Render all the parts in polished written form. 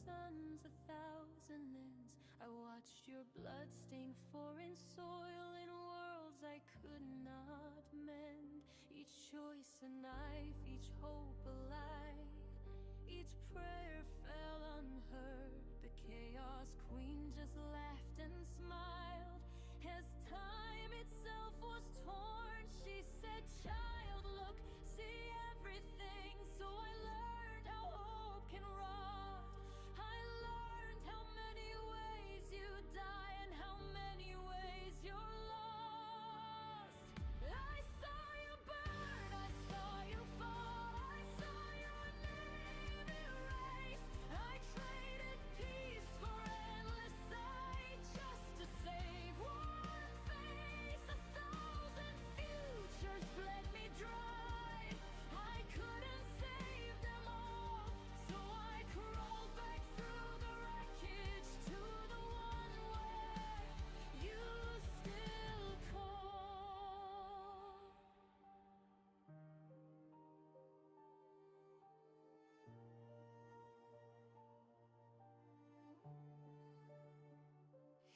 sun's 1,000 ends. I watched your blood stain foreign soil in worlds I could not mend. Each choice a knife, each hope a lie. Each prayer fell unheard. The chaos queen just laughed and smiled. As time itself was torn, she said, "Child, look, see everything." So I learned how hope can rot. I learned how many ways you die and how many ways you're lost. I saw you burn, I saw you fall, I saw your name erased. I traded peace for endless sight just to save one face. 1,000 futures bled me dry. I couldn't save them all, so I crawled back through the wreckage to the one where you still call.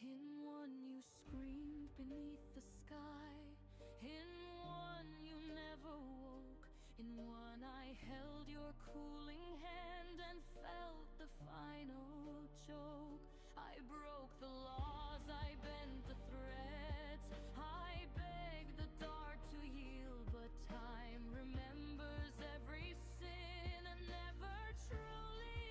In one you screamed beneath the sky. In one you never woke. In one I held your cooling hand and felt the final choke. I broke the laws, I bent the threads. I begged the dark to yield, but time remembers every sin and never truly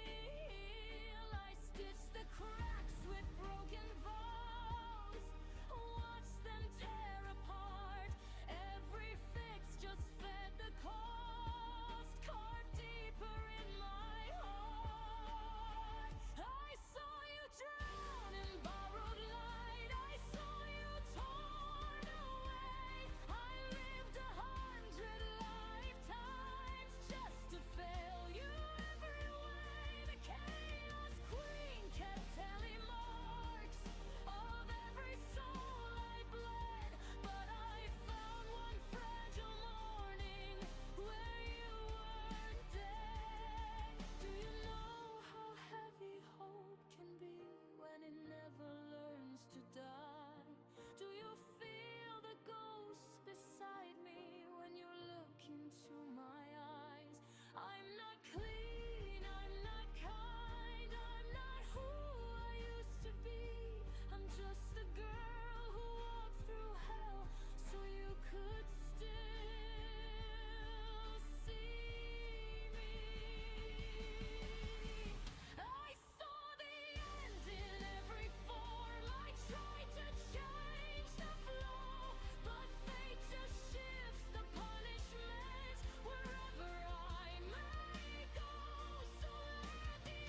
heal. I stitched the cracks with broken vows, watched them tear apart. Every fix just fed the cost, carved deeper in my heart. I saw you drown in borrowed light. I saw you torn away. I lived 100 lifetimes just to fail you every way. The chaos queen kept telling marks of every soul I bled, but I found one fragile morning where you weren't dead. Do you know how heavy hope can be when it never learns to die? Do you feel the ghosts beside me when you look into my eyes? I'm not clean, I'm not kind, I'm not who I used to be. I'm just a girl who walked through hell so you could still see me. I saw the end in every form. I tried to change the flow, but fate just shifts the punishment wherever I may go. So let the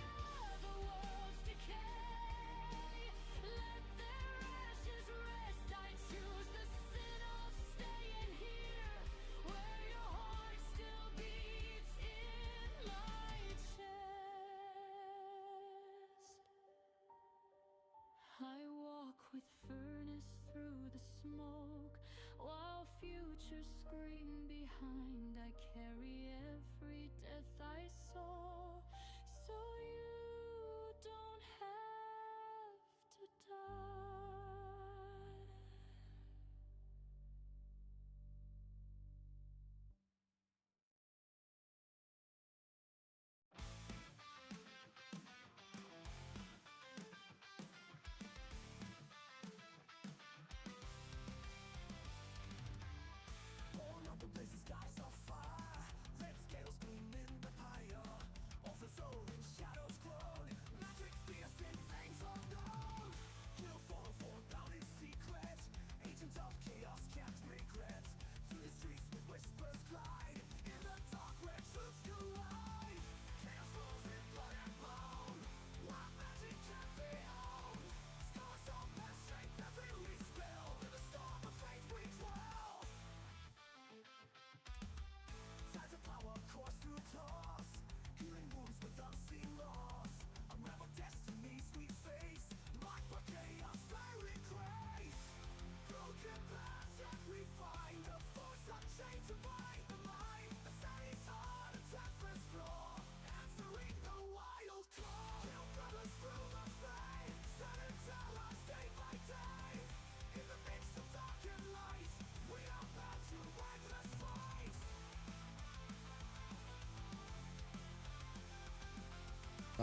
other worlds decay, let their ashes rest. I choose the sin of staying here, where your heart still beats in my chest. I walk with furnace through the smoke, while futures scream behind. I carry every death I saw, so you don't have to die. Born up in places, skies of fire, red scales gleam in the pyre of the soul in shadows.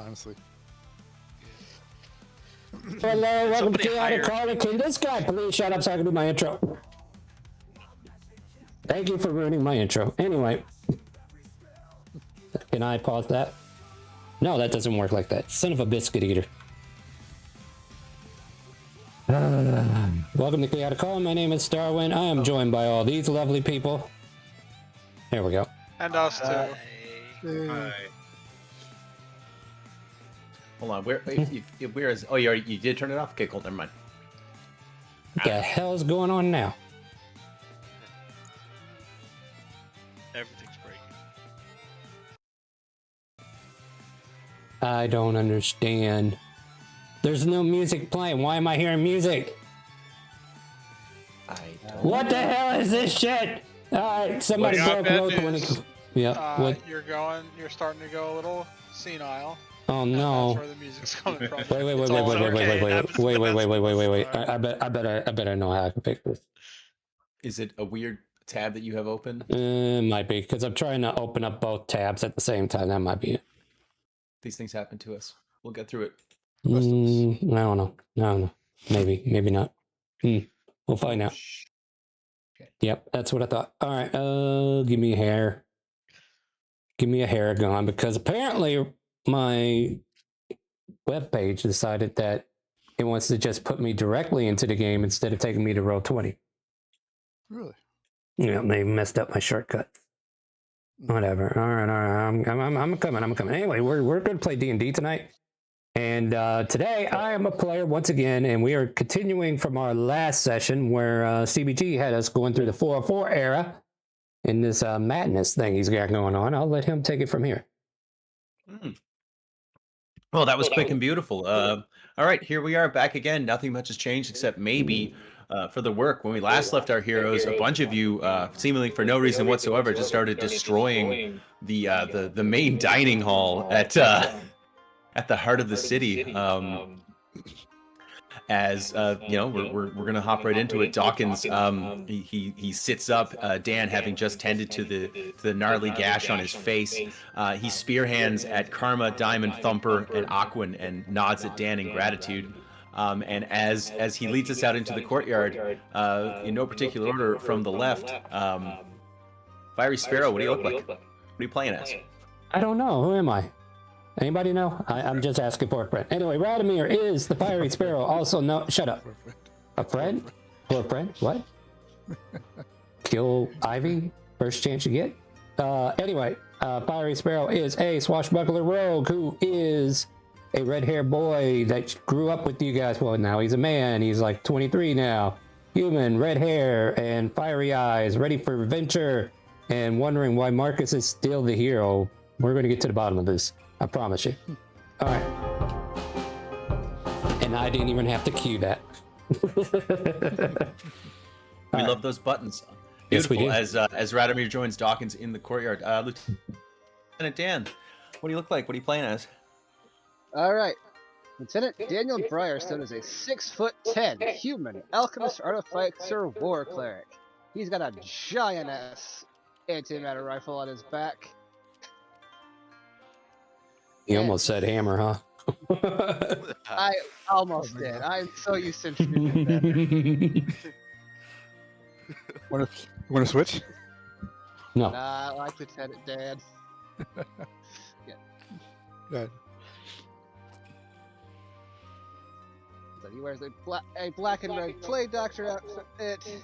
honestly. Hello, welcome to Somebody Chaotic hired Caller. Can this guy please shut up so I can do my intro? Thank you for ruining my intro. Anyway, can I pause that? No, that doesn't work like that. Son of a biscuit eater. Welcome to Chaotic Caller. My name is Starwin. I am joined by all these lovely people. There we go. And us too. Yay. Hold on, where is? Oh, you did turn it off. Okay, cool. Never mind. What the hell's going on now? Everything's breaking. I don't understand. There's no music playing. Why am I hearing music? What the hell is this shit? Alright, somebody broke road 20. Yeah. You're starting to go a little senile. Oh That's no. where the music's coming from. Wait. I bet I know how I can fix this. Is it a weird tab that you have open? Might be, because I'm trying to open up both tabs at the same time. That might be it. These things happen to us. We'll get through it. I don't know. Maybe not. We'll find out. Okay. Yep, that's what I thought. All right, give me a hair. Give me a hair gun, because apparently my webpage decided that it wants to just put me directly into the game instead of taking me to row 20. Really? Yeah, they messed up my shortcuts. Whatever. All right. I'm coming. Anyway, we're going to play D&D tonight. And today I am a player once again, and we are continuing from our last session where CBG had us going through the 404 era in this Maddness thing he's got going on. I'll let him take it from here. Well, that was quick and beautiful. All right, here we are back again. Nothing much has changed except maybe for the work. When we last left our heroes, a bunch of you, seemingly for no reason whatsoever, just started destroying the main dining hall at the heart of the city. As you know, we're gonna hop right into it. Dawkins, he sits up. Dan, having just tended to the gnarly gash on his face, he spear hands at Karma, Diamond, Thumper, and Aquan, and nods at Dan in gratitude. And as he leads us out into the courtyard, in no particular order, from the left, Fiery Sparrow, what do you look like? What are you playing as? I don't know. Who am I? Anybody know? I'm just asking for a friend. Anyway, Radomir is the Fiery Sparrow. Also, no, shut up. A friend? For a friend? What? Kill Ivy? First chance you get? Anyway, Fiery Sparrow is a swashbuckler rogue who is a red-haired boy that grew up with you guys. Well, now he's a man. He's like 23 now. Human, red hair, and fiery eyes, ready for adventure, and wondering why Marcus is still the hero. We're going to get to the bottom of this. I promise you. All right. And I didn't even have to cue that. We love those buttons. Yes, we Beautiful. do. As Radomir joins Dawkins in the courtyard, Lieutenant Dan, what do you look like? What are you playing as? All right. Lieutenant Daniel Brierstone is a 6'10" human alchemist, artificer, war cleric. He's got a giant ass antimatter rifle on his back. You almost said hammer, huh? I almost did. I'm so used to shooting better. Want to switch? No. Nah, I like Lieutenant Dan. Yeah. So he wears a black and red plague doctor outfit.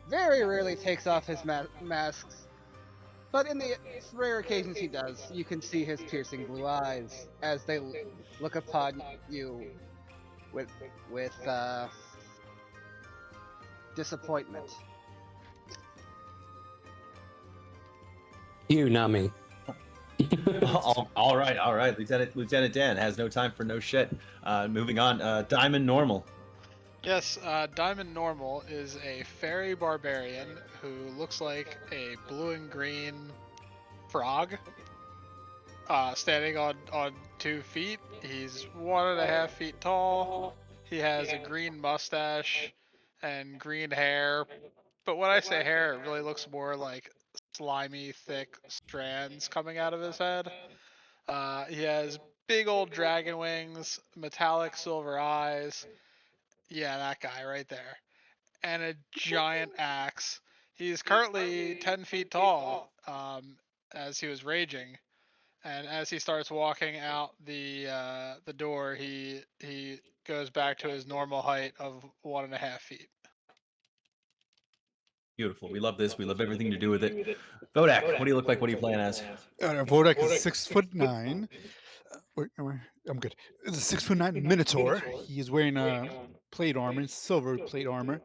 Very rarely takes off his masks. But in the rare occasions he does, you can see his piercing blue eyes as they look upon you with disappointment. You, not me. all right. Lieutenant Dan has no time for no shit. Moving on. Diamond Normal. Yes, Diamond Normal is a fairy barbarian who looks like a blue and green frog, standing on 2 feet. He's 1.5 feet tall. He has a green mustache and green hair. But when I say hair, it really looks more like slimy, thick strands coming out of his head. He has big old dragon wings, metallic silver eyes. Yeah, that guy right there. And a giant axe. He's currently 10 feet tall, as he was raging. And as he starts walking out the door, he goes back to his normal height of 1.5 feet. Beautiful. We love this. We love everything to do with it. Vodak, what do you look like? What do you plan as? Vodak is 6'9". I'm good. It's a 6'9" Minotaur. He is wearing plate armor, silver plate armor.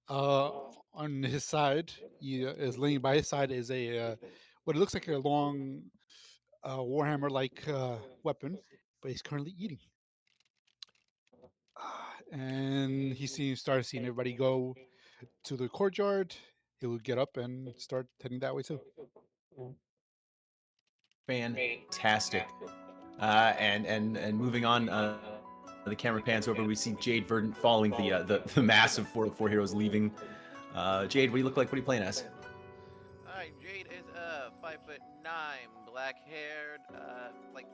On his side, he is laying by his side is a what it looks like a long warhammer-like weapon, but he's currently eating. And starts seeing everybody go to the courtyard. He'll get up and start heading that way too. Fantastic. And moving on, the camera pans over. We see Jade Verdant following the mass of 404 heroes leaving. Jade, what do you look like? What are you playing as? Alright, Jade is 5'9", black-haired, like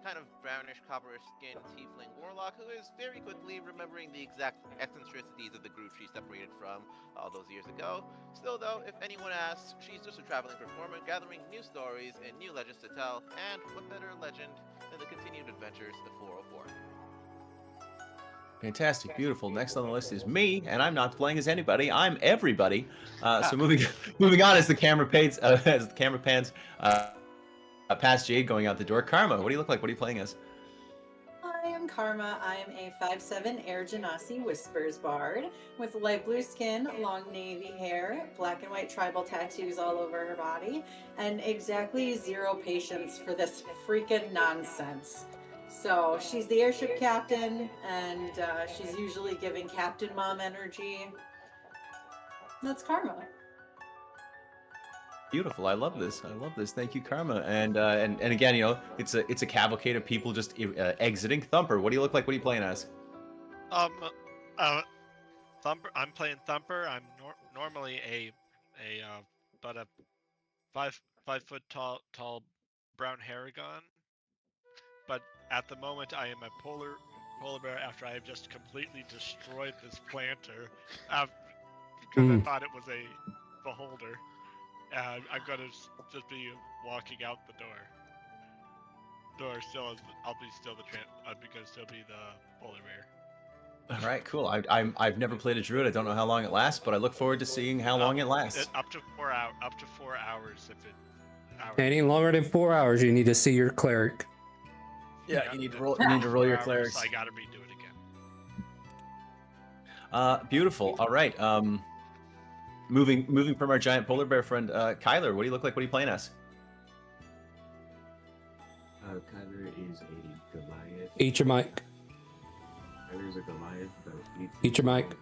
kind of brownish, copper-skinned tiefling warlock who is very quickly remembering the exact eccentricities of the group she separated from all those years ago. Still, though, if anyone asks, she's just a traveling performer gathering new stories and new legends to tell, and what better legend than the continued adventures of 404. Fantastic, beautiful. Next on the list is me, and I'm not playing as anybody. I'm everybody. So moving on as the camera pans past Jade going out the door. Karma, what do you look like? What are you playing as? I am Karma. I am a 5'7" Air Genasi Whispers Bard with light blue skin, long navy hair, black and white tribal tattoos all over her body, and exactly 0 patience for this freaking nonsense. So she's the airship captain, and she's usually giving Captain Mom energy. That's Karma. Beautiful. I love this. Thank you, Karma. And again, you know, it's a cavalcade of people just exiting. Thumper, what do you look like? What are you playing as? Thumper. I'm playing Thumper. I'm normally about a 5 foot tall brown Haragon, but at the moment I am a polar bear after I have just completely destroyed this planter because I thought it was a beholder. I'm gonna just be walking out the door. I'll be still the polar bear. All right, cool. I've never played a druid. I don't know how long it lasts, but I look forward to seeing how long it lasts. Up to 4 hours. Up to 4 hours if it. Any longer than 4 hours, you need to see your cleric. Yeah, you need to roll. You need to roll your clerics. I gotta redo it again. Beautiful. All right. Moving from our giant polar bear friend, Kyler. What do you look like? What are you playing as? Kyler is a Goliath. Eat your mic. Kyler's a Goliath. Eat your mic.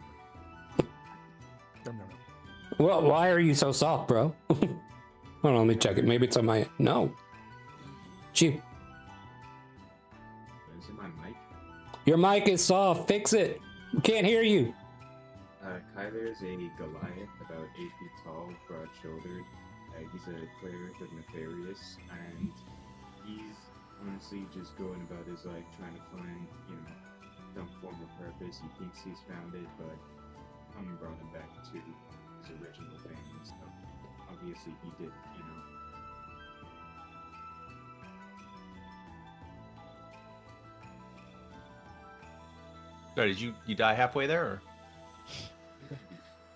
Well, why are you so soft, bro? Hold on, let me check it. Maybe it's on my... No. Gee. Is it my mic? Your mic is soft. Fix it. We can't hear you. Kyler is a Goliath, about 8 feet tall, broad-shouldered. He's a cleric of Nefarious, and he's honestly just going about his life trying to find, some form of purpose. He thinks he's found it, but Tommy brought him back to his original family, so obviously he did, Sorry, did you die halfway there? Or?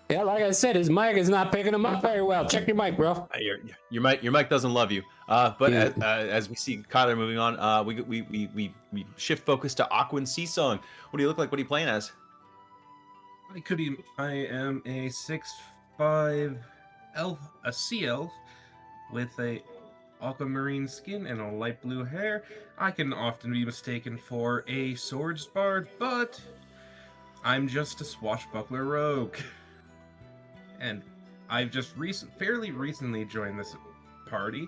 Yeah, like I said, his mic is not picking him up very well. Check your mic, bro. Your mic doesn't love you. But yeah. As we see Kyler moving on, we shift focus to Aquan Sea Song. What do you look like? What are you playing as? I am a 6'5" elf, a sea elf, with a aquamarine skin and a light blue hair. I can often be mistaken for a swords bard, but I'm just a swashbuckler rogue. And I've just fairly recently joined this party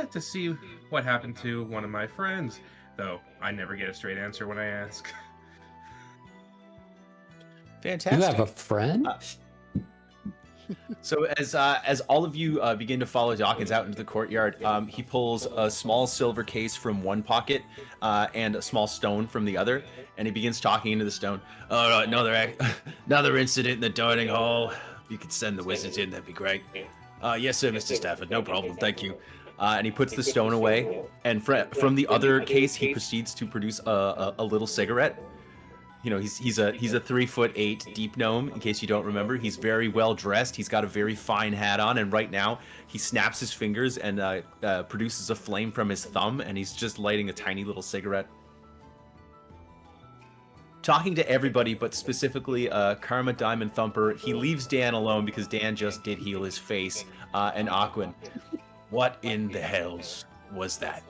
to see what happened to one of my friends, though I never get a straight answer when I ask. Fantastic. You have a friend? So as all of you begin to follow Dawkins out into the courtyard, he pulls a small silver case from one pocket and a small stone from the other, and he begins talking into the stone. All right, another incident in the dining hall. If you could send the wizards in, that'd be great. Yes, sir, Mr. Stafford. No problem. Thank you. And he puts the stone away, and from the other case, he proceeds to produce a little cigarette. You know, he's a 3'8" deep gnome. In case you don't remember, he's very well dressed. He's got a very fine hat on, and right now he snaps his fingers and produces a flame from his thumb, and he's just lighting a tiny little cigarette. Talking to everybody, but specifically Karma, Diamond, Thumper. He leaves Dan alone because Dan just did heal his face, and Aquin. What in the hells was that?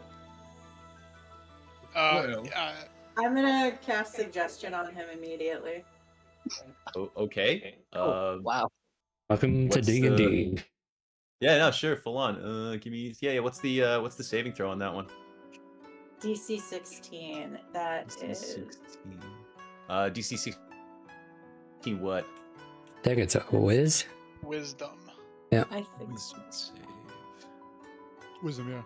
I'm gonna cast suggestion on him immediately. Okay. Wow. Welcome to What's D&D. Yeah, no, sure, full on. Give me what's the saving throw on that one? DC 16. That DC is 16. DC 16 what? I think it's a whiz. Wisdom. I think Wisdom save. Wisdom, yeah.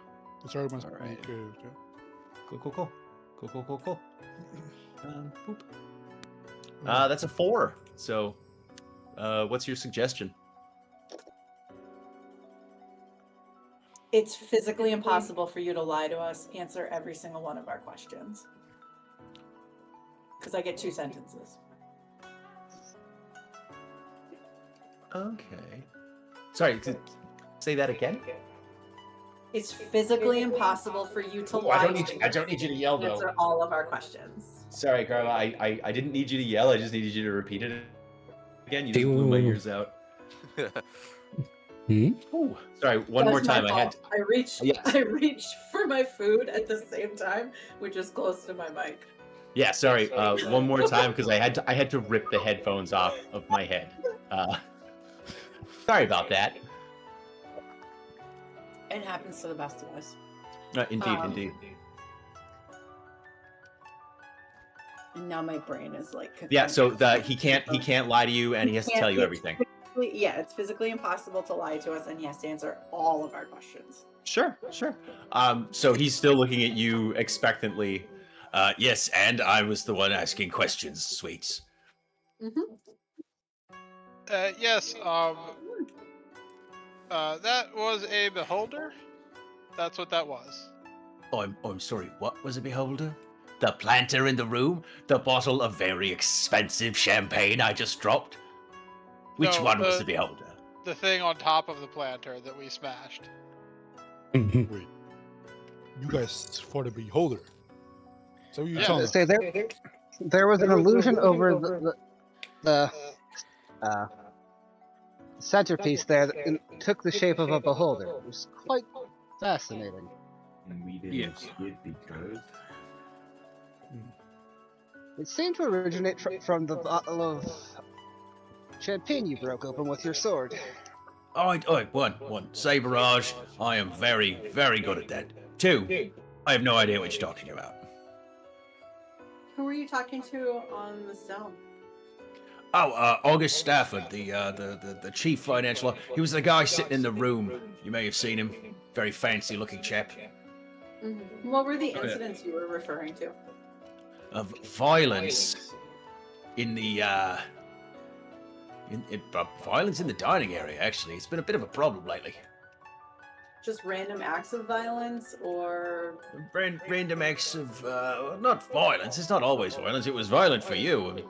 It's already must Alright. be good. Yeah. Cool. Boop. That's a 4. So, what's your suggestion? it's physically impossible for you to lie to us. Answer every single one of our questions. Because I get 2 sentences. Okay. Sorry, say that again. It's physically impossible for you to lie. I don't need you to yell though. Answer all of our questions. Sorry, Carla. I didn't need you to yell. I just needed you to repeat it again. You just blew my ears out. Ooh, sorry, one more time. I reached for my food at the same time, which is close to my mic. Yeah, sorry. One more time because I had to rip the headphones off of my head. Sorry about that. It happens to the best of us. Indeed. And now my brain is like. Yeah, so he can't lie to you, and he has to tell you everything. Yeah, it's physically impossible to lie to us, and he has to answer all of our questions. Sure. So he's still looking at you expectantly. Yes, and I was the one asking questions, sweets. Mm-hmm. Yes. That was a beholder. That's what that was. I'm sorry. What was a beholder? The planter in the room? The bottle of very expensive champagne I just dropped? Which No, one was the beholder? The thing on top of the planter that we smashed. Wait. You guys fought a beholder. So you Yeah. telling me? Say there was an illusion over the centerpiece there that took the shape of a beholder. It was quite fascinating. And we didn't Yes. see it because It seemed to originate from the bottle of champagne you broke open with your sword. One. Saberage, I am very, very good at that. 2, I have no idea what you're talking about. Who were you talking to on the stone? August Stafford, the chief financial. He was the guy sitting in the room. You may have seen him. Very fancy looking chap. Mm-hmm. What were the incidents you were referring to? Of violence in the violence in the dining area. Actually, it's been a bit of a problem lately. Just random acts of violence, or Random acts of not violence. It's not always violence. It was violent for you.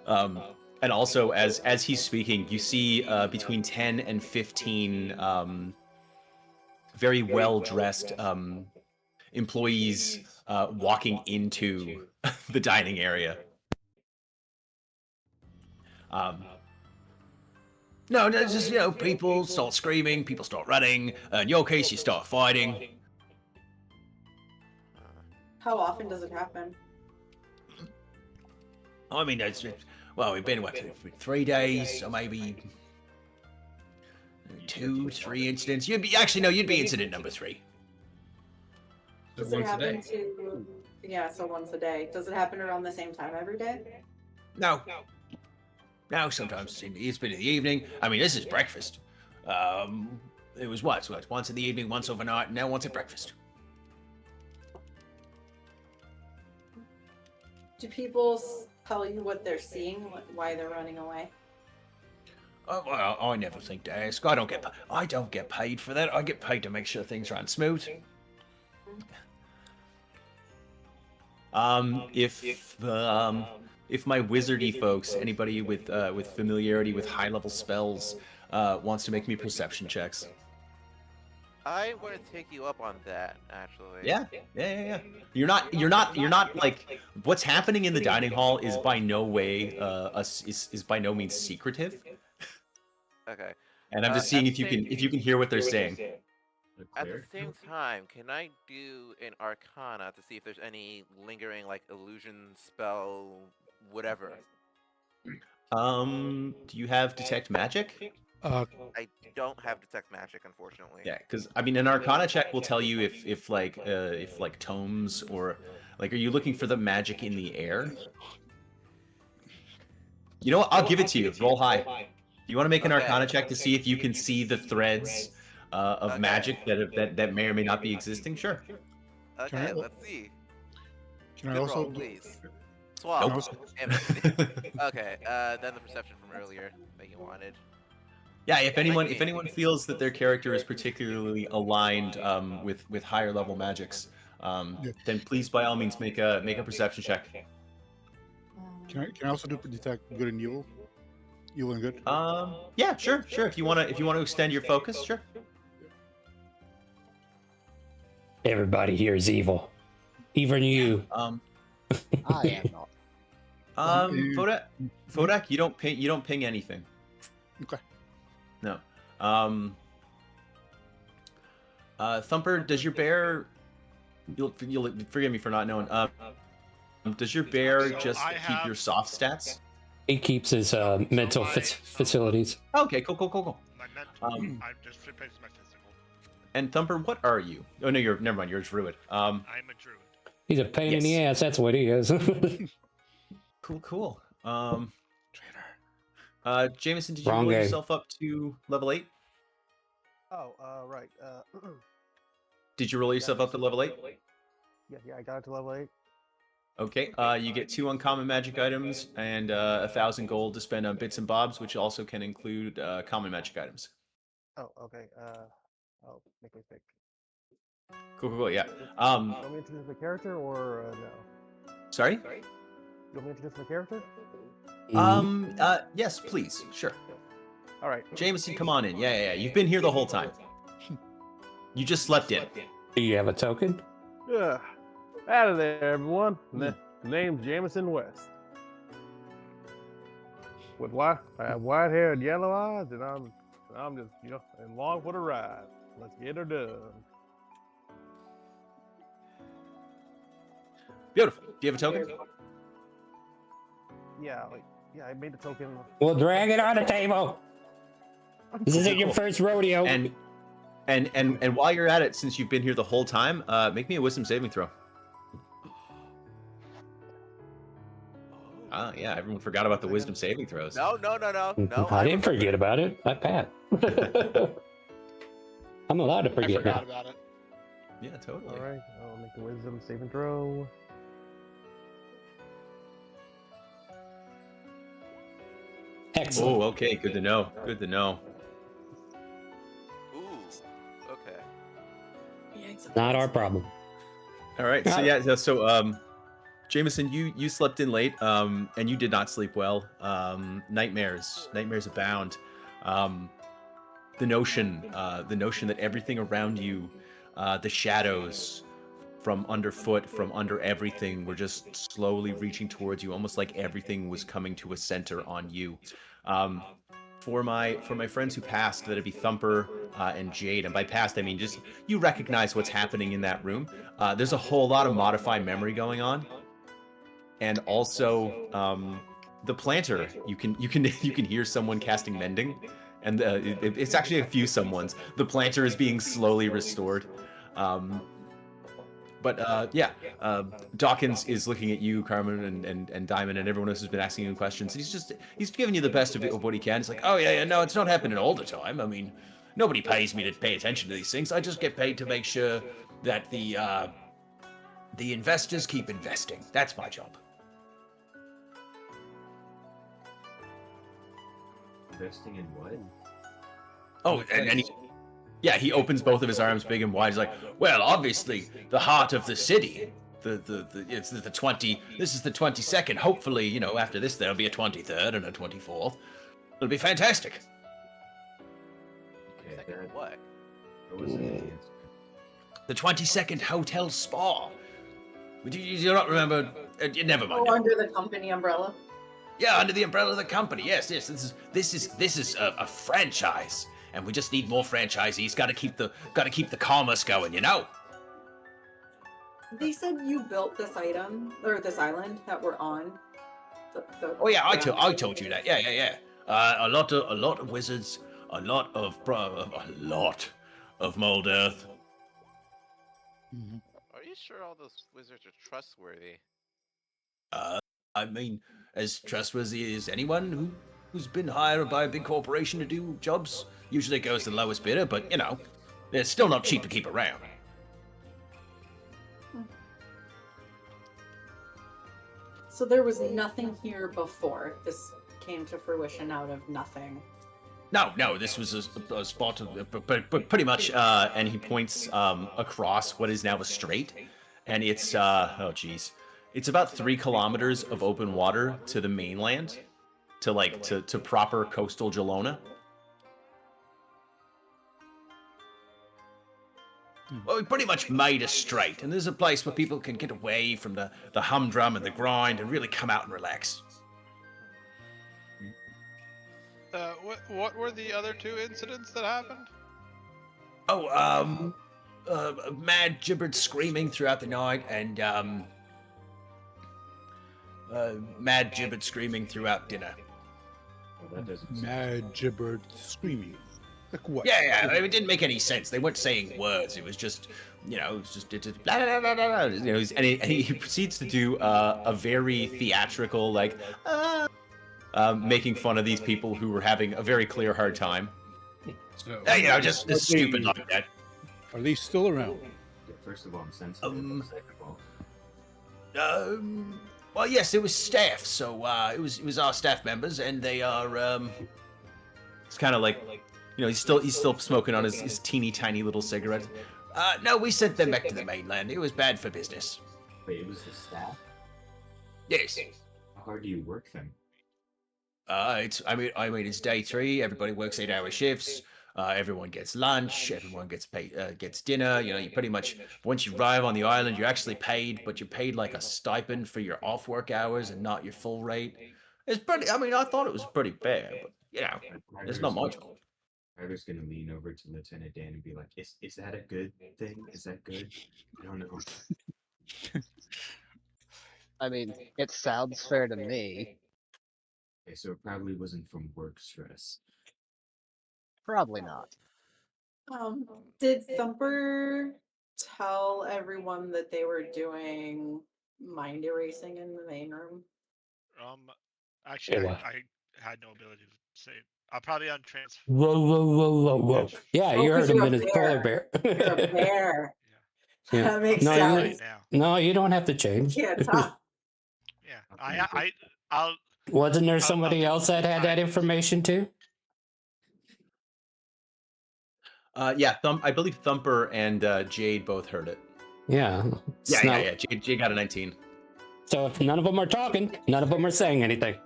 And also, as he's speaking, you see between 10 and 15 very well-dressed employees walking into the dining area. No, it's just, people start screaming, people start running. In your case, you start fighting. how often does it happen? I mean, we've been, 3 days, or maybe 2, 3 incidents. You'd be incident number 3. So Does it once a happen day. so once a day. Does it happen around the same time every day? No. Now sometimes it's been in the evening. I mean, this is breakfast. It was what? So it's once in the evening, once overnight, and now once at breakfast. Do people tell you what they're seeing, why they're running away? Well, I never think to ask. I don't get paid for that. I get paid to make sure things run smooth. If my wizardy folks, anybody with familiarity with high level spells, wants to make me perception checks. I'm going to take you up on that, actually. Yeah. You're not like what's happening in the dining hall is by no way is by no means secretive. Okay. And I'm just seeing if you can hear what they're saying. At the same time, can I do an Arcana to see if there's any lingering, like, illusion, spell, whatever? Do you have detect magic? I don't have detect magic, unfortunately. Yeah, because I mean, an Arcana check will tell you if like tomes or like, are you looking for the magic in the air? You know what? I'll give it to you. Roll high. You want to make an Arcana check to see if you can see the threads of magic that may or may not be existing? Sure. Okay, let's see. Can I Good also? roll, please. Swap. Nope. Okay, then the perception from earlier that you wanted. Yeah, if anyone feels that their character is particularly aligned with higher level magics, then please by all means make a perception check. Can I also do detect good and evil? Evil and good. Yeah, sure. If you wanna extend your focus, sure. Everybody here is evil, even you. I am not. Vodak, you don't ping anything. Okay. No. Thumper, does your bear? You'll forgive me for not knowing. Does your bear just keep your soft stats? He keeps his mental facilities. Okay, cool. My mental, I just replaced my physical. And Thumper, what are you? Oh no, never mind. You're a druid. I'm a druid. He's a pain in the ass. That's what he is. Cool. Jameson, did you Wrong roll game. yourself up to level 8? Oh, right. Did you roll yourself up to level 8? Yeah, I got it to level 8. Okay, you get 2 uncommon magic items and 1,000 gold to spend on bits and bobs, which also can include common magic items. Oh, okay. I'll make a pick. Cool, yeah. You want me to introduce my character or no? Sorry? You want me to introduce my character? Yes, please, sure. All right. Jameson, come on in. Yeah. You've been here the whole time. You just slept in. Do you have a token? Yeah. Out of there, everyone. Name's Jameson West. With white hair and yellow eyes, and I'm just, and long for the ride. Let's get her done. Beautiful. Do you have a token? Yeah, I made the token. We'll drag it on the table. This isn't your first rodeo. And while you're at it, since you've been here the whole time, make me a wisdom saving throw. Yeah, everyone forgot about the wisdom saving throws. No. I didn't forget about it. I pat. I'm allowed to forget I forgot now. about it. Yeah, totally. All right, I'll make the wisdom saving throw. Excellent. Oh, okay. Good to know. Ooh. Okay. Not our problem. All right. So yeah. So Jameson, you slept in late. And you did not sleep well. Nightmares abound. The notion that everything around you, the shadows from underfoot, from under everything, were just slowly reaching towards you, almost like everything was coming to a center on you. For my friends who passed, that'd be Thumper and Jade, and by passed I mean just you recognize what's happening in that room. There's a whole lot of modified memory going on, and also the planter. You can hear someone casting mending, and it's actually a few someones. The planter is being slowly restored. But yeah, Dawkins is looking at you, Carmen, and Diamond, and everyone else has been asking you questions. He's giving you the best of what he can. He's like, oh yeah, no, it's not happening all the time. I mean, nobody pays me to pay attention to these things. I just get paid to make sure that the investors keep investing. That's my job. Investing in what? Oh, and he opens both of his arms big and wide. He's like, well, obviously, the heart of the city. It's the 20. This is the 22nd. Hopefully, after this there'll be a 23rd and a 24th. It'll be fantastic. Okay, Second what? that wasn't the answer. The 22nd Hotel Spa. Do you not remember? Never mind. Oh, under the company umbrella. Yeah, under the umbrella of the company. Yes. This is a franchise, and we just need more franchisees. Got to keep the commerce going, They said you built this item or this island that we're on. Oh yeah, I told you that. Yeah. A lot of wizards, a lot of mold earth. Are you sure all those wizards are trustworthy? I mean, as trustworthy as anyone who's been hired by a big corporation to do jobs. Usually it goes to the lowest bidder, but they're still not cheap to keep around. So there was nothing here before this came to fruition out of nothing. No, this was a spot, but pretty much, and he points across what is now a strait, and it's, it's about 3 kilometers of open water to the mainland, to proper coastal Gelona. Well, we pretty much made a strait, and there's a place where people can get away from the humdrum and the grind and really come out and relax. What were the other 2 incidents that happened? Oh, mad gibbered screaming throughout the night, and mad gibbered screaming throughout dinner. Well, that doesn't Mad gibbered screaming. Like what? Yeah, it didn't make any sense. They weren't saying words. It was just, it's blah, blah, blah, blah, blah. And he proceeds to do a very theatrical, making fun of these people who were having a very clear hard time. So, Just stupid like that. Are they still around? Yeah, first of all, I'm sensitive. Second of all, Well, yes, it was staff. So it was our staff members, and they are. It's kind of like, he's still smoking on his teeny tiny little cigarette. No, we sent them back to the mainland. It was bad for business. wait, it was the staff? Yes. How hard do you work then? It's day 3. Everybody works 8-hour shifts. Everyone gets lunch. Everyone gets gets dinner. You pretty much, once you arrive on the island, you're actually paid, but you're paid like a stipend for your off work hours and not your full rate. It's pretty. I thought it was pretty fair, but there's not much. Ryder's gonna lean over to Lieutenant Dan and be like, "Is that a good thing? Is that good? I don't know." I mean, it sounds fair to me. Okay, so it probably wasn't from work stress. Probably not. Did Thumper tell everyone that they were doing mind erasing in the main room? Actually, Yeah. I had no ability to say. I'm probably on transfer. Whoa. Yeah, Oh, you 'cause heard him you're in a his polar bear. bear. You're a bear. Yeah. That makes No, sense. Now. No, you don't have to change. Yeah, talk. Yeah, I'll. Wasn't there I'll somebody do else that had that time. information too? I believe Thumper and Jade both heard it. Yeah. Yeah. Jade got a 19. So if none of them are talking, none of them are saying anything.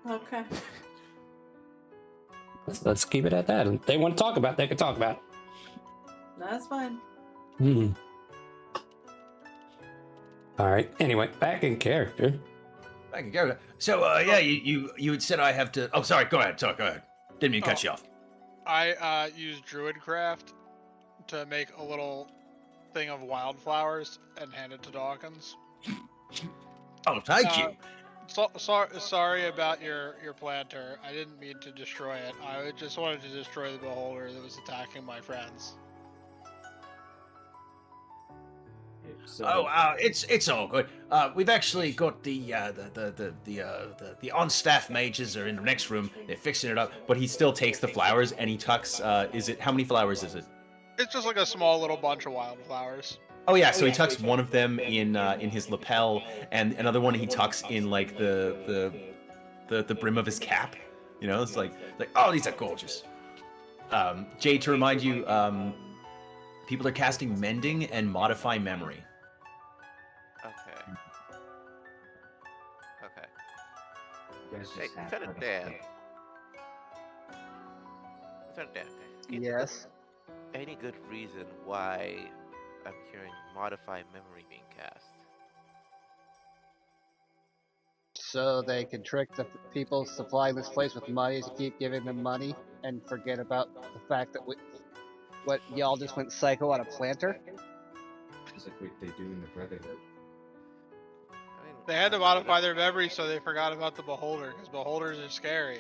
Okay. Let's keep it at that. If they want to talk about it, they can talk about it. That's fine. All right. Anyway, back in character. So, you had said I have to. Oh, sorry. Go ahead. Go ahead. Didn't mean to cut you off. I used Druidcraft to make a little thing of wildflowers and hand it to Dawkins. Oh, thank you. Sorry about your planter. I didn't mean to destroy it. I just wanted to destroy the beholder that was attacking my friends. So, It's all good. We've actually got the on-staff mages are in the next room. They're fixing it up, but he still takes the flowers and he tucks. How many flowers is it? It's just like a small little bunch of wildflowers. Oh yeah, so he tucks one of them in his lapel, and another one he tucks in like the brim of his cap. You know, it's like oh, these are gorgeous. Jay, to remind you, people are casting Mending and Modify Memory. Okay. Okay. you guys Hey, just have Lieutenant to- Dan. Lieutenant Dan. Can you think Yes. of any good reason why I'm hearing modify memory being cast? So they can trick the people supplying this place with money to keep giving them money and forget about the fact that what y'all just went psycho on a planter. It's like what they do in the Brotherhood. I mean, They had to modify their memory so they forgot about the beholder, because beholders are scary.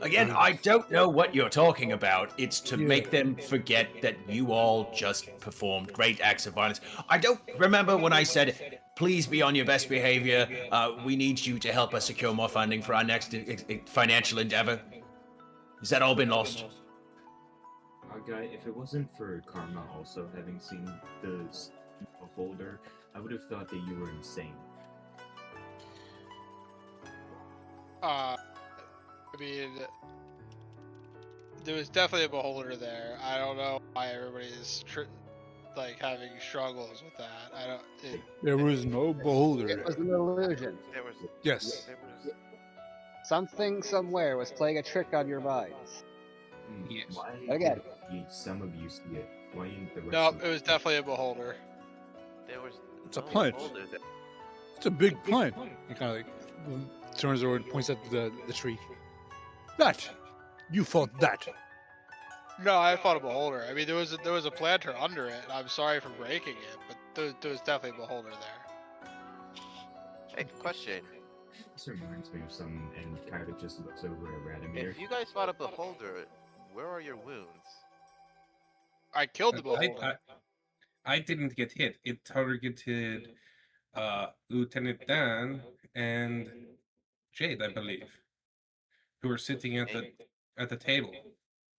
Again, I don't know what you're talking about. It's to Yeah. make them forget that you all just performed great acts of violence. I don't remember when I said, please be on your best behavior. We need you to help us secure more funding for our next financial endeavor. Has that all been lost? Guy, if it wasn't for Karma also having seen the beholder, I would have thought that you were insane. I mean, there was definitely a beholder there. I don't know why everybody's having struggles with that. I don't. There was no beholder. It was an illusion. there was. Yes. There was. Something somewhere was playing a trick on your minds. Yes. Why Again. did some of you see it? Why didn't the rest No, of it was definitely a beholder. There was. It's a no punch. beholders that- It's a big plant. He kind of turns over and points at the tree. That! You fought that. No, I fought a beholder. I mean, there was a planter under it. I'm sorry for breaking it, but there was definitely a beholder there. Hey, question. This reminds me of some, and Kyra just looks over at Radomir. If you guys fought a beholder, where are your wounds? I killed the beholder. I didn't get hit. It targeted Lieutenant Dan and Jade, I believe, who were sitting at the table.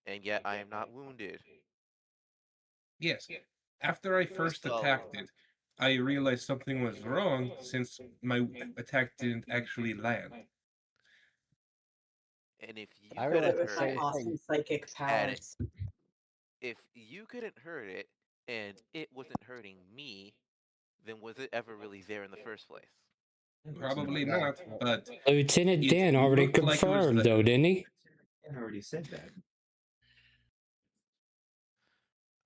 And yet I am not wounded. Yes. After I first attacked it, I realized something was wrong since my attack didn't actually land. And if you I couldn't realized the hurt same it, thing. Awesome psychic Add it. powers. If you couldn't hurt it and it wasn't hurting me, then was it ever really there in the first place? Probably not, but Lieutenant it Dan already looked like it was confirmed, the- though, didn't he? I already said that.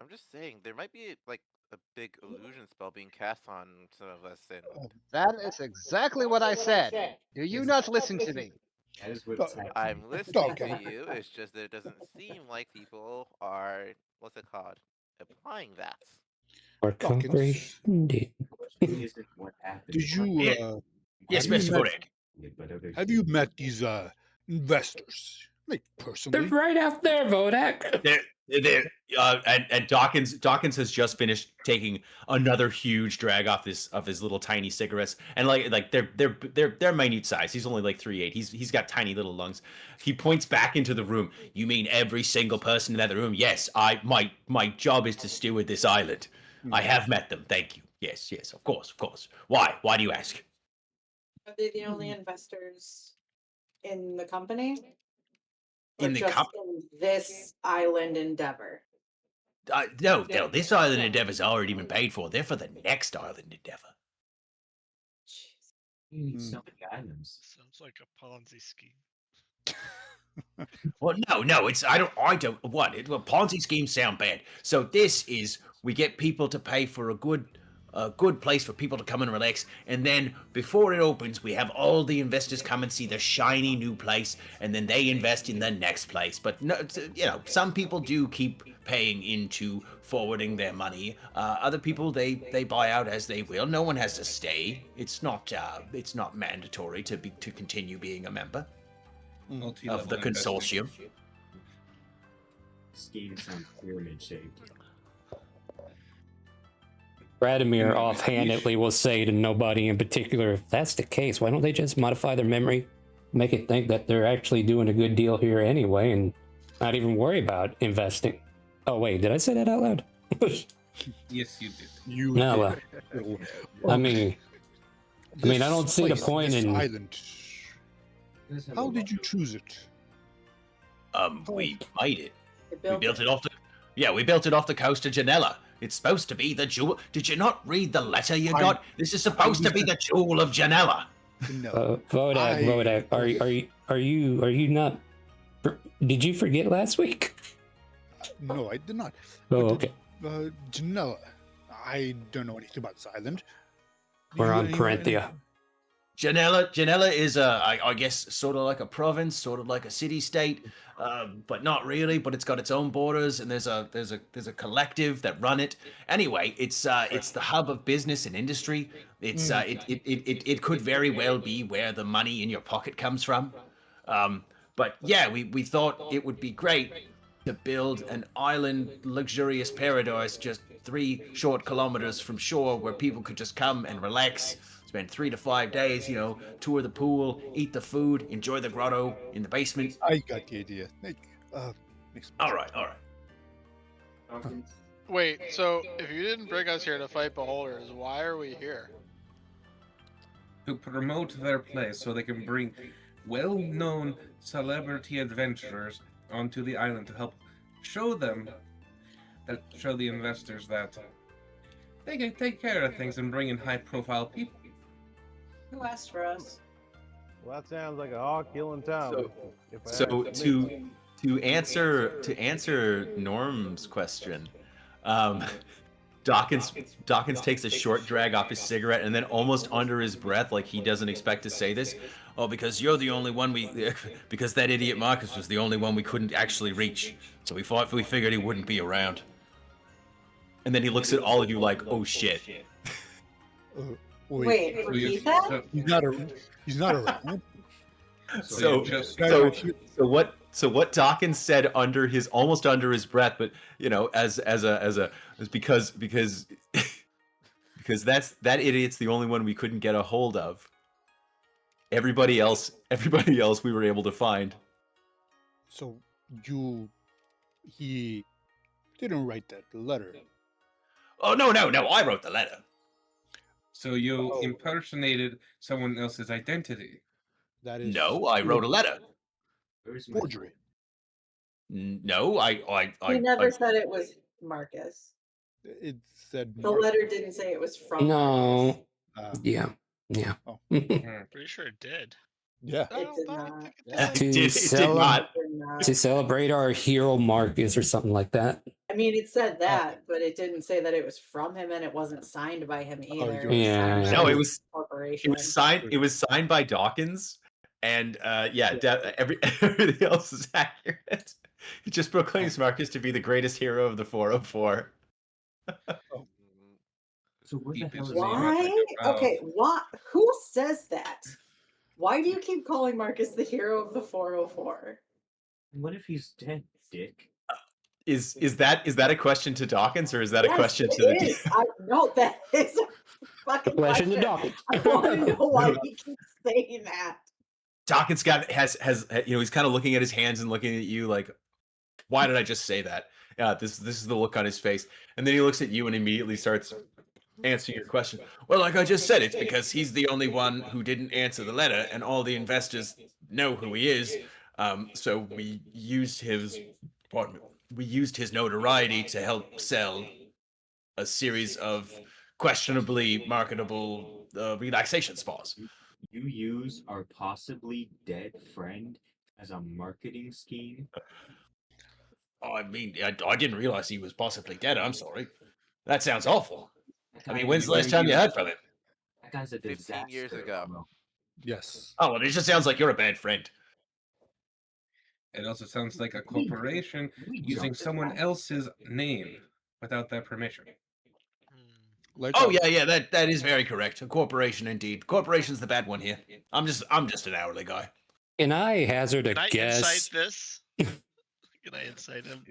I'm just saying there might be like a big illusion spell being cast on some of us, and That is exactly what I said. Do you not listen to me? That is what's happening. I'm listening to Okay. you. It's just that it doesn't seem like people are what's it called? Applying that. Or Dawkins. comprehending. Question isn't what happened. Did you, Yes, Have you Mr. met- Vodak. But other have you met these investors? Like, They're personally? right out there, Vodak. And Dawkins has just finished taking another huge drag off his little tiny cigarettes, and like they're minute size. He's only like 3'8". He's got tiny little lungs. He points back into the room. You mean every single person in that room? Yes, my job is to steward this island. I have met them. Thank you. Yes, of course. Why? Why do you ask? Are they the only investors in the company? Or In the just comp- in this island endeavor? No. This island endeavor's already been paid for. They're for the next island endeavor. so many items. Sounds like a Ponzi scheme. Well, no, it's I don't what it well, Ponzi schemes sound bad. So this is we get people to pay for a good place for people to come and relax, and then before it opens, we have all the investors come and see the shiny new place, and then they invest in the next place. But no, some people do keep paying into forwarding their money. Other people they buy out as they will. No one has to stay. It's not mandatory to continue being a member of the consortium. Scheme sounds pyramid shaped. Radimir offhandedly will say to nobody in particular, if that's the case, why don't they just modify their memory, make it think that they're actually doing a good deal here anyway, and not even worry about investing? Oh wait, did I say that out loud? Yes, you did. You No, did. I mean, I don't see the point this in. island. How did you choose it? We made it. They We built it off the. Yeah, we built it off the coast of Janella. It's supposed to be the jewel. Did you not read the letter you got? This is supposed to be the jewel of Janella. No. Vodak, are you not? Did you forget last week? No, I did not. Oh, okay. Janella, I don't know anything about this island. We're on Parenthia. Janella is I guess sort of like a province, sort of like a city-state, but not really. But it's got its own borders, and there's a collective that run it. Anyway, it's the hub of business and industry. It's it could very well be where the money in your pocket comes from. But yeah, we thought it would be great to build an island luxurious paradise just 3 short kilometers from shore where people could just come and relax. Spend 3 to 5 days, tour the pool, eat the food, enjoy the grotto in the basement. I got the idea. All right. Wait, so if you didn't bring us here to fight beholders, why are we here? To promote their place so they can bring well-known celebrity adventurers onto the island to help show the investors that they can take care of things and bring in high-profile people. Who asked for us? Well, that sounds like a hog-killing town. So to answer Norm's question, Dawkins takes a short drag off his cigarette and then almost under his breath, like he doesn't expect to say this. Oh, because you're the only one because that idiot Marcus was the only one we couldn't actually reach. So we figured he wouldn't be around. And then he looks at all of you like, oh shit. Wait, repeat that? He's not around. So what Dawkins said almost under his breath, but as because that idiot's the only one we couldn't get a hold of. Everybody else we were able to find. So he didn't write that letter. Oh no, I wrote the letter. So you impersonated someone else's identity. That is No, I wrote a letter. Forgery. No, He never said it was Marcus. It said The letter didn't say it was from No. Marcus. Yeah. Oh. Pretty sure it did. Yeah. It did not. It did not. To celebrate our hero Marcus or something like that. I mean, it said that, but it didn't say that it was from him, and it wasn't signed by him either. Yeah. No, it was corporation. It was signed by Dawkins, and everything else is accurate. It just proclaims Marcus to be the greatest hero of the 404. So what the hell is Why? Okay, what? Who says that? Why do you keep calling Marcus the hero of the 404? What if he's dead, Dick? Is that a question to Dawkins, or is that a question to the? No, that is a fucking question to Dawkins. I want to know why he keeps saying that. Dawkins has he's kind of looking at his hands and looking at you like, why did I just say that? This is the look on his face, and then he looks at you and immediately starts answering your question. Well, like I just said, it's because he's the only one who didn't answer the letter, and all the investors know who he is. So we used his notoriety to help sell a series of questionably marketable relaxation spas. You use our possibly dead friend as a marketing scheme? I mean, I didn't realize he was possibly dead. I'm sorry. That sounds awful. I mean, when's the last time you heard from him? That guy's a 15 years ago. Yes. Oh, well, it just sounds like you're a bad friend. It also sounds like a corporation using someone else's name without their permission. Yeah, that is very correct. A corporation indeed. Corporation's the bad one here. I'm just an hourly guy. Can I hazard a Can I guess? insight this? Can I insight him?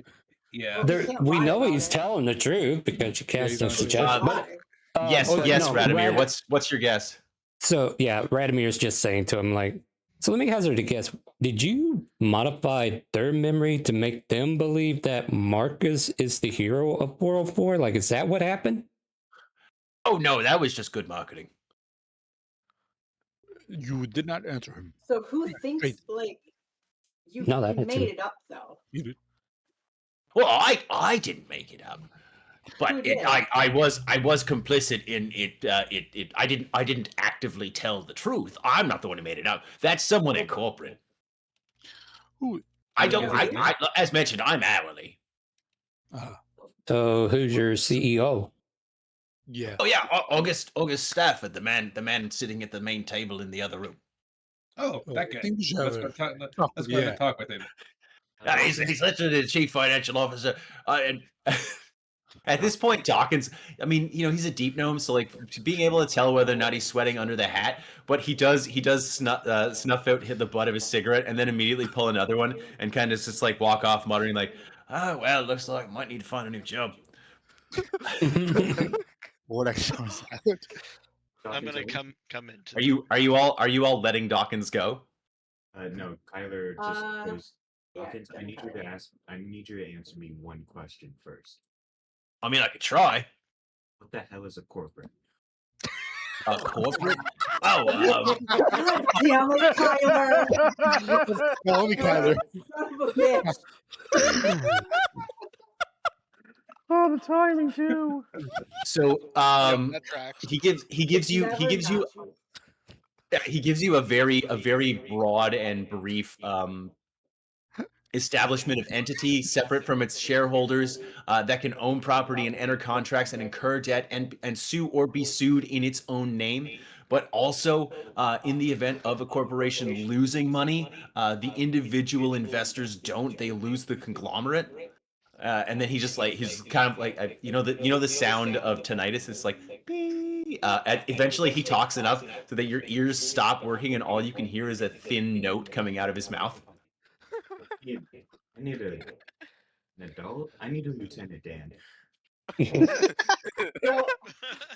Yeah. We know he's telling the truth because you cast a suggestion. Yes, but yes, no, Radomir. What's your guess? So yeah, Radomir's just saying to him like, so let me hazard a guess. Did you modify their memory to make them believe that Marcus is the hero of 404? Like, is that what happened? Oh no, that was just good marketing. You did not answer him. So who thinks Wait. like you? No, that you hits made him. it up though. You did. Well, I didn't make it up, Who but did? I was complicit in it. I didn't actively tell the truth. I'm not the one who made it up. That's someone at corporate. Who? I don't. Is it I as mentioned, I'm hourly. So who's your CEO? Yeah. Oh yeah, August Stafford, the man sitting at the main table in the other room. Oh, Oh, that I guy. think we should have Let's a go talk let's with- go yeah. and talk with him. He's literally the chief financial officer, and at this point, Dawkins. I mean, he's a deep gnome, so like being able to tell whether or not he's sweating under the hat. But he does snuff out, hit the butt of his cigarette, and then immediately pull another one, and kind of just like walk off, muttering like, "Oh well, looks like I might need to find a new job." What action was that? I'm gonna Dawkins, come into. Are you all letting Dawkins go? No, Kyler just goes. Yeah, Dawkins, I need you to answer me one question first. I mean, I could try. What the hell is a corporate? A corporate? Oh, God damn it, Tyler! Call me Kyler. Son of a bitch. Oh, the timing too. so That tracks. he gives you a very broad and brief establishment of entity separate from its shareholders that can own property and enter contracts and incur debt and sue or be sued in its own name. But also, in the event of a corporation losing money, the individual investors don't; they lose the conglomerate. And then he's kind of like the sound of tinnitus. It's like, eventually he talks enough so that your ears stop working and all you can hear is a thin note coming out of his mouth. I need an adult. I need a Lieutenant Dan. Well,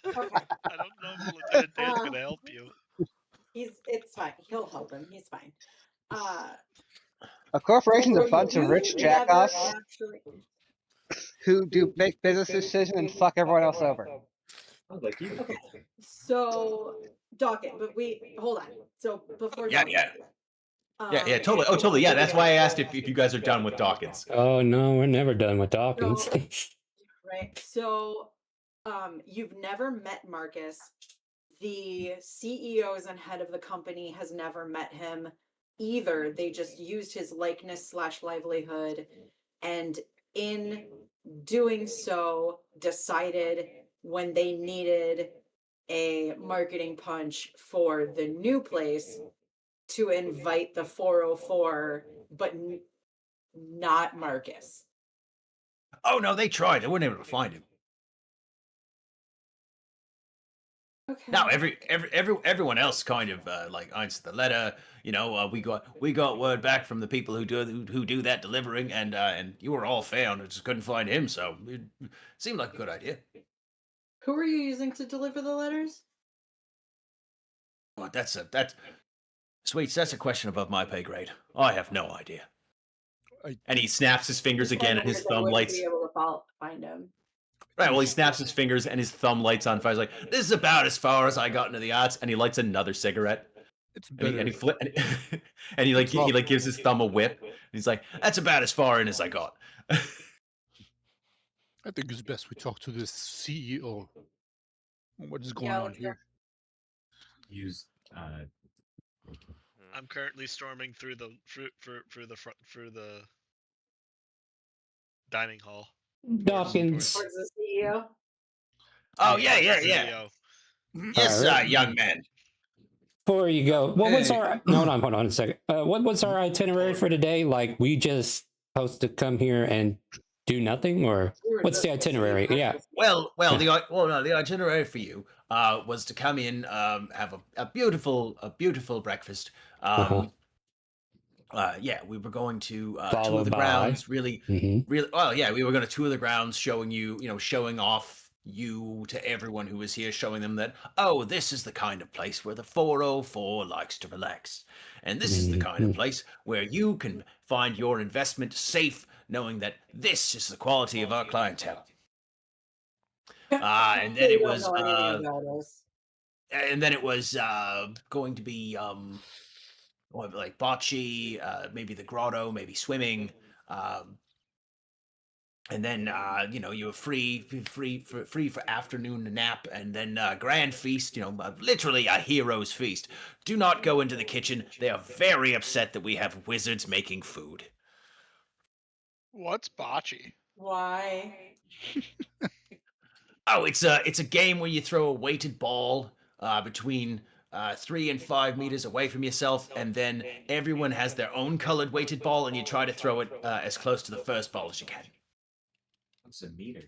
okay. I don't know if Lieutenant Dan's gonna help you. It's fine. He'll help him. He's fine. A corporation's So a bunch of you've rich never jackoffs actually- who do make business decisions and fuck everyone else over. Like you. Okay. So Dawkins, but hold on. So before Yeah, Dawkins, yeah, totally. Oh, totally. Yeah, that's why I asked if you guys are done with Dawkins. Oh no, we're never done with Dawkins. Right. So you've never met Marcus. The CEOs and head of the company has never met him either. They just used his likeness / livelihood, and in doing so decided when they needed a marketing punch for the new place to invite the 404, but not Marcus. Oh no, they tried. They weren't able to find him. Okay. Now everyone else kind of answered the letter. We got word back from the people who do that delivering, and you were all found. I just couldn't find him, so it seemed like a good idea. Who are you using to deliver the letters? Well, that's Sweets. That's a question above my pay grade. I have no idea. And he snaps his fingers again, and his thumb lights. Be able to find him. Right, well, he snaps his fingers and his thumb lights on fire. He's like, "This is about as far as I got into the arts." And he lights another cigarette. It's And better. he gives his thumb a whip. And he's like, "That's about as far in as I got." I think it's best we talk to this CEO. What is going on here? Use I'm currently storming through the through the dining hall. Dawkins. Towards the CEO. Oh yeah. CEO. Yes, Alright. young man. Before you go, what was Hey. our? No, hold on a second. What was our itinerary for today? Like, we just supposed to come here and do nothing, or We were what's the just to see itinerary? Marcus. Yeah. Well, the itinerary for you was to come in, have a beautiful breakfast. Yeah, we were going to tour Followed the by- grounds. Really, Mhm. really. Well, yeah, we were going to tour the grounds, showing off you to everyone who is here, showing them that, oh, this is the kind of place where the 404 likes to relax. And this is the kind of place where you can find your investment safe, knowing that this is the quality of our clientele. And then They it don't was know anything about us. and then it was going to be like bocce, maybe the grotto, maybe swimming. And then you were free for afternoon nap, and then grand feast. Literally a hero's feast. Do not go into the kitchen. They are very upset that we have wizards making food. What's bocce? Why? Oh, it's a game where you throw a weighted ball between 3 and 5 meters away from yourself, and then everyone has their own colored weighted ball, and you try to throw it as close to the first ball as you can. What's a meter?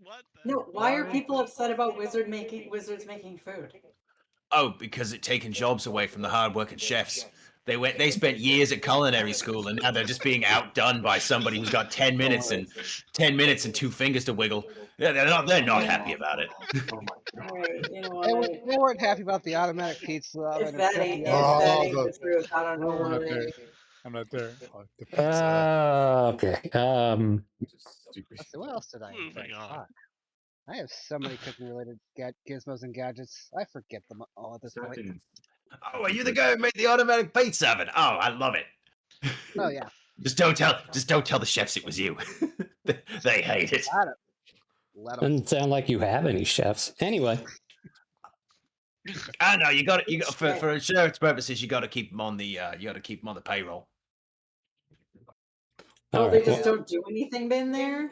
What? No, why are people upset about wizards making food? Oh, because it's taken jobs away from the hard-working chefs. They spent years at culinary school, and now they're just being outdone by somebody who's got 10 minutes and 2 fingers to wiggle. Yeah, they're not happy about it. All right, you know They, what? they weren't happy about the automatic pizza oven If and that 50 ain't other the truth, I don't know I'm what not there. is. I'm not there. Oh, the pizza. Okay. Let's see, what else did I invent? Moving on. Fuck. I have so many cooking-related gizmos and gadgets. I forget them all at this point. Oh, are you the guy who made the automatic pizza oven? Oh, I love it. Oh yeah. Just don't tell the chefs it was you. They hate it. Got it. Let 'em. Doesn't sound like you have any chefs. Anyway. I know you got for insurance purposes. You got to keep them on the payroll. Oh, All they right. just don't do anything in there?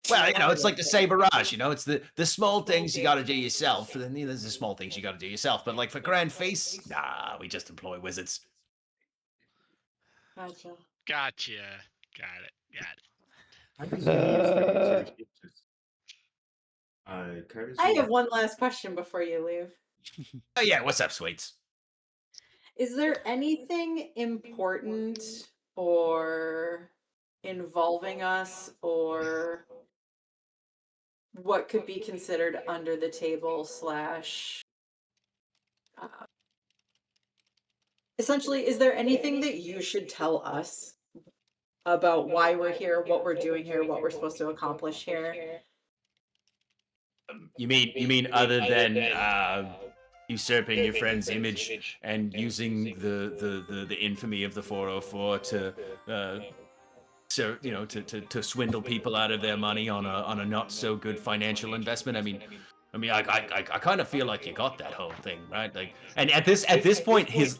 Well, it's like the saborage. It's the small things you got to do yourself. And then there's the small things you got to do yourself. But like for grand feasts, nah, we just employ wizards. Gotcha. Gotcha. Got it. I have one last question before you leave. Oh yeah, what's up, sweets? Is there anything important or involving us or what could be considered under the table / essentially, is there anything that you should tell us about why we're here, what we're doing here, what we're supposed to accomplish here? You mean other than usurping your friend's image and using the infamy of the 404 to swindle people out of their money on a not so good financial investment? I kind of feel like you got that whole thing right. Like, and at this point, his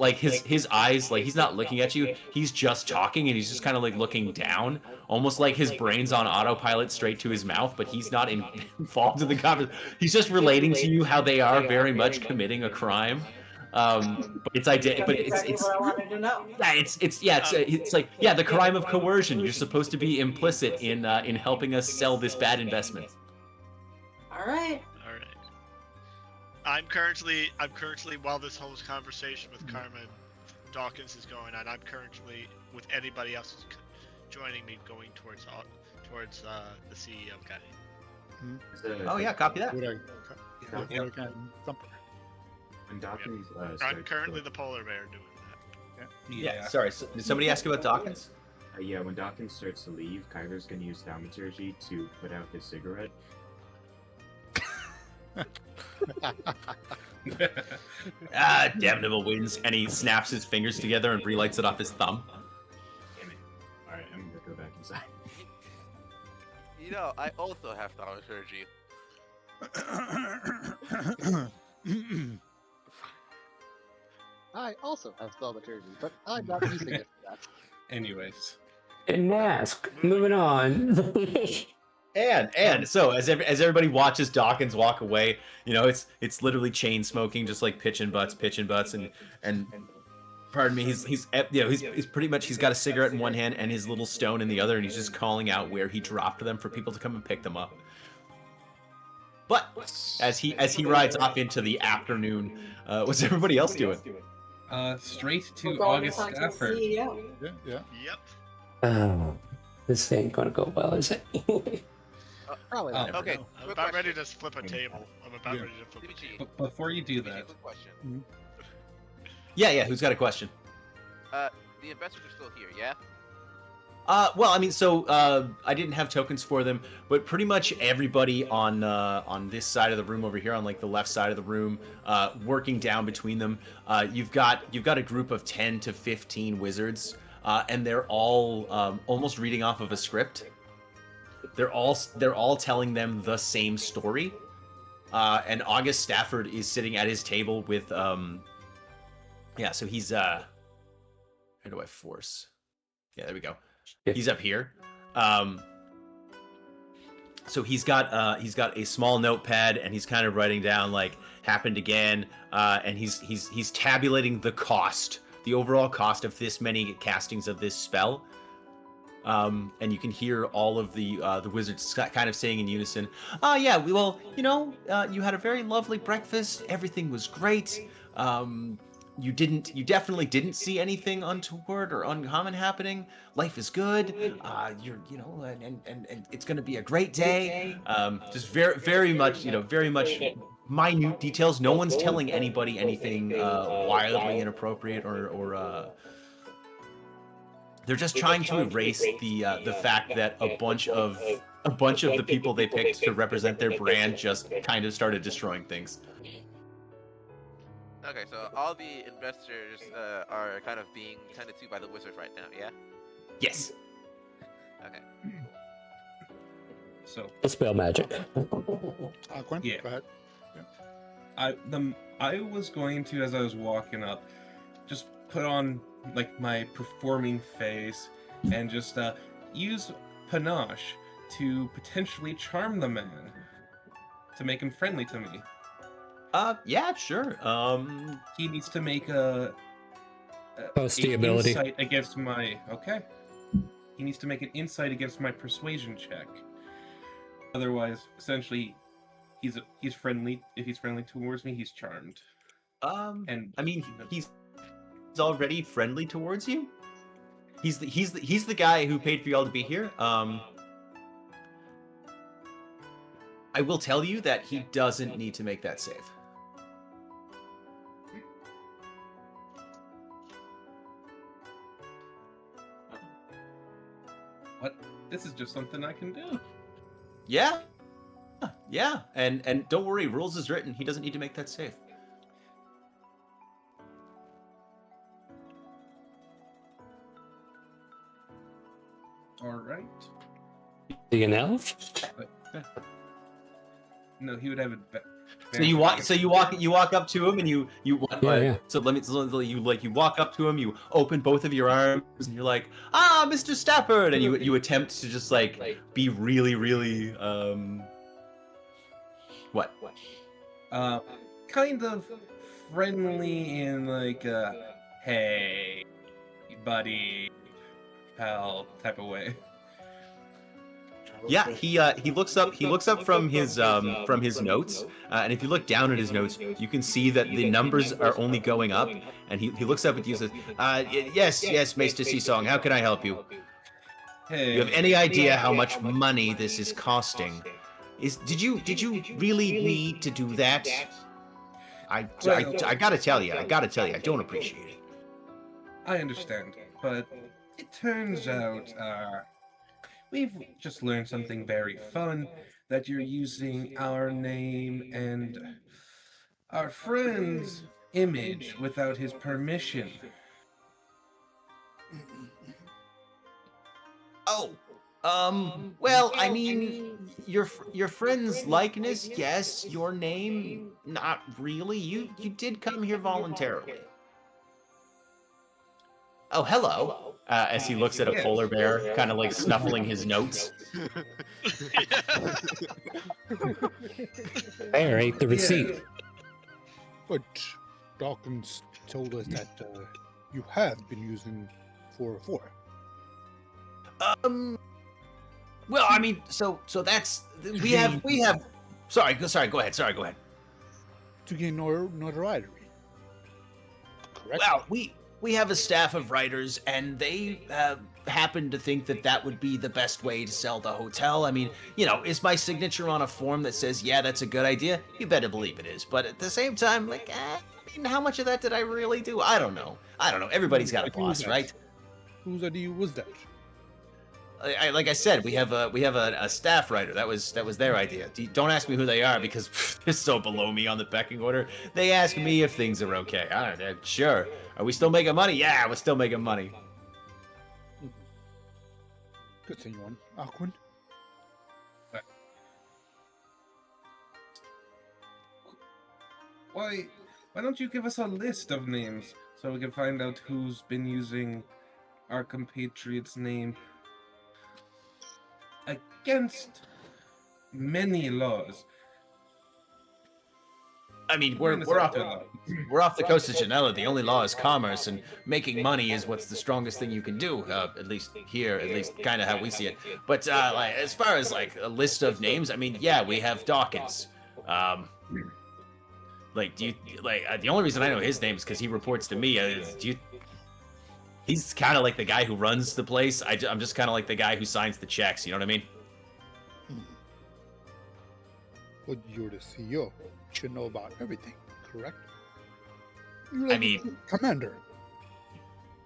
eyes, like, he's not looking at you. He's just talking, and he's just kind of like looking down, almost like his brain's on autopilot straight to his mouth. But he's not involved in the conversation. He's just relating to you how they are very much committing a crime. But it's exactly what I wanted to know. Yeah, it's like, yeah, the crime of coercion. You're supposed to be implicit in helping us sell this bad investment. All right. I'm currently while this whole conversation with Karma and Dawkins is going on, I'm currently with anybody else who's joining me going towards the CEO guy. Oh yeah, copy that. When Dawkins, I'm currently the polar bear doing that. Yeah. Sorry. So, did somebody ask about Dawkins? Yeah, when Dawkins starts to leave, Kyler's gonna use thaumaturgy to put out his cigarette. Damnable wins, and he snaps his fingers together and relights it off his thumb. Damn it. Alright, I'm gonna go back inside. I also have thaumaturgy. I also have thaumaturgy, but I'm not using it for that. Anyways. And mask. Moving on. And so as everybody watches Dawkins walk away, it's literally chain smoking, just like pitching butts, and pardon me, he's pretty much, he's got a cigarette in one hand and his little stone in the other, and he's just calling out where he dropped them for people to come and pick them up. But as he rides off into the afternoon, what's everybody else doing? Straight We're to going August to talk to the Stafford. CEO. Yeah. Yep. Oh, this ain't gonna go well, is it? Probably Oh, not. Okay, no. I'm quick about question. ready to flip a table. I'm about Yeah. ready to flip a CBG, table. But before you do CBG, that, quick question. Yeah. Who's got a question? The investors are still here, yeah? Well, I mean, so I didn't have tokens for them, but pretty much everybody on this side of the room over here, on like the left side of the room, working down between them. You've got a group of 10 to 15 wizards, and they're all almost reading off of a script. They're all telling them the same story. And August Stafford is sitting at his table with yeah. So he's how do I force? Yeah, there we go. Yeah. He's up here. So he's got a small notepad, and he's kind of writing down like happened again, and he's tabulating the overall cost of this many castings of this spell. And you can hear all of the wizards kind of saying in unison, yeah, you had a very lovely breakfast. Everything was great. You definitely didn't see anything untoward or uncommon happening. Life is good. And it's going to be a great day. Just very much, very much minute details. No one's telling anybody anything wildly inappropriate or they're just trying to erase the fact that a bunch of the people they picked to represent their brand just kind of started destroying things. Okay, so all the investors are kind of being tended to by the wizards right now, yeah? Yes. Okay. so Spell magic. Quinn, Yeah. go ahead. I was going to, as I was walking up, just put on like my performing face and just use panache to potentially charm the man, to make him friendly to me. Yeah, sure. He needs to make a Posty an ability. insight against my He needs to make an insight against my persuasion check. Otherwise, essentially, he's friendly. If he's friendly towards me, he's charmed. And I mean, he's already friendly towards you. He's the guy who paid for y'all to be here. I will tell you that he doesn't need to make that save. what? This is just something I can do. Yeah. Yeah. And don't worry, rules is written. He doesn't need to make that save. All right. The an elf? No, he would have it. So you walk up to him and you Yeah. So you walk up to him, you open both of your arms and you're like, Mr. Stafford, and you attempt to just like be really what? Kind of friendly in like a hey, buddy, pal type of way. Yeah, he looks up from his notes, and if you look down at his notes, you can see that the numbers are only going up, and he looks up at you and says, yes, Maester Seasong, how can I help you? Hey, Do you have any idea how much money this is costing? Did you really need to do that? I gotta tell you, I don't appreciate it. I understand, but it turns out we've just learned something very fun, that you're using our name and our friend's image without his permission. Oh, well, I mean, your friend's likeness, yes. Your name, not really. You did come here voluntarily. Oh, hello. As he looks at a polar bear, kind of like snuffling his notes. There, ate the receipt. But Dawkins told us that you have been using 404. Well, I mean, so that's we have. Sorry, go ahead. To gain notoriety. Correct. Well, we have a staff of writers, and they happen to think that that would be the best way to sell the hotel. I mean, is my signature on a form that says, yeah, that's a good idea? You better believe it is. But at the same time, like, I mean, how much of that did I really do? I don't know. Everybody's got a boss, right? Whose idea was that? Like I said, we have a staff writer. That was their idea. Don't ask me who they are because they're so below me on the pecking order. They ask me if things are okay. Sure. Are we still making money? Yeah, we're still making money. Continue on, Aquin. Why don't you give us a list of names so we can find out who's been using our compatriot's name against many laws? I mean, we're off the coast of Janella. The only law is commerce, and making money is what's the strongest thing you can do. At least here, at least kind of how we see it. But like, as far as like a list of names, I mean, yeah, we have Dawkins. Like, the only reason I know his name is because he reports to me. He's kind of like the guy who runs the place. I'm just kind of like the guy who signs the checks. You know what I mean? Well, you're the CEO. You should know about everything, correct? I mean, commander.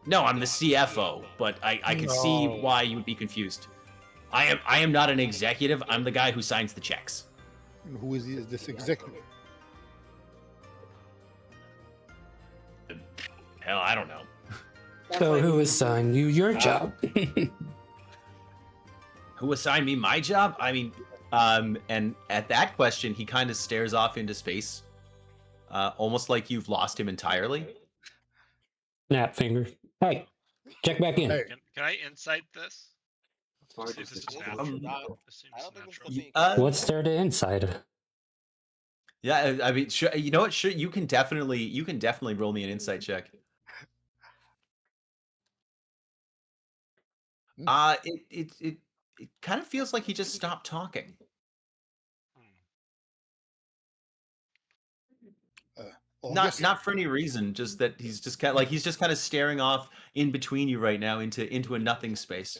No, I'm the CFO, but I can see why you would be confused. I am not an executive. I'm the guy who signs the checks. And who is this executive? Hell, I don't know. So who assigned you your job? Who assigned me my job? I mean, and at that question, he kind of stares off into space, almost like you've lost him entirely. Snap finger. Hey, check back in. Can I insight this? See if this is natural. This seems natural. What's there to insight? Yeah, I mean, sure, you know what? Sure, you can definitely roll me an insight check. It kind of feels like he just stopped talking. Not for any reason, just that he's just kind of staring off in between you right now into a nothing space.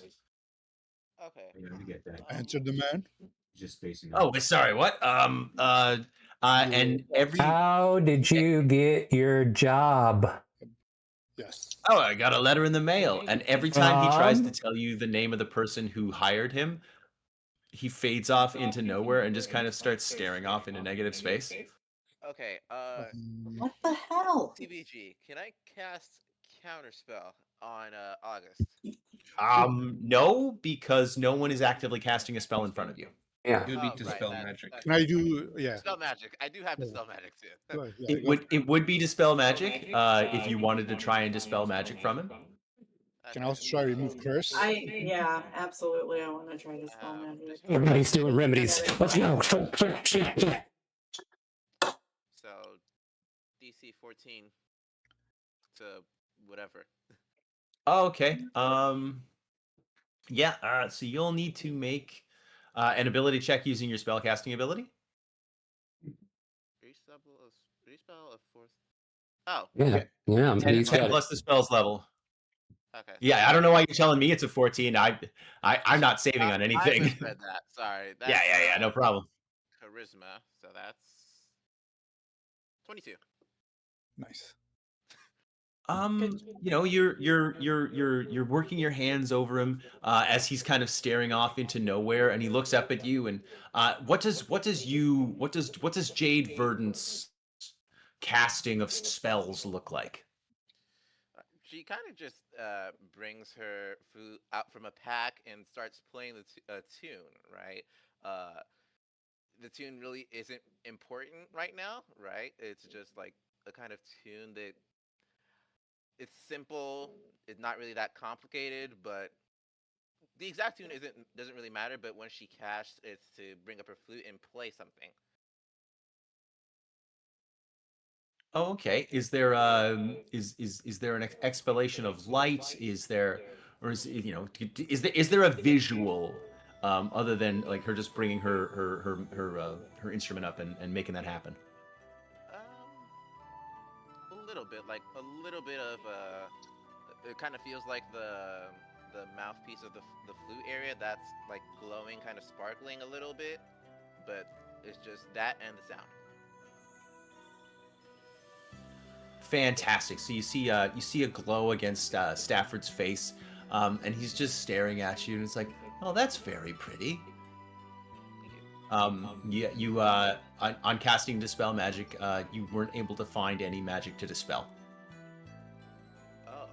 Okay. Answer the man. Just facing. Oh, sorry. What? And every. How did you get your job? Yes. Oh, I got a letter in the mail, and every time he tries to tell you the name of the person who hired him, he fades off into nowhere and just kind of starts staring off into negative space. Okay, What the hell? CBG, can I cast Counterspell on August? No, because no one is actively casting a spell in front of you. Yeah. It would be Dispel Magic. Can I do? Yeah. Dispel Magic. I do have Dispel Magic too. It would be Dispel Magic if you wanted to try and Dispel Magic from him. Can I also try to remove curse? Yeah, absolutely. I want to try to spell magic. Everybody's doing remedies. Let's go. So DC 14 to whatever. Oh, okay. Yeah. So you'll need to make an ability check using your spellcasting ability. Respell of fourth. Oh. Yeah. Yeah. 10 plus the spell's level. Okay. Yeah, I don't know why you're telling me it's a 14. I'm not saving on anything. I misread that. Sorry. That's, yeah. No problem. Charisma. So that's 22. Nice. You're working your hands over him as he's kind of staring off into nowhere, and he looks up at you. And what does Jade Verdant's casting of spells look like? She kind of just brings her food out from a pack and starts playing a tune, right? The tune really isn't important right now, right? It's just like a kind of tune that it's simple. It's not really that complicated, but the exact tune doesn't really matter. But when she casts, it's to bring up her flute and play something. Oh, okay. Is there is there an expellation of light? Is there a visual other than like her just bringing her instrument up and making that happen? A little bit of it kind of feels like the the mouthpiece of the flute area that's like glowing, kind of sparkling a little bit, but it's just that and the sound. Fantastic. So you see a glow against Stafford's face, and he's just staring at you, and it's like, oh, that's very pretty. You on casting dispel magic, you weren't able to find any magic to dispel. Oh.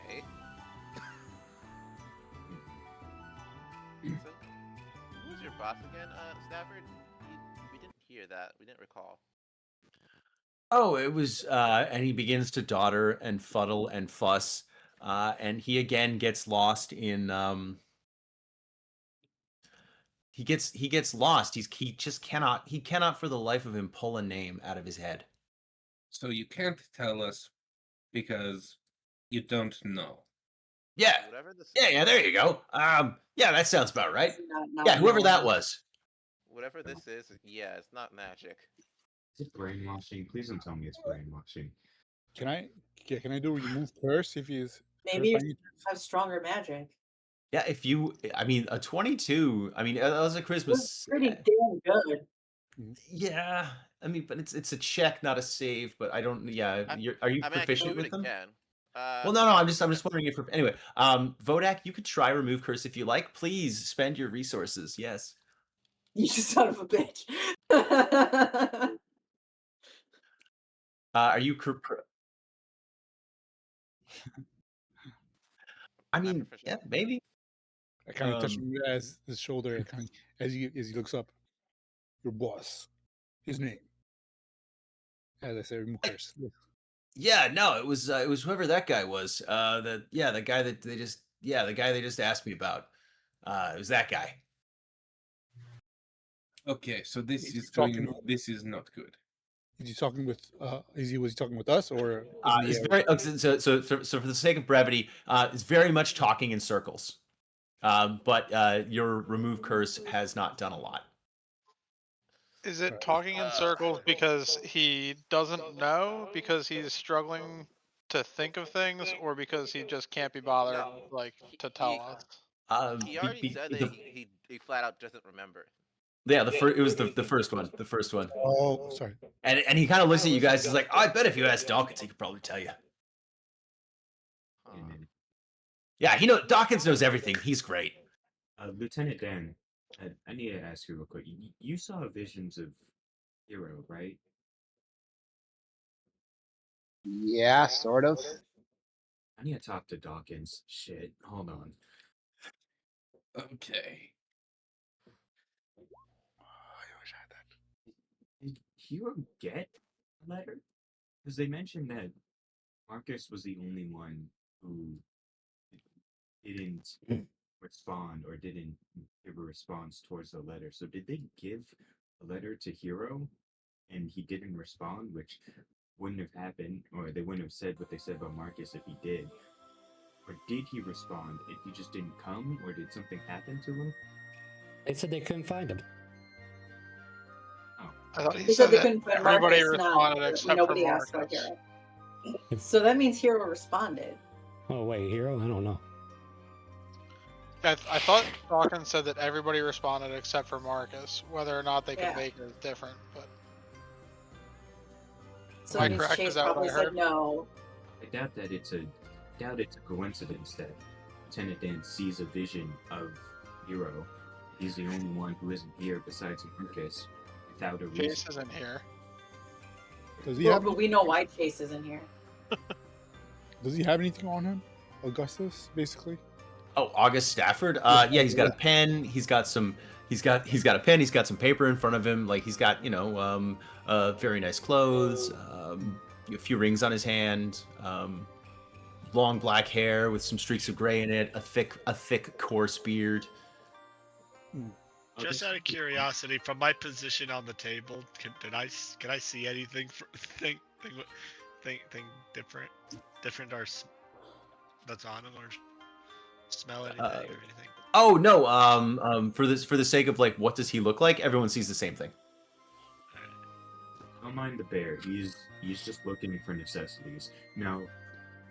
Okay. So, who's your boss again, Stafford? We didn't hear that. We didn't recall. Oh, it was, and he begins to dodder and fuddle and fuss, and he again gets lost in. He gets lost. He just cannot for the life of him pull a name out of his head. So you can't tell us because you don't know. Yeah, Whatever this. yeah. There you go. Yeah, that sounds about right. Not Yeah, whoever that knowing. was. Whatever this is, yeah, it's not magic. Is it brainwashing? Please don't tell me it's brainwashing. Can I do remove curse if he's Maybe you cursed? have stronger magic. Yeah, I mean, a 22. I mean, that was a It charisma. was pretty damn good. Yeah, I mean, but it's a check, not a save. But I don't. Yeah, are you I mean, I can proficient do it with them? again. Well, no. I'm just wondering if. Anyway, Vodak, you could try remove curse if you like. Please spend your resources. Yes. You son of a bitch. Are you? I Not mean, proficient. yeah, maybe. I kind of touch him as his shoulder, and kind of, as he looks up. Your boss, his name. As I say, remove curse. Yeah, no, it was whoever that guy was. The guy that they just asked me about. It was that guy. Okay, so this is not good. Is he talking with? Was he talking with us or? It's very so for the sake of brevity, it's very much talking in circles. But your remove curse has not done a lot. Is it talking in circles because he doesn't know, because he's struggling to think of things, or because he just can't be bothered to tell us? He already said that he flat out doesn't remember. Yeah, it was the first one. The first one. Oh, sorry. And he kind of looks at you guys. He's like, I bet if you asked Dawkins, he could probably tell you. Yeah, Dawkins knows everything. He's great. Lieutenant Dan, I need to ask you real quick. You saw visions of Hero, right? Yeah, sort of. I need to talk to Dawkins. Shit, hold on. Okay. Did Hero get a letter? Because they mentioned that Marcus was the only one who didn't respond or didn't give a response towards the letter. So did they give a letter to Hero and he didn't respond, which wouldn't have happened, or they wouldn't have said what they said about Marcus if he did? Or did he respond if he just didn't come, or did something happen to him? They said they couldn't find him. I thought he They said they that couldn't find everybody Marcus, responded except for nobody asked about Marcus. Hero. So that means Hero responded. Oh wait, Hero? I don't know. I thought Dawkins said that everybody responded except for Marcus. Whether or not they could Yeah. make it is different. But So am I that means correct? Chase Is that what probably I said heard? no. I doubt that it's a coincidence that Lieutenant Dan sees a vision of Hero. He's the only one who isn't here besides Marcus without a reason. Chase isn't here. Does he Well, have? but we know why Chase isn't here. Does he have anything on him, Augustus? Basically. Oh, August Stafford. Yeah, he's got a pen. He's got a pen. He's got some paper in front of him. Like he's got very nice clothes. A few rings on his hand. Long black hair with some streaks of gray in it. A thick coarse beard. Just out of curiosity, from my position on the table, can I see anything thing different or that's on him, or smell anything or anything? Oh no. For the sake of like, what does he look like? Everyone sees the same thing. don't mind the bear. He's just looking for necessities. Now,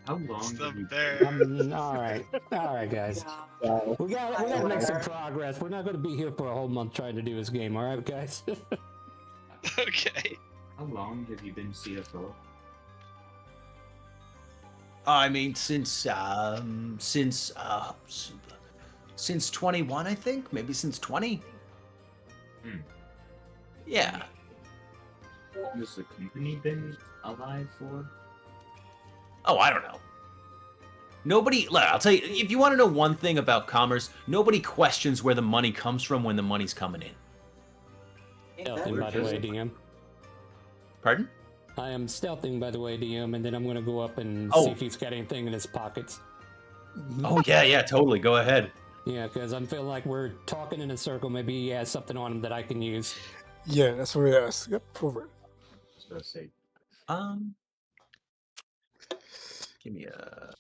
how long It's the have you? bear. All right, guys. Yeah. We gotta make some progress. We're not gonna be here for a whole month trying to do this game. All right, guys. Okay. How long have you been CFO? I mean, since 21, I think, maybe since 20. Yeah. How long has the company been alive for? Oh, I don't know. Nobody, look, I'll tell you, if you want to know one thing about commerce, nobody questions where the money comes from when the money's coming in. Stealthing, by the way, DM. Pardon? I am stealthing, by the way, DM, and then I'm gonna go up and Oh. see if he's got anything in his pockets. Oh, yeah, totally. Go ahead. Yeah, because I'm feeling like we're talking in a circle. Maybe he has something on him that I can use. Yeah, that's what we asked. Yep, over it. So I say, Give me a.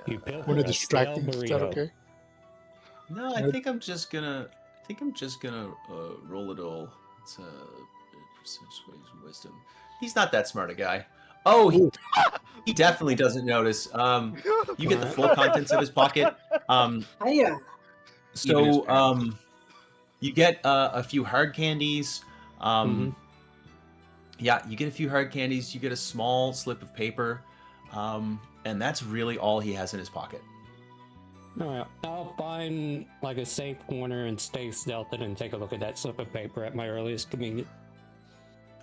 You pilfered When they're a distracting, stale is that burrito. okay? No, I think I'm just gonna. Roll it all. It's wisdom. He's not that smart a guy. Oh, he definitely doesn't notice. You get the full contents of his pocket. Hiya. So you get a few hard candies. Yeah, you get a few hard candies. You get a small slip of paper, and that's really all he has in his pocket. All right, I'll find like a safe corner and stay stealthed and take a look at that slip of paper at my earliest convenience.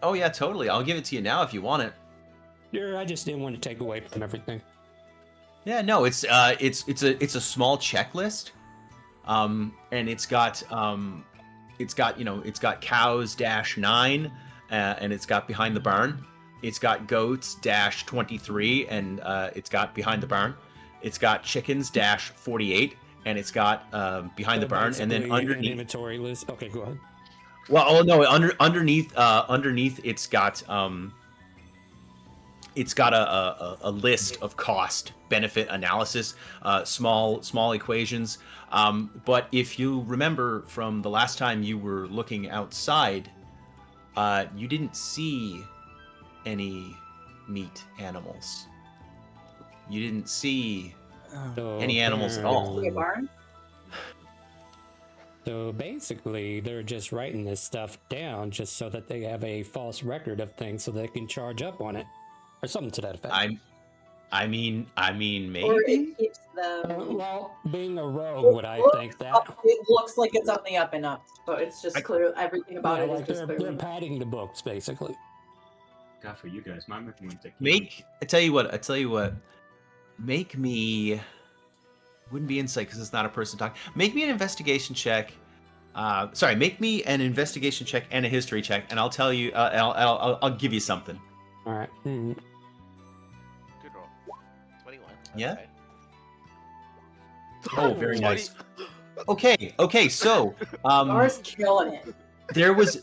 Oh yeah, totally. I'll give it to you now if you want it. Sure, I just didn't want to take away from everything. Yeah, no, it's a small checklist, and it's got cows -9, and it's got behind the barn. It's got goats -23, and it's got behind the barn. It's got chickens -48, and it's got behind the barn, and then Basically, underneath. an inventory list. Okay, go ahead. Well, oh no, underneath it's got a list of cost benefit analysis, small equations. But if you remember from the last time you were looking outside, you didn't see any meat animals. You didn't see any animals at all. See a barn? So basically, they're just writing this stuff down just so that they have a false record of things so they can charge up on it, or something to that effect. I mean, maybe. Or it keeps them. Well, being a rogue, would I think that? It looks like it's on the up and up, so it's just clear. Everything about Yeah, it is like just they're clearly. padding the books, basically. God, for you guys, my recommendation. I tell you what. Make me. Wouldn't be insight because it's not a person talking. Make me an investigation check. Make me an investigation check and a history check, and I'll tell you. I'll give you something. All right. Good roll. 21. Yeah? Okay. Oh, very nice. Okay. So, Ours killing it. there was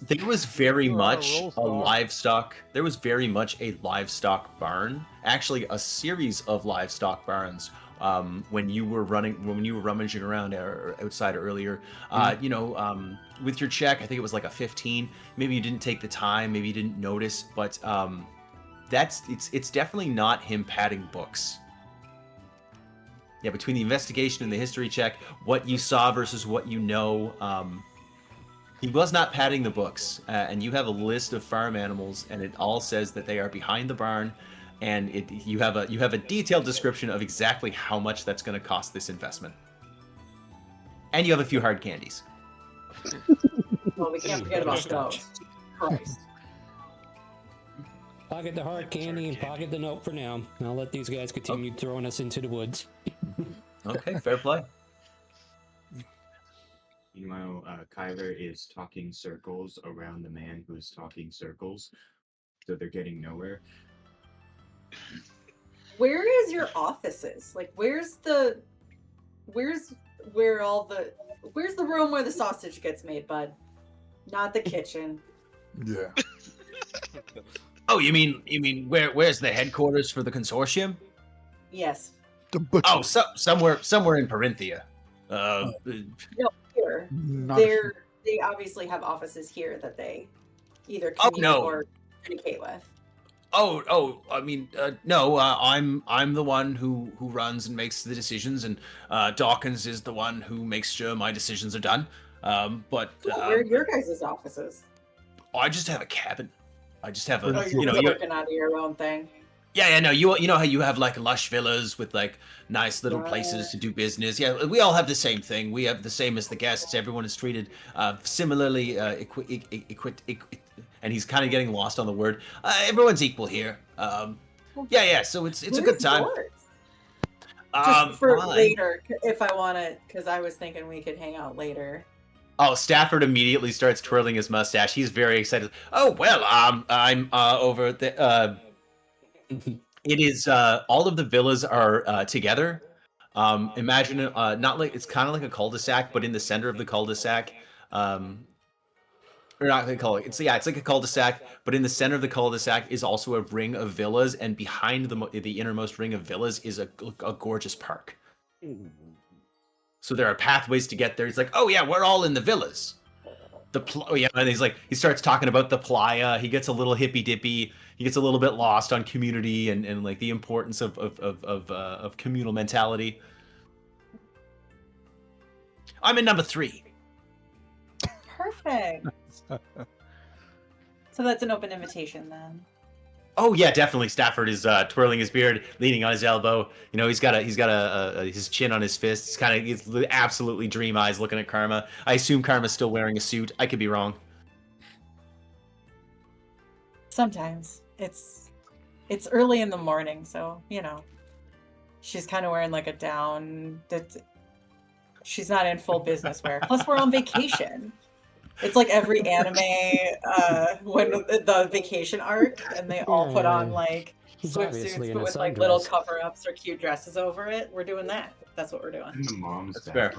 very Wow, much roll a star. livestock. There was very much a livestock barn. Actually, a series of livestock barns. When you were rummaging around outside earlier, with your check, I think it was like a 15. Maybe you didn't take the time, maybe you didn't notice, but it's definitely not him padding books. Yeah, between the investigation and the history check, what you saw versus what you know, he was not padding the books. And you have a list of farm animals, and it all says that they are behind the barn. And you have a detailed description of exactly how much that's going to cost this investment, and you have a few hard candies. Well, we can't forget about those. Christ. Pocket the hard candy and pocket the note for now. I'll let these guys continue throwing us into the woods. Okay, fair play. Meanwhile, Kyler is talking circles around the man who is talking circles, so they're getting nowhere. Where is your offices? Like, where's the room where the sausage gets made, bud? Not the kitchen. Yeah. Oh, you mean where's the headquarters for the consortium? Yes. The butcher. Oh, somewhere in Parinthia. No, here. Not They obviously have offices here that they either Oh, commute no. or communicate with? I mean, no. I'm the one who runs and makes the decisions, and Dawkins is the one who makes sure my decisions are done. But Where are your guys' offices? I just have a cabin. I just have Oh, a, you're you know, just working out of your own thing. yeah, no. You know how you have like lush villas with like nice little places to do business. Yeah, we all have the same thing. We have the same as the guests. Everyone is treated similarly. And he's kind of getting lost on the word. Everyone's equal here. Yeah. So it's a good time. Yours? Just for Mine. later, if I want to, because I was thinking we could hang out later. Oh, Stafford immediately starts twirling his mustache. He's very excited. Oh well, I'm over the. It is all of the villas are together. Imagine not like it's kind of like a cul-de-sac, but in the center of the cul-de-sac. Or not gonna call it. It's like a cul-de-sac, but in the center of the cul-de-sac is also a ring of villas, and behind the innermost ring of villas is a gorgeous park. So there are pathways to get there. He's like, oh yeah, we're all in the villas. And he starts talking about the playa. He gets a little hippy dippy. He gets a little bit lost on community and like the importance of communal mentality. I'm in number 3. Perfect. So that's an open invitation then. Oh yeah, definitely. Stafford is twirling his beard, leaning on his elbow. You know, he's got his chin on his fists. He's absolutely dream eyes looking at Karma. I assume Karma's still wearing a suit. I could be wrong. Sometimes it's early in the morning, so she's kind of wearing like a down. She's not in full business wear. Plus, we're on vacation. It's like every anime when the vacation arc, and they all put on like swimsuits, but with like little cover-ups or cute dresses over it. We're doing that. That's what we're doing. And the mom's That's fair.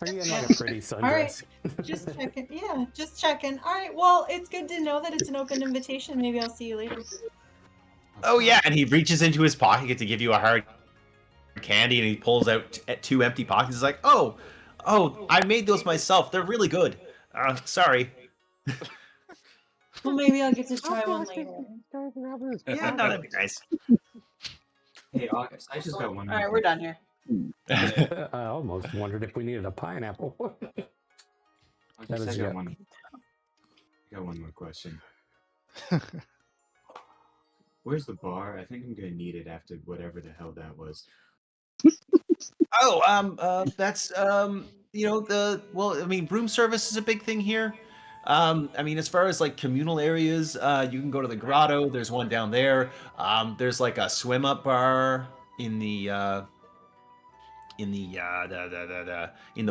Are you in like a pretty sundress? All right, just checking. Yeah, just checking. All right, well, it's good to know that it's an open invitation. Maybe I'll see you later. Oh yeah, and he reaches into his pocket to give you a hard candy, and he pulls out 2 empty pockets. He's like, oh, I made those myself. They're really good. Sorry. Well, maybe I'll get to try one later. Yeah, no, that'd be nice. Hey, August, I just got one. All right, we're done here. I almost wondered if we needed a pineapple. I got one more question. Where's the bar? I think I'm gonna need it after whatever the hell that was. That's room service is a big thing here. As far as like communal areas, you can go to the grotto. There's one down there. There's like a swim up bar in the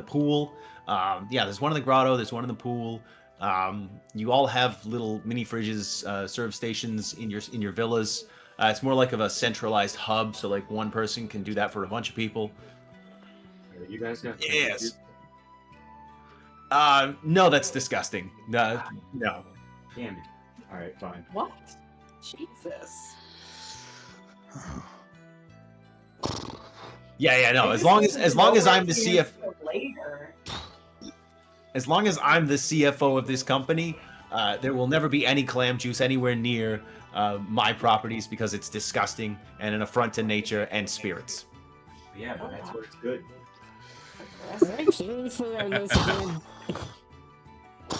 pool. There's one in the grotto. There's one in the pool. You all have little mini fridges, serve stations in your villas. It's more like of a centralized hub, so like one person can do that for a bunch of people. You guys got yes. No, that's disgusting. No. Damn it. All right, fine. What? Jesus. No. As long as I'm the CFO. As long as I'm the CFO of this company, there will never be any clam juice anywhere near my properties because it's disgusting and an affront to nature and spirits. Yeah, but that's where it's good.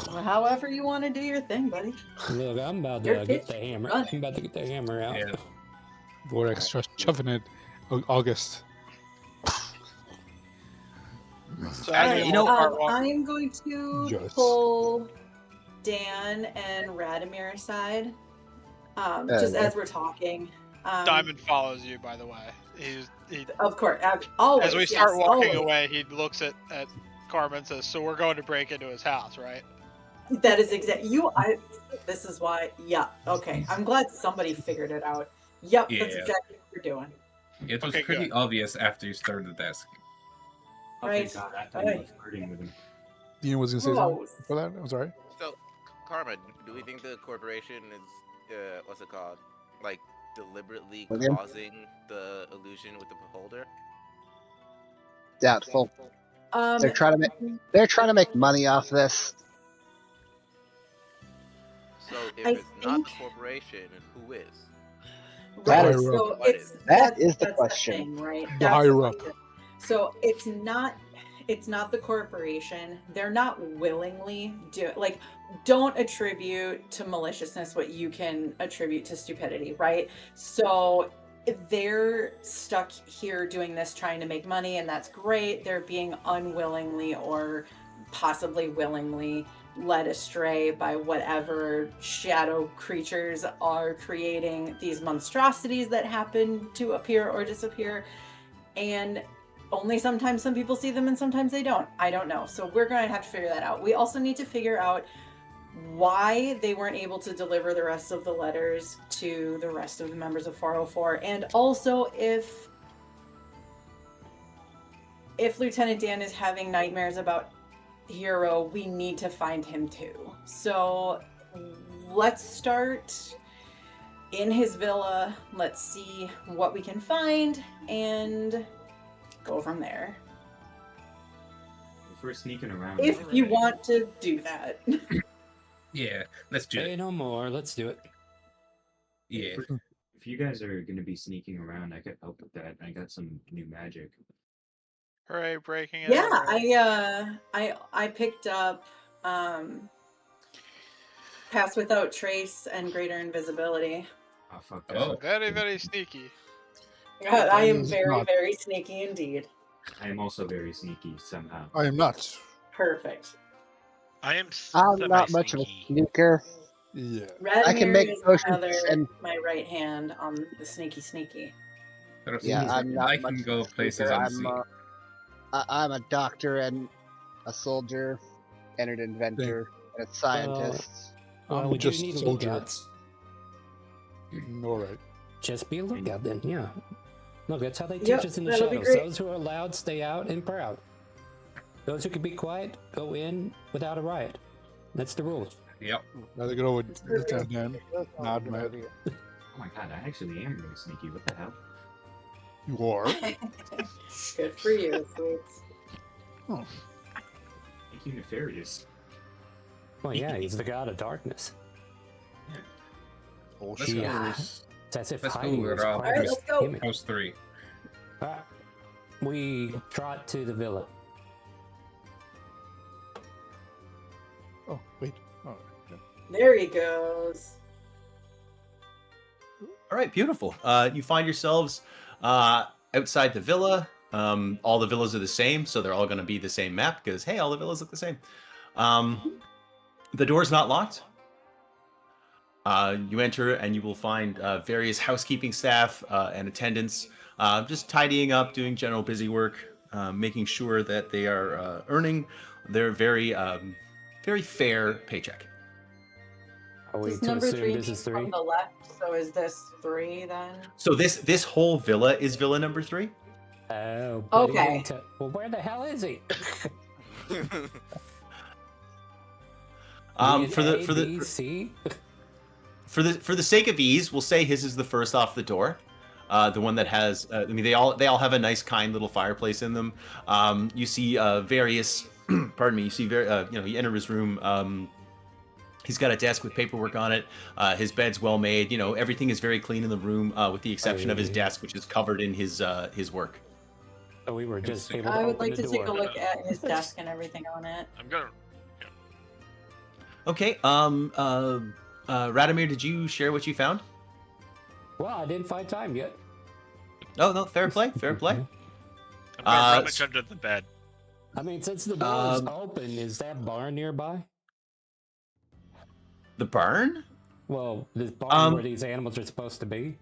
Well, however you want to do your thing, buddy. Look, I'm about to get the hammer. I'm about to get the hammer out. Yeah. Vortex just chuffing it. August. So I'm going to pull Dan and Radomir aside, just as we're talking. Diamond follows you, by the way. He of course, always. As we start walking away, he looks at Karma and says, "So we're going to break into his house, right?" That is exactly this is why. Yeah. Okay. I'm glad somebody figured it out. Yep. Yeah. That's exactly what we're doing. It was pretty obvious after you started asking. Right. God, I thought you were flirting with him. Dean was going to say something for that? I'm sorry. So, Karma, do we think the corporation is, what's it called? Like, deliberately causing the illusion with the beholder? Doubtful. They're trying to make money off this. So if I it's not the think corporation, who is? That right. is- So What it's is? That is the that's question. thing, right? The That's the higher up. question. So it's not the corporation. They're not willingly don't attribute to maliciousness what you can attribute to stupidity, right? So they're stuck here doing this trying to make money, and that's great. They're being unwillingly or possibly willingly led astray by whatever shadow creatures are creating these monstrosities that happen to appear or disappear. And only sometimes some people see them and sometimes they don't. I don't know. So we're going to have to figure that out. We also need to figure out why they weren't able to deliver the rest of the letters to the rest of the members of 404, and also if Lieutenant Dan is having nightmares about Hero, we need to find him too. So let's start in his villa. Let's see what we can find and go from there. If we're sneaking around, If you Alright. want to do that. Yeah, let's do Say it. no more. Let's do it. Yeah. if you guys are gonna be sneaking around, I could help with that. I got some new magic. Hooray, breaking and Yeah, entering. I picked up Pass Without Trace and Greater Invisibility. Oh fuck that. Oh. Very, very sneaky. I am is very, not. very sneaky indeed. I am also very sneaky somehow. I am not. Perfect. I am I'm not much of a semi-sneaky. sneaker. Yeah. I can Radomir make is potions and my right hand on the sneaky. That yeah, seems I'm like not I much can of go a places sneaker. unseen. I'm a doctor and a soldier and an inventor and a scientist. Well, I'm we do just need soldier. lookouts. All right. Just be a lookout then, yeah. Look, that's how they teach Yep, us in the that'll be shadows. great. Those who are loud, stay out and proud. Those who can be quiet, go in without a riot. That's the rules. Yep. Rather go with It's perfect. Lieutenant Dan. That sounds Nod a good my head. idea. Oh my god, I actually am really sneaky. What the hell? You are. Good for you, Sweets. Oh, Thank you, Nefarious. Well, yeah, he's the god of darkness. bullshit. Yeah. It's as if Let's go, hiding we're is all part of Alright, his let's go. image. House 3. We trot to the villa. Oh, wait. Oh, yeah. There he goes. All right, beautiful. You find yourselves outside the villa. All the villas are the same, so they're all going to be the same map because, hey, all the villas look the same. The door's not locked. You enter and you will find various housekeeping staff and attendants just tidying up, doing general busy work, making sure that they are earning their very fair paycheck. Are we Does to number assume 3 this mean is 3? from the left? So is this 3 then? So this whole villa is villa number 3. Oh, but he Okay. didn't tell- well, where the hell is he? For the sake of ease, we'll say his is the first off the door. The one that has, I mean, they all have a nice, kind little fireplace in them. You see various, pardon me. You see you enter his room. He's got a desk with paperwork on it. His bed's well made. You know, everything is very clean in the room, with the exception of his desk, which is covered in his work. So we were just able to I would open like the to door. take a look at his desk and everything on it. I'm gonna. Okay. Radomir, did you share what you found? Well, I didn't find time yet. Oh no, fair play, fair play. I'm gonna rummage under the bed. I mean, since the door is open, is that barn nearby? The barn? Well, this barn where these animals are supposed to be.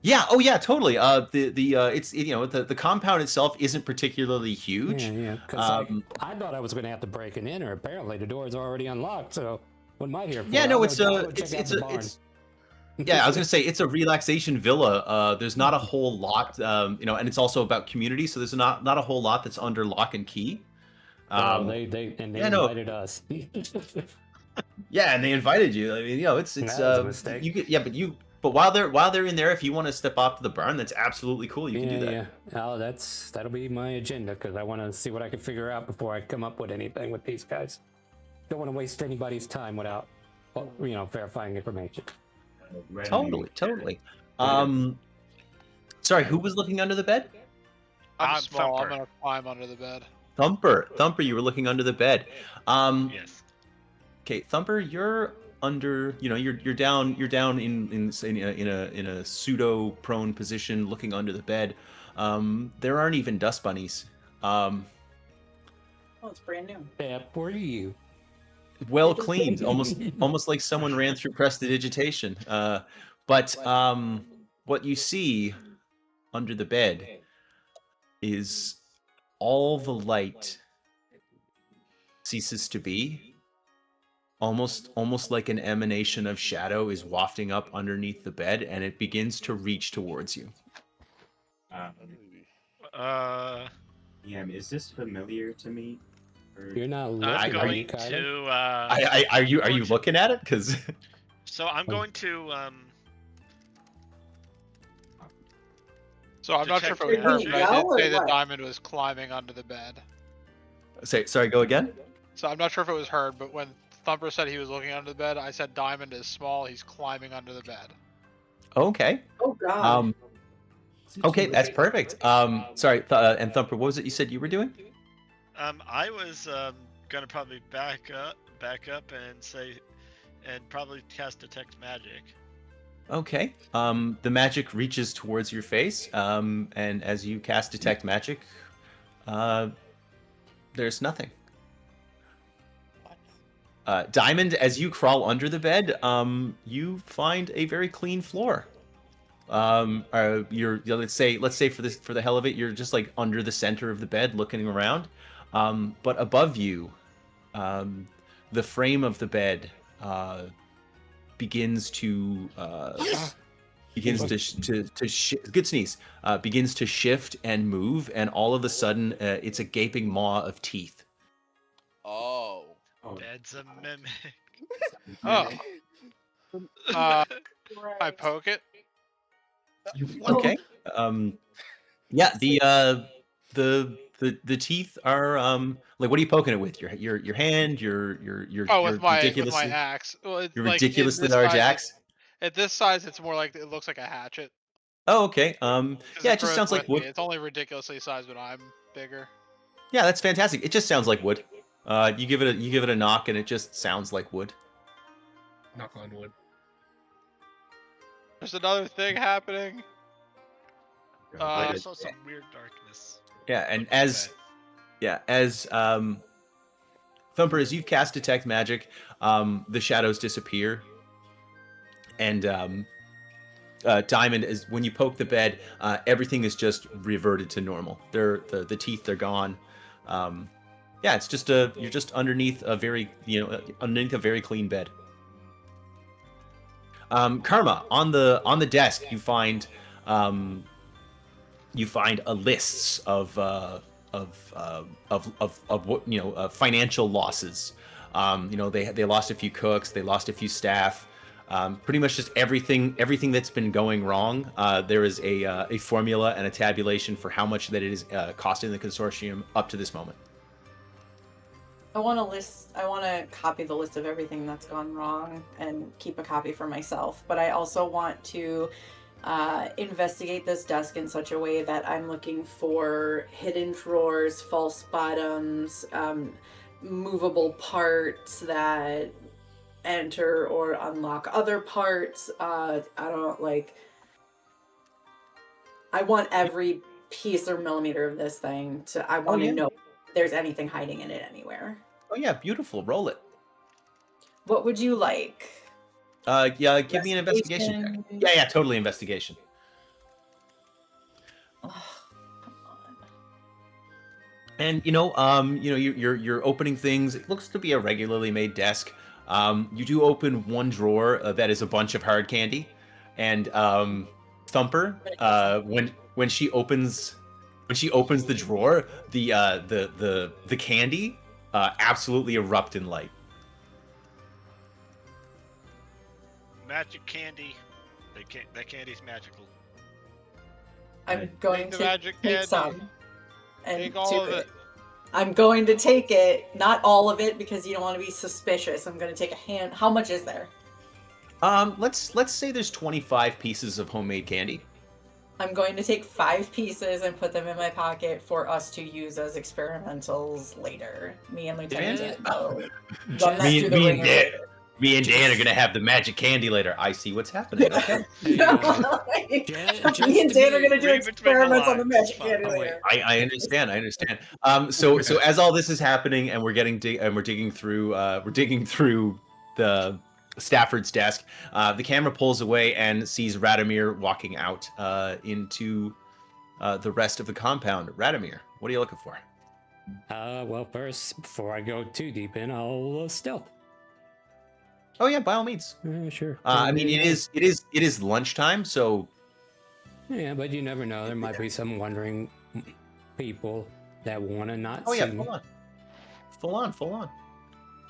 Yeah. Oh, yeah. Totally. The compound itself isn't particularly huge. Yeah. Because I thought I was going to have to break it in, or apparently the door is already unlocked. So what am I here for? Yeah. No, I'll go check out the barn. Yeah, I was gonna say it's a relaxation villa. There's not a whole lot, and it's also about community. So there's not a whole lot that's under lock and key. They invited us. Yeah, and they invited you. I mean, it's That was a mistake. But while they're in there, if you want to step off to the barn, that's absolutely cool. You can do that. Yeah. Oh, that'll be my agenda because I want to see what I can figure out before I come up with anything with these guys. Don't want to waste anybody's time without verifying information. Totally. Sorry, who was looking under the bed? I'm I'm small. Thumper. I'm gonna climb under the bed. Thumper, you were looking under the bed. Yes. Okay, Thumper, you're under. You're down in a pseudo prone position, looking under the bed. There aren't even dust bunnies. Oh, it's brand new. Yeah, for you. Well cleaned, almost like someone ran through prestidigitation. But what you see under the bed is all the light ceases to be. Almost like an emanation of shadow is wafting up underneath the bed, and it begins to reach towards you. Yeah, is this familiar to me? Or... You're not looking. I'm Are going you, Kyler? to. Are you looking at it? Because So I'm going to. So I'm not sure if it was Detect her, magic. but I did Yell or say that what? Diamond was climbing under the bed. sorry, go again. So I'm not sure if it was heard, but when Thumper said he was looking under the bed, I said Diamond is small. He's climbing under the bed. Okay. Oh God. Okay, that's perfect. Sorry, and Thumper, what was it you said you were doing? I was gonna probably back up and probably cast detect magic. Okay. The magic reaches towards your face, and as you cast detect magic, there's nothing. Diamond, as you crawl under the bed, you find a very clean floor. Let's say for the hell of it, you're just like under the center of the bed, looking around. But above you, the frame of the bed begins to shift and move, and all of a sudden, it's a gaping maw of teeth. Oh. Bed's a mimic. Oh. I poke it. Okay. Yeah. The teeth are like, what are you poking it with? Your hand? Your With my ridiculously axe. Well, it's your like ridiculously this large size, axe. At this size, it's more like it looks like a hatchet. Oh, okay. 'Cause Yeah, it it just grows sounds like with me. wood. It's only ridiculously sized, but I'm bigger. Yeah, that's fantastic. It just sounds like wood. You give it a knock, and it just sounds like wood. Knock on wood. There's another thing happening. I saw some weird darkness. Yeah, and as Thumper, as you've cast detect magic, the shadows disappear, and Diamond, is when you poke the bed, everything is just reverted to normal. The teeth are gone. Yeah, it's just you're just underneath a very clean bed. Karma, on the desk, you find a lists of what financial losses. They lost a few cooks, they lost a few staff. Pretty much just everything that's been going wrong. There is a formula and a tabulation for how much that it is costing the consortium up to this moment. I want to copy the list of everything that's gone wrong and keep a copy for myself. But I also want to investigate this desk in such a way that I'm looking for hidden drawers, false bottoms, movable parts that enter or unlock other parts. I want every piece or millimeter of this thing I want to know if there's anything hiding in it anywhere. Oh yeah, beautiful. Roll it. What would you like? Yeah, give me an investigation check. Yeah, totally investigation. Oh, come on. And you're opening things. It looks to be a regularly made desk. You do open one drawer that is a bunch of hard candy, and Thumper, when she opens the drawer, the candy absolutely erupt in light. Magic candy. That candy's magical. I'm going the to magic take candy. some and Take all of do it. I'm going to take it, not all of it, because you don't want to be suspicious. I'm going to take a hand. How much is there? Let's say there's 25 pieces of homemade candy. I'm going to take 5 pieces and put them in my pocket for us to use as experimentals later. Me and Lieutenant Dan will run that through the ringer. Me and Dan are gonna have the magic candy later. I see what's happening. Okay. Me and Dan are going to do experiments on the magic candy later. I understand. I understand. So as all this is happening, and we're digging through the Stafford's desk, the camera pulls away and sees Radomir walking out into the rest of the compound. Radomir, what are you looking for? Well, first, before I go too deep in, I'll stealth. Oh yeah, by all means. Sure. I mean, it is lunchtime, so. Yeah, but you never know. There might be some wondering people that want to not see me. Full on.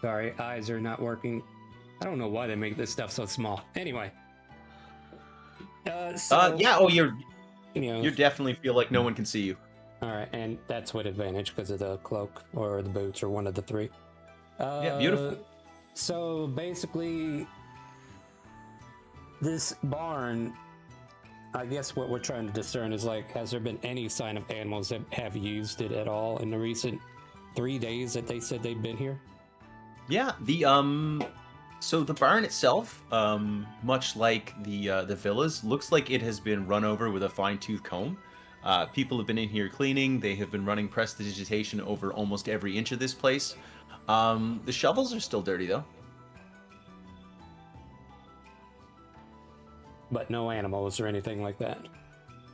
Sorry, eyes are not working. I don't know why they make this stuff so small. Anyway. You definitely feel like no one can see you. All right, and that's with advantage because of the cloak or the boots or one of the three. Yeah, beautiful. So basically, this barn, I guess what we're trying to discern is like, has there been any sign of animals that have used it at all in the recent 3 days that they said they've been here? Yeah, so the barn itself, much like the villas, looks like it has been run over with a fine-tooth comb. People have been in here cleaning. They have been running prestidigitation over almost every inch of this place. The shovels are still dirty, though. But no animals or anything like that.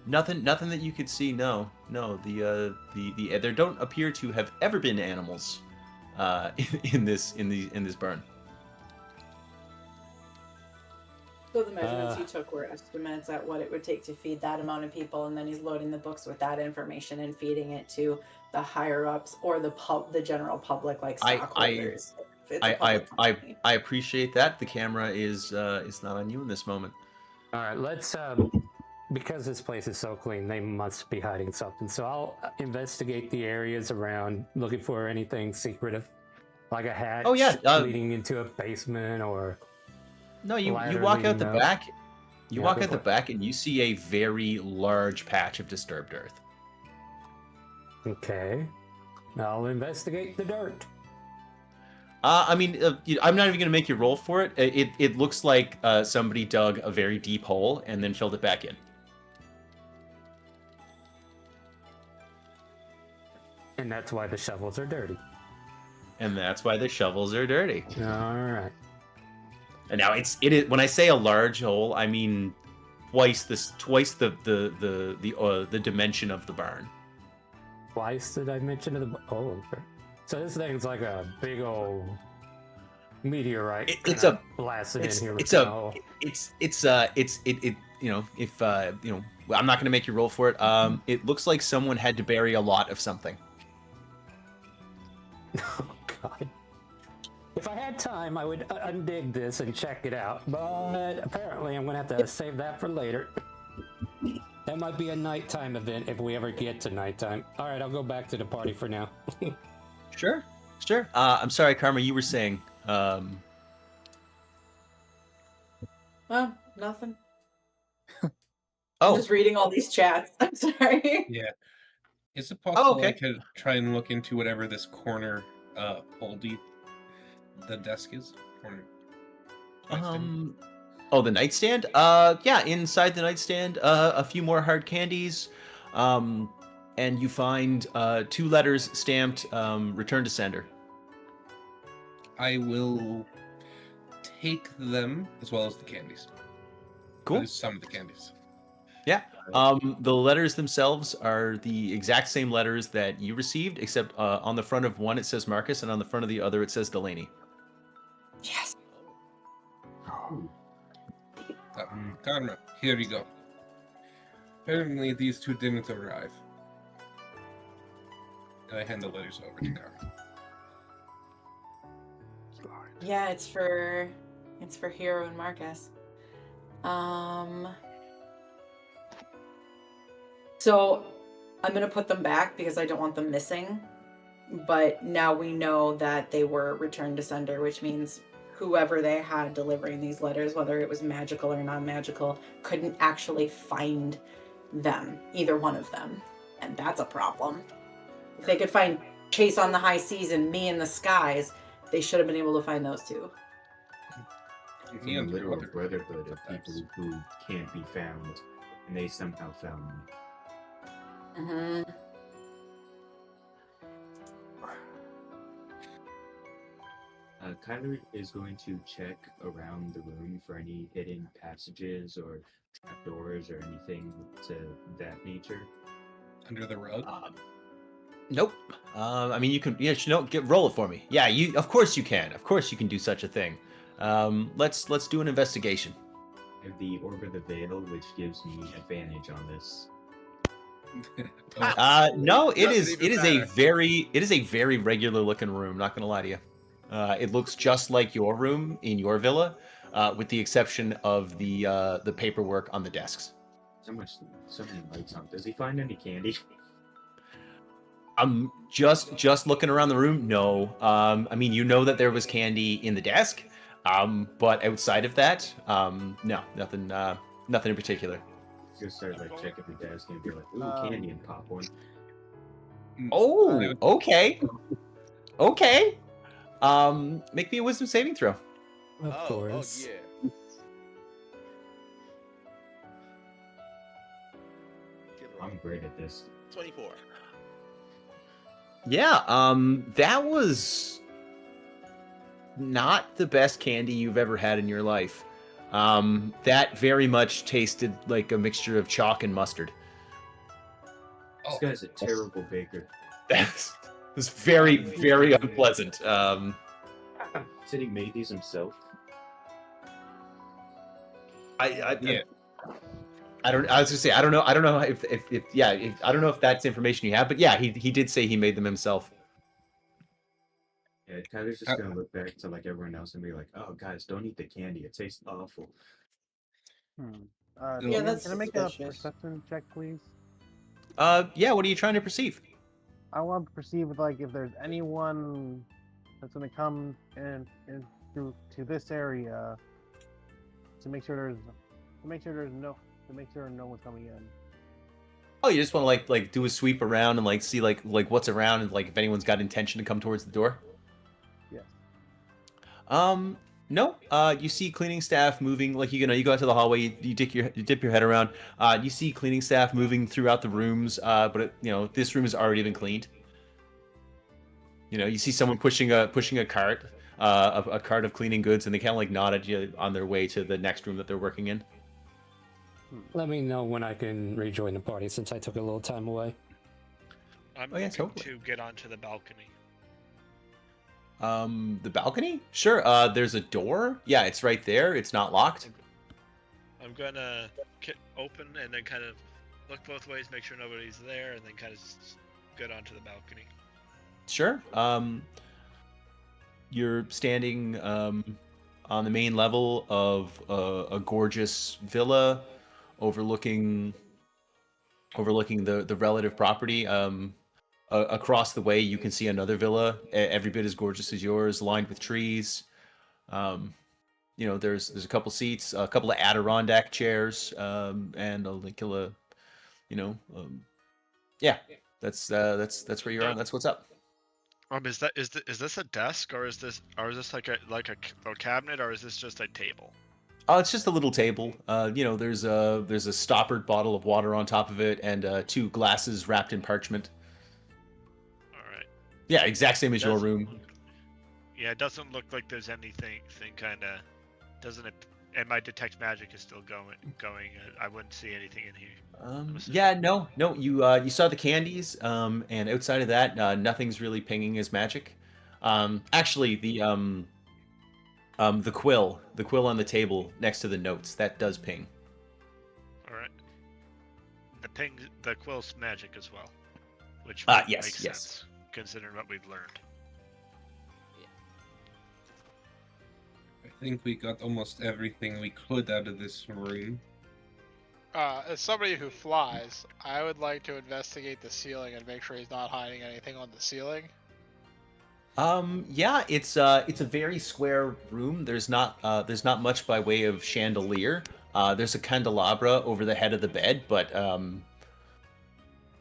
Nothing that you could see. No. There don't appear to have ever been animals in this barn. So the measurements you took were estimates at what it would take to feed that amount of people, and then he's loading the books with that information and feeding it to the higher ups or the general public, like stockholders. I appreciate that. The camera is not on you in this moment. All right, let's because this place is so clean, they must be hiding something. So I'll investigate the areas around, looking for anything secretive, like a hatch leading into a basement or. No, you walk out the back. You walk out the back and you see a very large patch of disturbed earth. Okay. I'll investigate the dirt. I'm not even going to make you roll for it. It looks like somebody dug a very deep hole and then filled it back in. And that's why the shovels are dirty. And that's why the shovels are dirty. All right. And now it is when I say a large hole, I mean twice the dimension of the barn. Twice the dimension of the okay. So this thing's like a big old meteorite. It's a blasted in here. I'm not going to make you roll for it. It looks like someone had to bury a lot of something. Oh God. If I had time, I would undig this and check it out, but apparently I'm going to have to save that for later. That might be a nighttime event if we ever get to nighttime. All right, I'll go back to the party for now. Sure. I'm sorry, Karma, you were saying... Well, nothing. I'm just reading all these chats. I'm sorry. Yeah. Is it possible I could try and look into whatever this corner oldie the desk is? The nightstand? Yeah, inside the nightstand, a few more hard candies, and you find 2 letters stamped return to sender. I will take them as well as the candies. Cool. Some of the candies. Yeah. The letters themselves are the exact same letters that you received, except on the front of one it says Marcus, and on the front of the other it says Delaney. Yes. Karma, here you go. Apparently these 2 didn't arrive. And I hand the letters over to Karma. Yeah, it's for Hero and Marcus. So I'm gonna put them back because I don't want them missing. but now we know that they were returned to sender, which means whoever they had delivering these letters, whether it was magical or non-magical, couldn't actually find them, either one of them. And that's a problem. If they could find Chase on the high seas and me in the skies, they should have been able to find those two. From a literal brotherhood of people who can't be found, and they somehow found me. Mm-hmm. Kyler is going to check around the room for any hidden passages or trapdoors or anything to that nature. Under the rug? Nope. I mean, you can. Roll it for me. Yeah, you. Of course you can. Of course you can do such a thing. Let's do an investigation. I have the Orb of the Veil, which gives me advantage on this. No, it is a better. very regular looking room. Not gonna lie to you. It looks just like your room in your villa, with the exception of the paperwork on the desks. So many lights on. Does he find any candy? I'm just looking around the room. No, I mean, you know that there was candy in the desk, but outside of that, no, nothing in particular. Just start like checking the desk and be like, ooh, candy, and pop one. Oh, okay, okay. Make me a wisdom saving throw. Of course. Oh, yeah. I'm great at this. 24. Yeah, that was not the best candy you've ever had in your life. That very much tasted like a mixture of chalk and mustard. This guy's a terrible baker. It was very, very unpleasant. Said he made these himself. I was gonna say I don't know if I don't know if that's information you have, but yeah, he did say he made them himself. Yeah, Tyler's just gonna look back to like everyone else and be like, "Oh, guys, don't eat the candy. It tastes awful." Yeah, that's Can I make a suspicious. perception check, please? Yeah. What are you trying to perceive? I want to perceive like if there's anyone that's gonna come in to this area to make sure no one's coming in. Oh, you just want to like do a sweep around and like see like what's around and like if anyone's got intention to come towards the door. Yes. No. You see cleaning staff moving. Like you go out to the hallway. You dip your head around. You see cleaning staff moving throughout the rooms. But this room has already been cleaned. You see someone pushing a cart, a cart of cleaning goods, and they kind of like nod at you on their way to the next room that they're working in. Let me know when I can rejoin the party since I took a little time away. I'm yeah, looking totally. to get onto the balcony. The balcony? Sure. There's a door. Yeah, it's right there. It's not locked. I'm gonna open and then kind of look both ways, make sure nobody's there, and then kind of get onto the balcony. Sure. You're standing on the main level of a gorgeous villa overlooking the relative property. Across the way, you can see another villa, every bit as gorgeous as yours, lined with trees. There's a couple seats, a couple of Adirondack chairs, and yeah, that's where you are. And that's what's up. Is this a desk or is this like a cabinet or is this just a table? Oh, it's just a little table. There's a stoppered bottle of water on top of it and 2 glasses wrapped in parchment. All right. Yeah, exact same as your room. Yeah, it doesn't look like there's anything kind of doesn't it? And my detect magic is still going. I wouldn't see anything in here. Yeah, no. You saw the candies, and outside of that, nothing's really pinging as magic. Actually, the quill on the table next to the notes, that does ping. All right. The quill's magic as well, which yes, makes yes. sense considering what we've learned. I think we got almost everything we could out of this room. As somebody who flies, I would like to investigate the ceiling and make sure he's not hiding anything on the ceiling. Yeah, it's a very square room. There's not much by way of chandelier. There's a candelabra over the head of the bed, but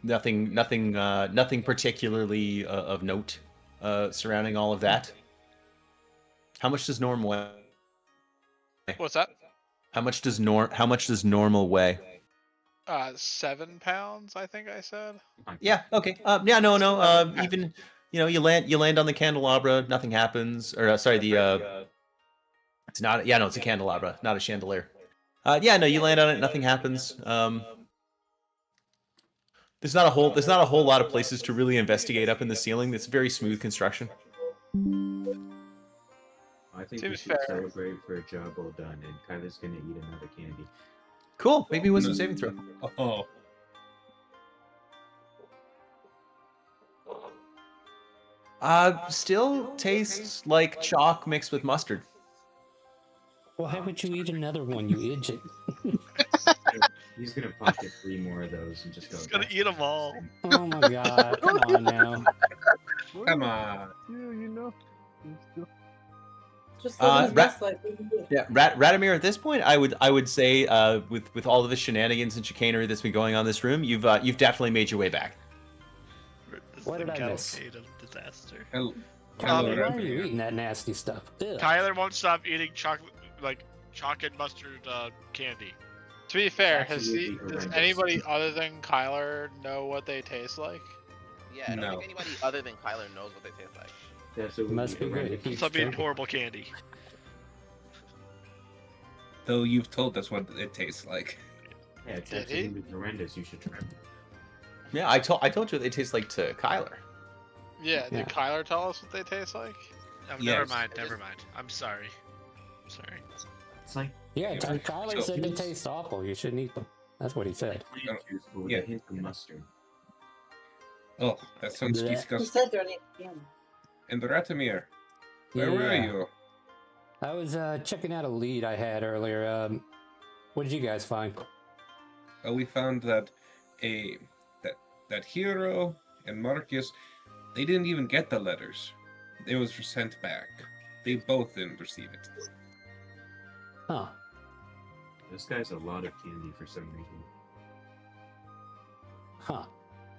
nothing particularly of note surrounding all of that. How much does normal weigh? What's that? How much does normal weigh? 7 pounds, I think I said. Yeah. Okay. Yeah. No. Even you land on the candelabra. Nothing happens. Or sorry, it's not. Yeah. No, it's a candelabra, not a chandelier. Yeah. No, you land on it. Nothing happens. There's not a whole lot of places to really investigate up in the ceiling. It's very smooth construction. I think we Seems should fair. celebrate for a job well done, and Kyla's gonna eat another candy. Cool. Maybe wisdom saving throw. Oh. Still tastes like chalk mixed with mustard. Well, how would you eat another one, you idiot? He's gonna pocket 3 more of those and just go. He's gonna eat them all. Oh my god, come on now. Come on. You know. Just living his best life. Yeah, Radomir. At this point, I would say, with all of the shenanigans and chicanery that's been going on in this room, you've definitely made your way back. This What is did the I miss? cavalcade of disaster. Hello. Why are you eating that nasty stuff? Ugh. Tyler won't stop eating chocolate, like chalk and mustard candy. To be fair, Absolutely does horrendous. anybody other than Kyler know what they taste like? Yeah, I don't No. think anybody other than Kyler knows what they taste like. Absolutely Must be good. horrendous. It keeps Stop eating drinking. horrible candy. Though you've told us what it tastes like. Yeah, it's Did he? absolutely horrendous. You should try it. Yeah, I told you what they taste like to Kyler. Yeah, Yeah. did Kyler tell us what they taste like? Oh, never Yes. mind. Never mind. I'm sorry. Sorry. It's like Yeah, Yeah. Tyler So- said they taste awful. You shouldn't eat them. That's what he said. plant juice, but with Yeah. a hint of mustard. Oh, that sounds Blech. He disgusting. said don't eat them. And Ratomir, where were Yeah. you? I was checking out a lead I had earlier. What did you guys find? We found that that Hero and Marcus, they didn't even get the letters. It was sent back. They both didn't receive it. Huh. This guy's a lot of candy for some reason. Huh.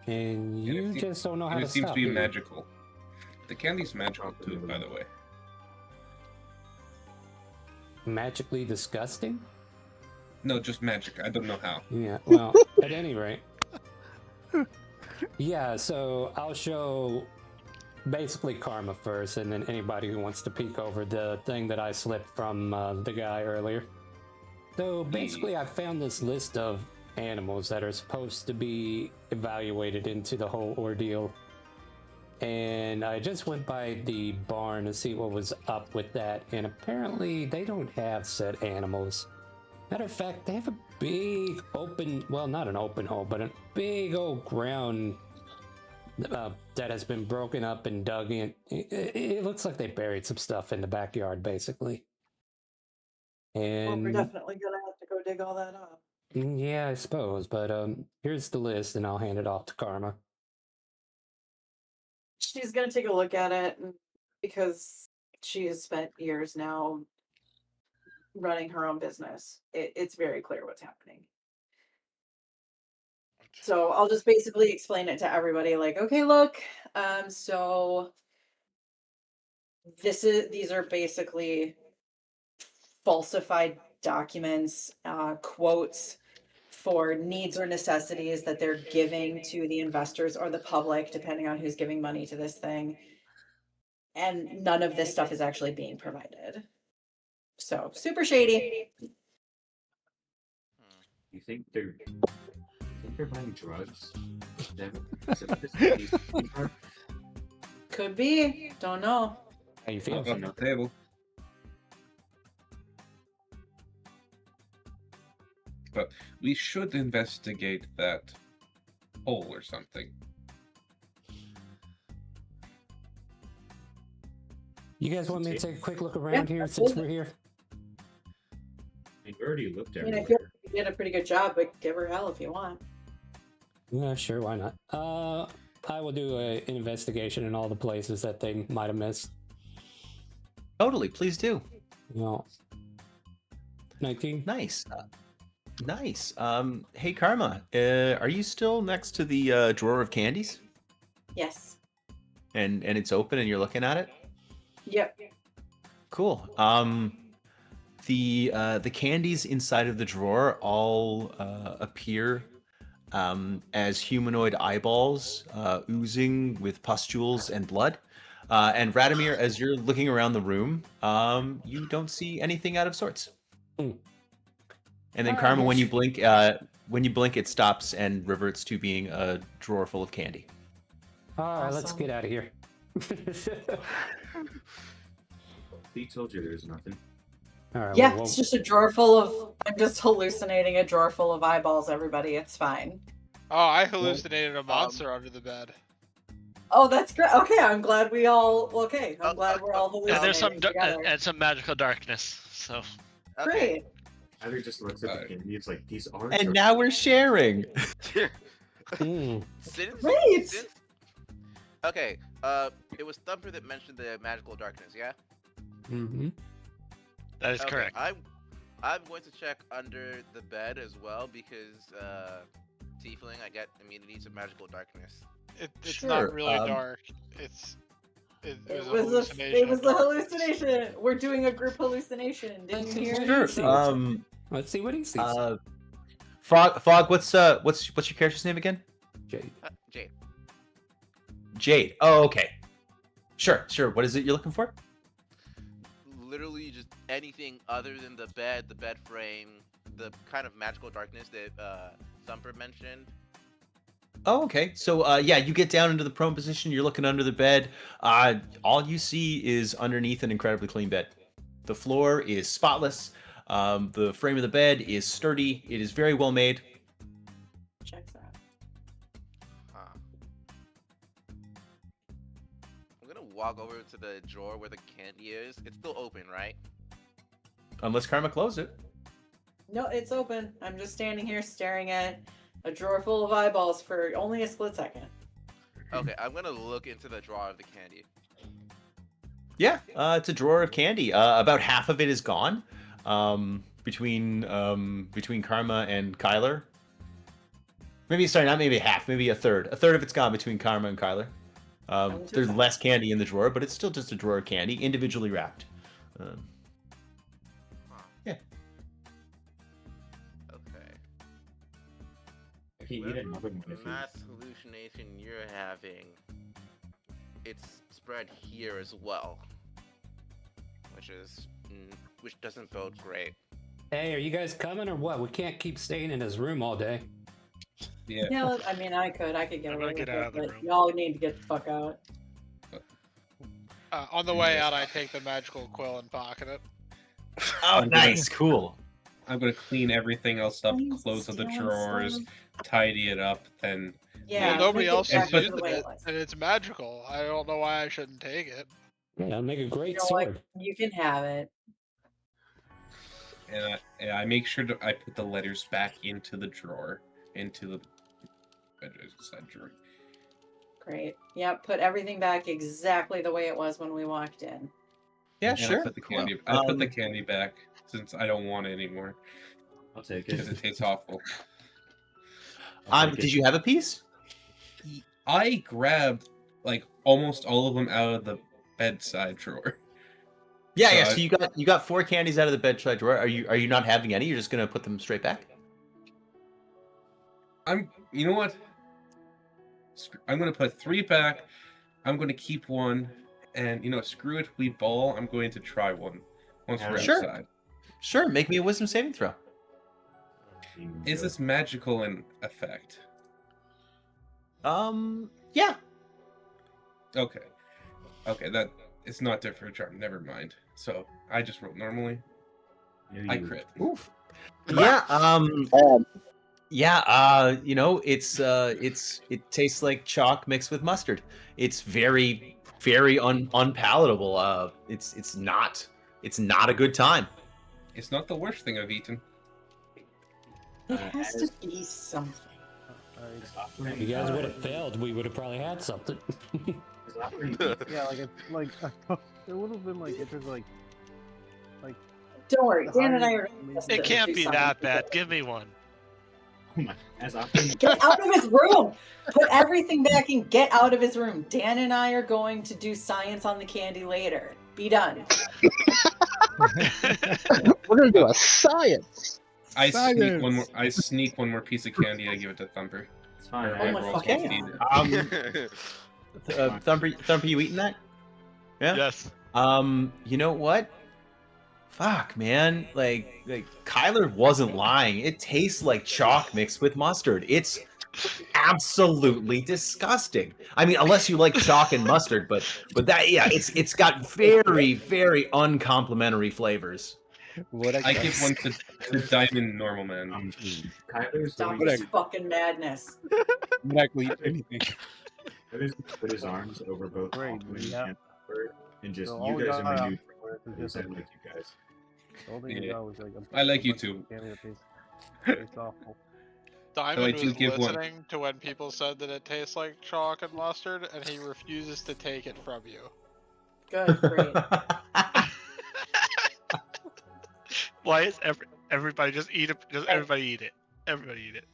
And And you it just don't know how And to it seems stop to be do you? magical. The candy's magical too, by the way. Magically disgusting? No, just magic. I don't know how. Yeah, well, at any rate. Yeah, so I'll show basically Karma first, and then anybody who wants to peek over the thing that I slipped from the guy earlier. So basically, I found this list of animals that are supposed to be evaluated into the whole ordeal. And I just went by the barn to see what was up with that, and apparently they don't have said animals. Matter of fact, they have a big open, well, not an open hole, but a big old ground that has been broken up and dug in. It looks like they buried some stuff in the backyard, basically. Well, And we're definitely gonna have to go dig all that up. yeah, I suppose, but here's the list, and I'll hand it off to Karma. She's gonna take a look at it because she has spent years now running her own business. It's very clear what's happening. So I'll just basically explain it to everybody like, okay, look, so these are basically falsified documents, quotes for needs or necessities that they're giving to the investors or the public, depending on who's giving money to this thing. And none of this stuff is actually being provided. So super shady. You think they're buying drugs? Is that what this is for? Could be. Don't know. How you feel? On the table. But we should investigate that hole or something. You guys want me to take a quick look around here since we're here? We already looked I mean, I everywhere. feel like you did a pretty good job, but give her hell if you want. Yeah, sure, why not? I will do an investigation in all the places that they might have missed. Totally, please do. No. 19. Nice. Nice. Hey, Karma, are you still next to the drawer of candies? Yes. And it's open and you're looking at it? Yep. Cool. The candies inside of the drawer all appear as humanoid eyeballs oozing with pustules and blood. And Radomir, as you're looking around the room, you don't see anything out of sorts. And then Karma, when you blink, it stops and reverts to being a drawer full of candy. All right, let's get out of here. He told you there's nothing. All right, Yeah, it's just a drawer full of. I'm just hallucinating a drawer full of eyeballs. Everybody, it's fine. Oh, I hallucinated a monster under the bed. Oh, that's great. Okay, I'm glad we all. Okay, I'm glad we're all hallucinating. And there's some together. and some magical darkness. So Great. Tyler just looks at the candy. It's like these are. And now we're sharing. Since okay, it was Thumper that mentioned the magical darkness, yeah? Mm-hmm. That is correct. I'm going to check under the bed as well because Tiefling, I get immunity to magical darkness. It's Sure, not really dark. It was a hallucination. It was a hallucination. We're doing a group hallucination. Didn't you hear? Sure. Let's see what he sees. Fog, what's your character's name again? Jade. Jade. Jade. Oh, okay. Sure. What is it you're looking for? Literally just anything other than the bed frame, the kind of magical darkness that Thumper mentioned. Oh, okay. So, yeah, you get down into the prone position. You're looking under the bed. All you see is underneath an incredibly clean bed. The floor is spotless. The frame of the bed is sturdy. It is very well made. Checks out. I'm gonna walk over to the drawer where the candy is. It's still open, right? Unless Karma closed it. No, it's open. I'm just standing here staring at a drawer full of eyeballs for only a split second. Okay, I'm gonna look into the drawer of the candy. Yeah, it's a drawer of candy. About half of it is gone. Between Karma and Kyler. Maybe half, maybe a third. A third of it's gone between Karma and Kyler. There's less candy in the drawer, but it's still just a drawer of candy, individually wrapped. Yeah. Okay. Okay, you need another one if you- Mass hallucination you're having. It's spread here as well, which doesn't bode great. Hey, are you guys coming or what? We can't keep staying in his room all day. Yeah, I mean, I could get away with get it, out of the but room. y'all need to get the fuck out. On the way out, I take the magical quill and pocket it. Oh, nice, cool. I'm gonna clean everything else up, Please close the steal drawers, some. tidy it up, then Yeah, Well, nobody make it else back is to the using way it, was. and it's magical. I don't know why I shouldn't take it. Yeah, I'll make a great You know sword. what? You can have it. and I make sure I put the letters back into the drawer, into the side drawer. Great. Yep, put everything back exactly the way it was when we walked in. Yeah, And sure. I put the candy. I put the candy back since I don't want it anymore I'll take because it. it tastes awful. Did you have a piece? I grabbed like almost all of them out of the bedside drawer. Yeah. So So you got 4 candies out of the bedside drawer. Are you not having any? You're just gonna put them straight back? You know what? I'm gonna put 3 back. I'm gonna keep 1, and screw it. We ball. I'm going to try one once we're Sure. outside. Sure. Make me a wisdom saving throw. Is this magical in effect? Yeah. Okay. That it's not different charm. Never mind. So I just rolled normally. I crit. Oof. Yeah. It tastes like chalk mixed with mustard. It's very, very unpalatable. It's not a good time. It's not the worst thing I've eaten. It has to be something. If you guys would have failed, we would have probably had something. Yeah, like it would have been like if there's like. Don't worry, The Dan and I higher- are gonna It do can't be science that together. bad. Give me one. Get out of his room! Put everything back and get out of his room. Dan and I are going to do science on the candy later. Be done. We're gonna do a science. I sneak one more. Science. I sneak one more piece of candy. I give it to Thumper. It's fine. Oh my fucking God. Thumper, you eating that? Yeah. Yes. You know what? Fuck, man. Like Kyler wasn't lying. It tastes like chalk mixed with mustard. It's absolutely disgusting. I mean, unless you like chalk and mustard, but that, yeah, it's got very, very uncomplimentary flavors. I give one to Diamond Normal Man. Kyler's Stop going this to fucking madness. Exactly anything. Kyler's going to put his arms over both Great, Alwyn yeah. and Thumper, and just, So all you we guys got are my new afterwards is friends. I just like you guys. The only thing we Yeah. got was like I like you bunch too. of candy that tastes awful. Diamond do was give one. listening to when people said that it tastes like chalk and mustard, and he refuses to take it from you. Good, great. Why is everybody just eat it? Just everybody eat it. Everybody eat it.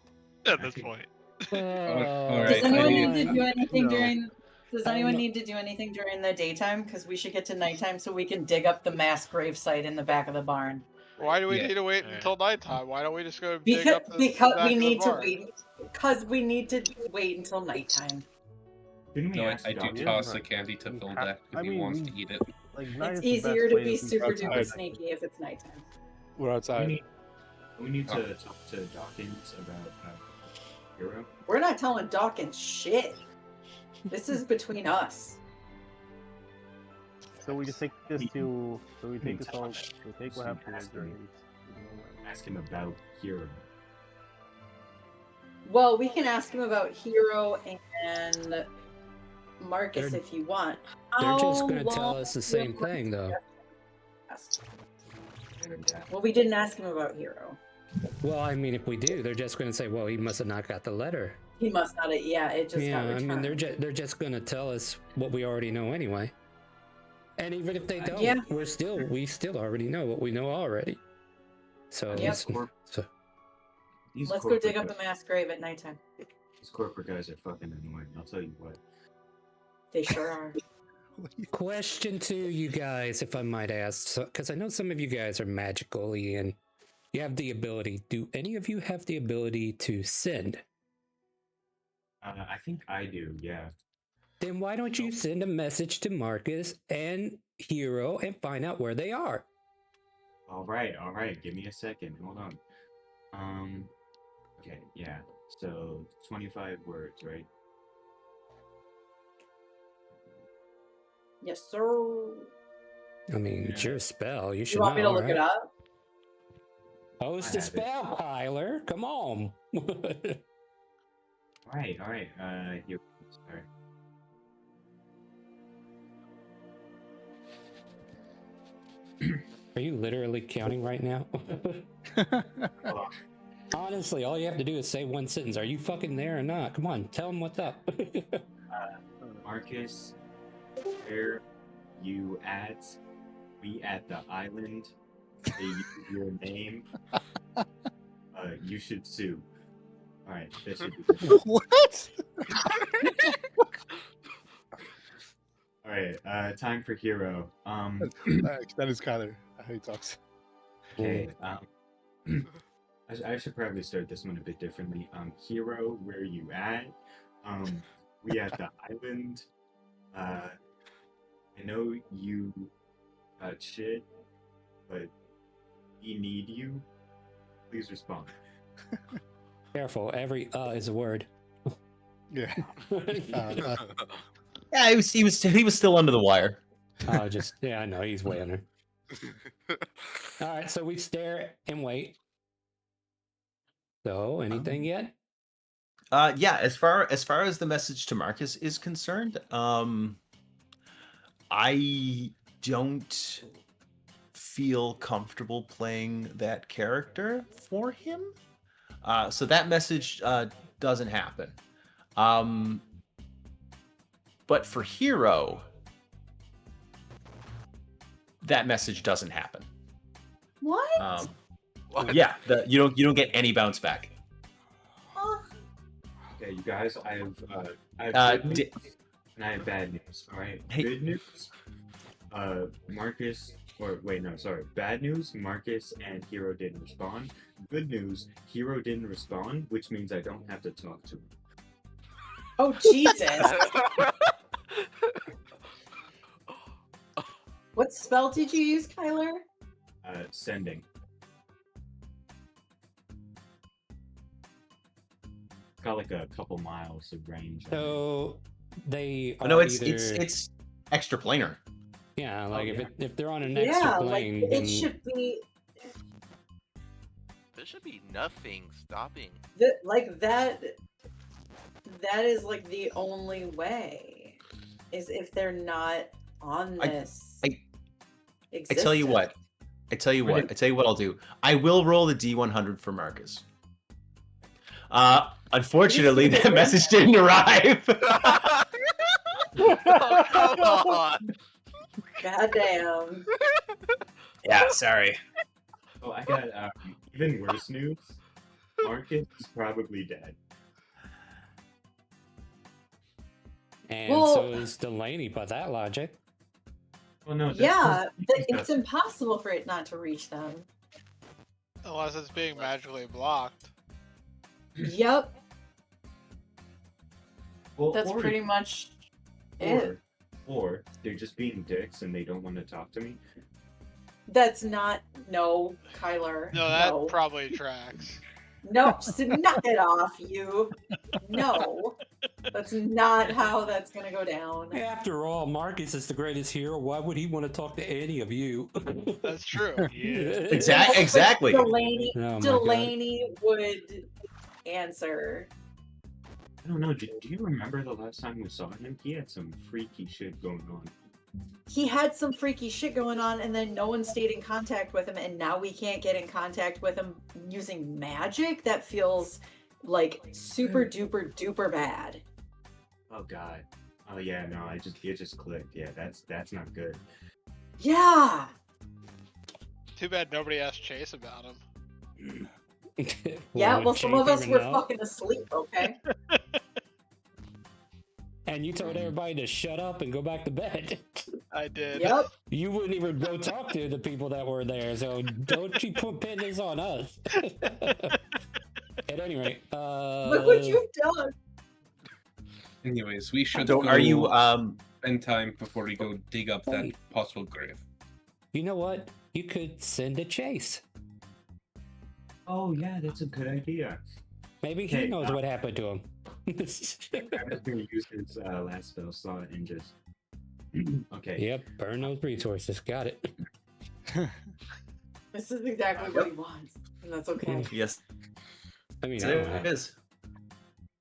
At this point. All Does right. anyone I need need, to do anything No. during? Does anyone not- need to do anything during the daytime? Because we should get to nighttime so we can dig up the mass grave site in the back of the barn. Why do we Yeah. need to wait Alright. until nighttime? Why don't we just go dig Because up the because back we of the need to barn? wait. Because we need to wait until nighttime. Didn't we no, ask I do Doctor- toss the candy to Phil I Deck if he mean, wants we- to eat it. Like night It's is the best easier to way be keep super outside. duper sneaky if it's nighttime. We're We outside. need to talk to Dawkins about Hero. We're not telling Dawkins shit. This is between us. So we just take this to. So we take Hmm. this all. We take what happened. Ask him. Ask him about Hero. Well, we can ask him about Hero and Marcus They're- if you want. They're just How going to tell long us the will same Marcus thing, though. ask? Well, we didn't ask him about Hero. Well, I mean, if we do, they're just going to say, "Well, he must have not got the letter." He must not have. Yeah, it just Yeah, got I returned. mean, they're just going to tell us what we already know anyway. And even if they don't, Yeah. we still already know what we know already. So, Yep. so These Let's go corporate dig up the guys- mass grave at nighttime. These corporate guys are fucking annoying. I'll tell you what. They sure are. question to you guys, if I might ask, because I know some of you guys are magically and you have the ability. Do any of you have the ability to send? I think I do. Yeah. Then why don't you send a message to Marcus and Hero and find out where they are? All right. All right. Give me a second. Hold on. Okay. Yeah. So 25 words, right? Yes, sir. I mean, it's your spell. You should You want me to know, look it right? up? Post I the have it. spell, Kyler. Come on. All right. All right. Here. Sorry. Are you literally counting right now? Hold on. Honestly, all you have to do is say one sentence. Are you fucking there or not? Come on, tell them what's up. Marcus, where you at? We at the island. They use your name. You should sue. All right. That should be good. What? All right. Time for Hero. That is Kyler. How he talks. Okay. I should probably start this one a bit differently. Hero, where you at? We at the island. I know you got shit, but we need you. Please respond. Careful, every is a word. Yeah. Yeah, he was still under the wire. Oh, just yeah, I know he's way under. All right, so we stare and wait. So, anything yet? Yeah, as far as the message to Marcus is concerned, I don't feel comfortable playing that character for him. So that message doesn't happen. But for Hero, that message doesn't happen. What? Yeah, you don't get any bounce back. Okay, you guys, I have good news and I have bad news. All right, Hey. Good news. Bad news. Marcus and Hero didn't respond. Good news. Hero didn't respond, which means I don't have to talk to him. Oh, Jesus. What spell did you use, Kyler? Sending. It's got like a couple miles of range. So they are No, it's either... it's extra planar. Yeah, like yeah. if they're on an extra plane, like then it should be There should be nothing stopping. like that. That is like the only way, is if they're not on this. I tell you what. I tell you what I'll do. I will roll the D100 for Marcus. Unfortunately, that message didn't arrive. Oh, come on. Goddamn. Yeah, sorry. Oh, I got even worse news. Marcus is probably dead. and Well- so is Delaney by that logic. Well, no. Yeah, it's impossible for it not to reach them. Unless it's being magically blocked. Yep, Well, that's or- pretty much it. Or they're just being dicks and they don't want to talk to me. That's not no, Kyler. No, that no. probably tracks. No, so knock it off, you. No, that's not how that's gonna go down. After all, Marcus is the greatest hero. Why would he want to talk to any of you? That's true. Yeah. Exactly. Delaney, Oh my God. Delaney would answer. I don't know. Do you remember the last time we saw him? He had some freaky shit going on. He had some freaky shit going on, and then no one stayed in contact with him, and now we can't get in contact with him using magic? That feels like super duper duper bad. Oh God. Oh yeah. No. It just clicked. Yeah. That's not good. Yeah. Too bad nobody asked Chase about him. Yeah, well, some of us even were know? fucking asleep, okay? And you told everybody to shut up and go back to bed. I did. Yep. You wouldn't even go talk to the people that were there, so don't you pin this on us. At any rate, Look what you've done. Anyways, we should So go are you spend time before we go dig up that possible grave. you know what? You could send a chase. Oh yeah, that's a good idea. Maybe he Okay, knows what happened to him. I was gonna use his last spell slot and just. Okay. Yep, burn those resources. Got it. This is exactly what he wants, and that's okay. yes, I mean, it is.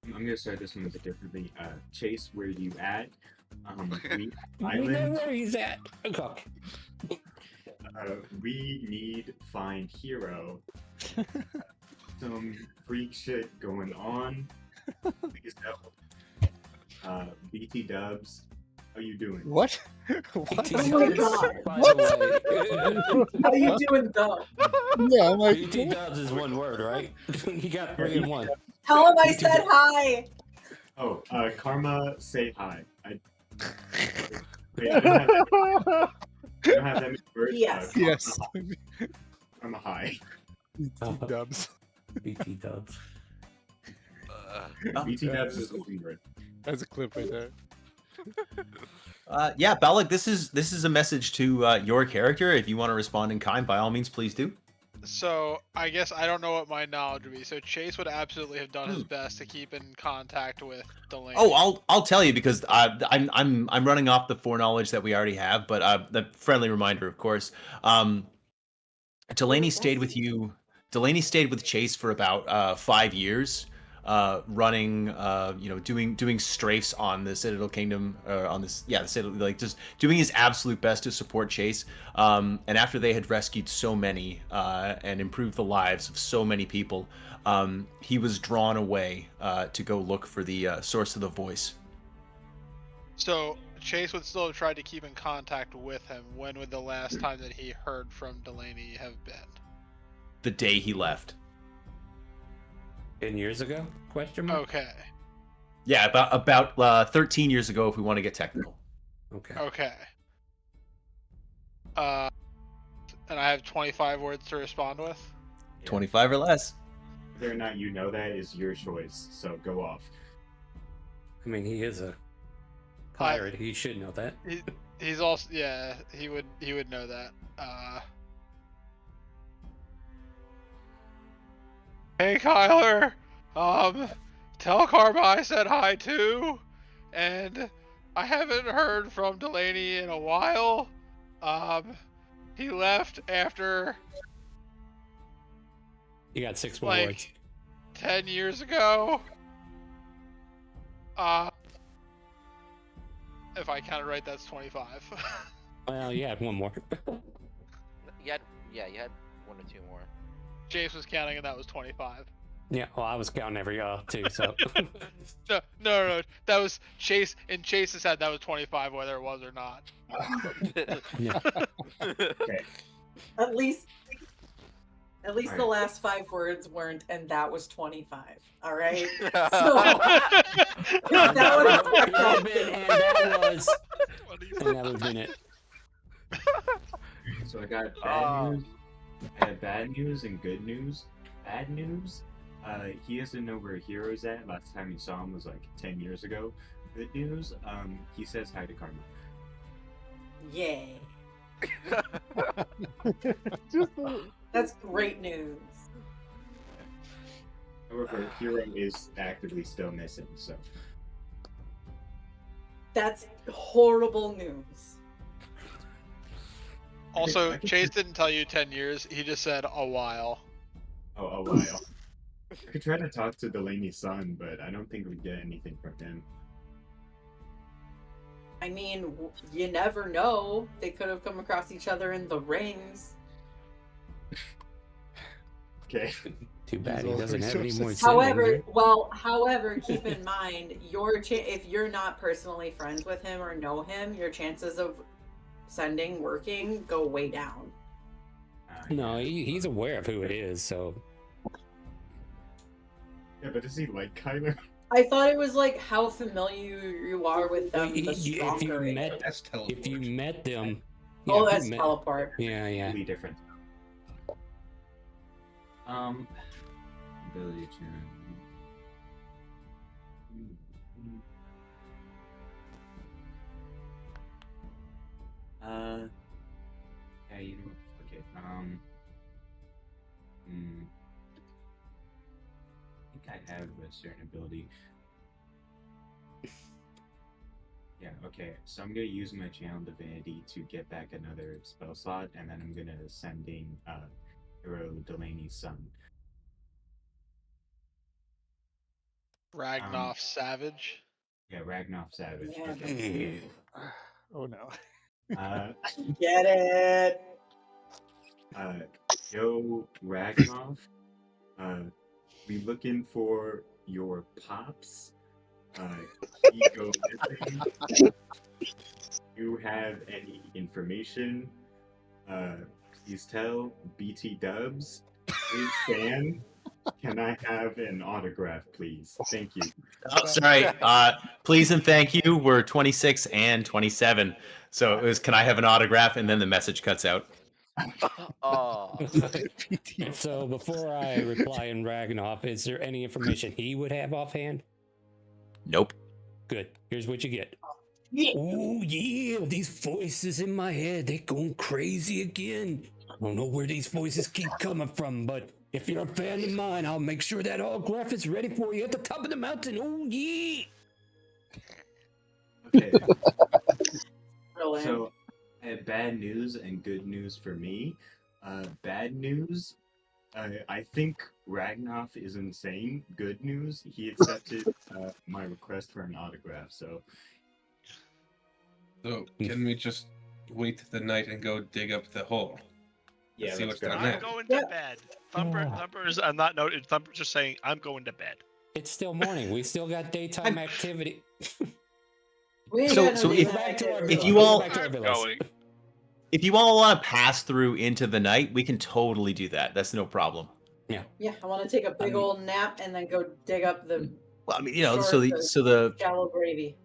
I'm gonna start this one a bit differently. Chase, where you at? we know Island. where he's at. Okay. We need find hero. Some freak shit going on. Please help. BT Dubs, how you doing? What? What? Oh my God. By the way, How you doing, though? Yeah, I'm like, BT Dubs is one word, right? You got 3 in 1. Tell him I said hi. Oh, Karma, say hi. Wait, I don't have that many words. Yes. yes. Karma, hi. Dubs. BT Dubs. BT Dubs is one word. That's a clip right there. Yeah, Balak, this is a message to your character. If you want to respond in kind, by all means, please do. So I guess I don't know what my knowledge would be. So Chase would absolutely have done his best to keep in contact with Delaney. Oh, I'll tell you because I'm running off the foreknowledge that we already have, but the friendly reminder, of course. Delaney stayed with you. Delaney stayed with Chase for about 5 years. running, doing strafes on the Citadel Kingdom, the Citadel, like just doing his absolute best to support Chase. And after they had rescued so many and improved the lives of so many people, he was drawn away to go look for the source of the voice. So Chase would still have tried to keep in contact with him. When would the last time that he heard from Delaney have been? The day he left. 10 years ago? Question mark? Okay. Yeah, about 13 years ago, if we want to get technical. Okay. Okay. And I have 25 words to respond with. 25 or less. Whether or not you know that is your choice, so go off. I mean, he is a pirate. He should know that. He's also he would know that. Hey Kyler, tell Karma I said hi too, and I haven't heard from Delaney in a while. He left after You got 6 more words. 10 years ago. If I count it right, that's 25. Well, you had one more. You had 1 or 2 more. James was counting, and that was 25. Yeah, well, I was counting every too, so. No. That was Chase. In Chase's head, that was 25, whether it was or not. Yeah. Okay. At least the last 5 words weren't, and that was 25. All right. So that would have been, and that would have been it. So I got bad news. I have bad news and good news. Bad news, he doesn't know where Hero's at. Last time he saw him was like 10 years ago. Good news, he says hi to Karma. Yay. Just That's great news. However, Hero is actively still missing, so. That's horrible news. Also, Chase didn't tell you 10 years. He just said a while. Oh, a while. I could try to talk to Delaney's son, but I don't think we'd get anything from him. I mean, you never know. They could have come across each other in the rings. Okay. Too bad he doesn't have any more. However, keep in mind, if you're not personally friends with him or know him, your chances of working go way down. No, he's aware of who it is, so. Yeah, but does he like Kyler? I thought it was like how familiar you are with them, the stronger it is. If you met them. Oh, that's teleport. Yeah. Completely different. Ability to. Yeah, you know, okay, I think I have a certain ability. Yeah, okay, so I'm gonna use my channel divinity to get back another spell slot, and then I'm gonna send in, Hero Delaney's son. Ragnoff Savage. Yeah, Ragnoff Savage. Yeah. Okay. Oh no. Get it. Yo, Ragnoff, we looking for your pops. He go missing. You have any information? Please tell BT Dubs. Big fan. Can I have an autograph, please? Thank you. Oh, sorry. Please and thank you. We're 26 and 27. So it was, can I have an autograph? And then the message cuts out. Oh. So before I reply in Ragnoff, is there any information he would have offhand? Nope. Good. Here's what you get. Oh yeah, these voices in my head, they're going crazy again. I don't know where these voices keep coming from, but if you're a fan of mine, I'll make sure that autograph is ready for you at the top of the mountain. Oh yeah. Okay. Brilliant. So, I have bad news and good news for me. Bad news, I think Ragnoff is insane. Good news, he accepted my request for an autograph. So can we just wait the night and go dig up the hole? yeah, See let's what's go. down I'm there. going to bed. Thumper's. I'm not noted. Thumper's just saying I'm going to bed. It's still morning. We still got daytime activity. We ain't So- got no so if- daytime Back to our activity. if villa. you all- Back to our I'm villas. going. If you all want to pass through into the night, we can totally do that. That's no problem. Yeah, I want to take a big old nap and then go dig up the Well, I mean, shores so the shallow gravy.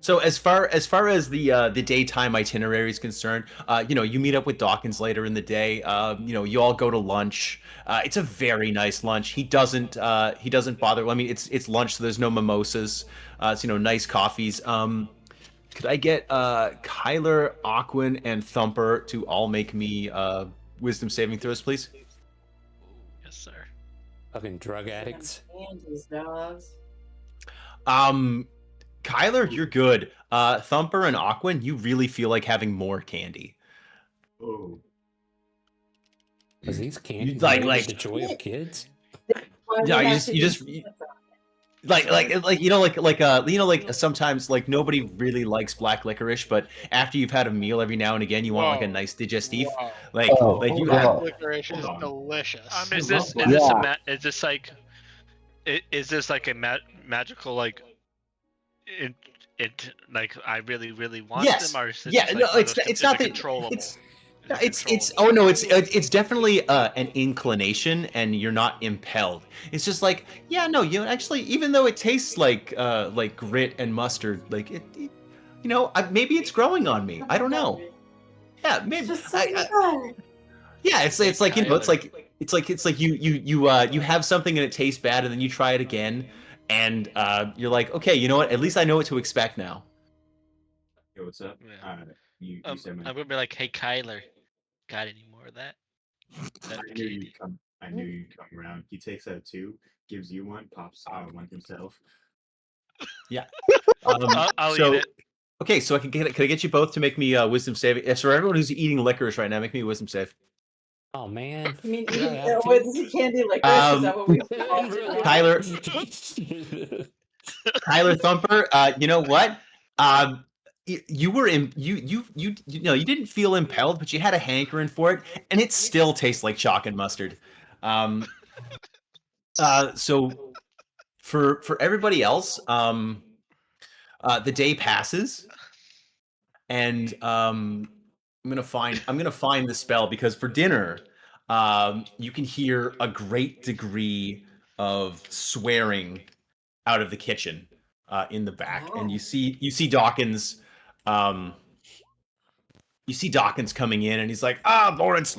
So as far as the daytime itinerary is concerned, you meet up with Dawkins later in the day. You all go to lunch. It's a very nice lunch. He doesn't bother. I mean, it's lunch, so there's no mimosas. It's nice coffees. Could I get Kyler, Aquin, and Thumper to all make me wisdom saving throws, please? Yes, sir. Fucking drug addicts. Andy's dogs. Kyler, you're good. Thumper and Aquin, you really feel like having more candy. Oh, Was these candies Like- made like- with the joy of kids? Why Yeah, we you have just- to you do just- peanuts on sometimes like nobody really likes black licorice, but after you've had a meal every now and again, you want like a Whoa. nice digestif. Whoa. Like you hold have. on. Licorice is Hold on. delicious. Is I this love is this black- a is this like is this like a magical like it like I really want Yes. them, or is it Yeah. just, No. like, one of It's those it's is not it that controllable? it's. Is No, it it's controllable? oh no, it's definitely an inclination, and you're not impelled. It's just like, yeah, no, actually, even though it tastes like grit and mustard, like maybe it's growing on me. I don't know. Yeah, maybe. Just so good. Yeah, it's like it's like you have something and it tastes bad, and then you try it again, and you're like, okay, you know what? At least I know what to expect now. Yo, what's up? Yeah. You said I'm my. gonna be like, hey Kyler, got any more of that? That I knew candy? you'd come. I knew you'd come around. He takes out two, gives you one, pops one himself. Yeah. I'll so, eat it. Okay, so can I get you both to make me wisdom save? Yes, for everyone who's eating licorice right now, make me a wisdom save. Oh man. You mean Do I have to? with candy licorice? Is that what we call it? Kyler Thumper, you know what? You were in you didn't feel impelled, but you had a hankering for it, and it still tastes like chalk and mustard. So for everybody else, the day passes, and I'm gonna find the spell, because for dinner, you can hear a great degree of swearing out of the kitchen in the back, and you see Dawkins. You see Dawkins coming in, and he's like, Lawrence,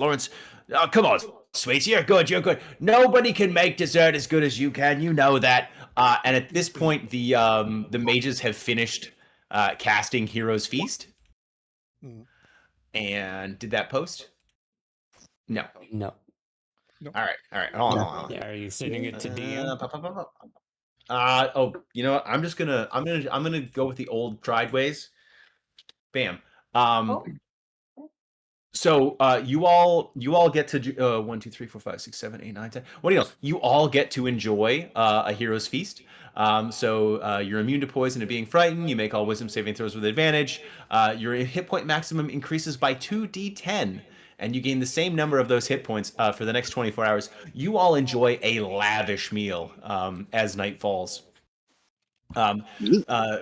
come on, sweetie, you're good. Nobody can make dessert as good as you can, you know that. And at this point, the mages have finished casting Hero's Feast. And did that post? No. No. All right. Hold on. Yeah, are you sending it to DM? You know what? I'm gonna go with the old tried ways. Bam. So you all get to 1, 2, 3, 4, 5, 6, 7, 8, 9, 10. What do you know? You all get to enjoy a hero's feast. So you're immune to poison and being frightened. You make all wisdom saving throws with advantage. Your hit point maximum increases by 2d10, and you gain the same number of those hit points for the next 24 hours. You all enjoy a lavish meal as night falls.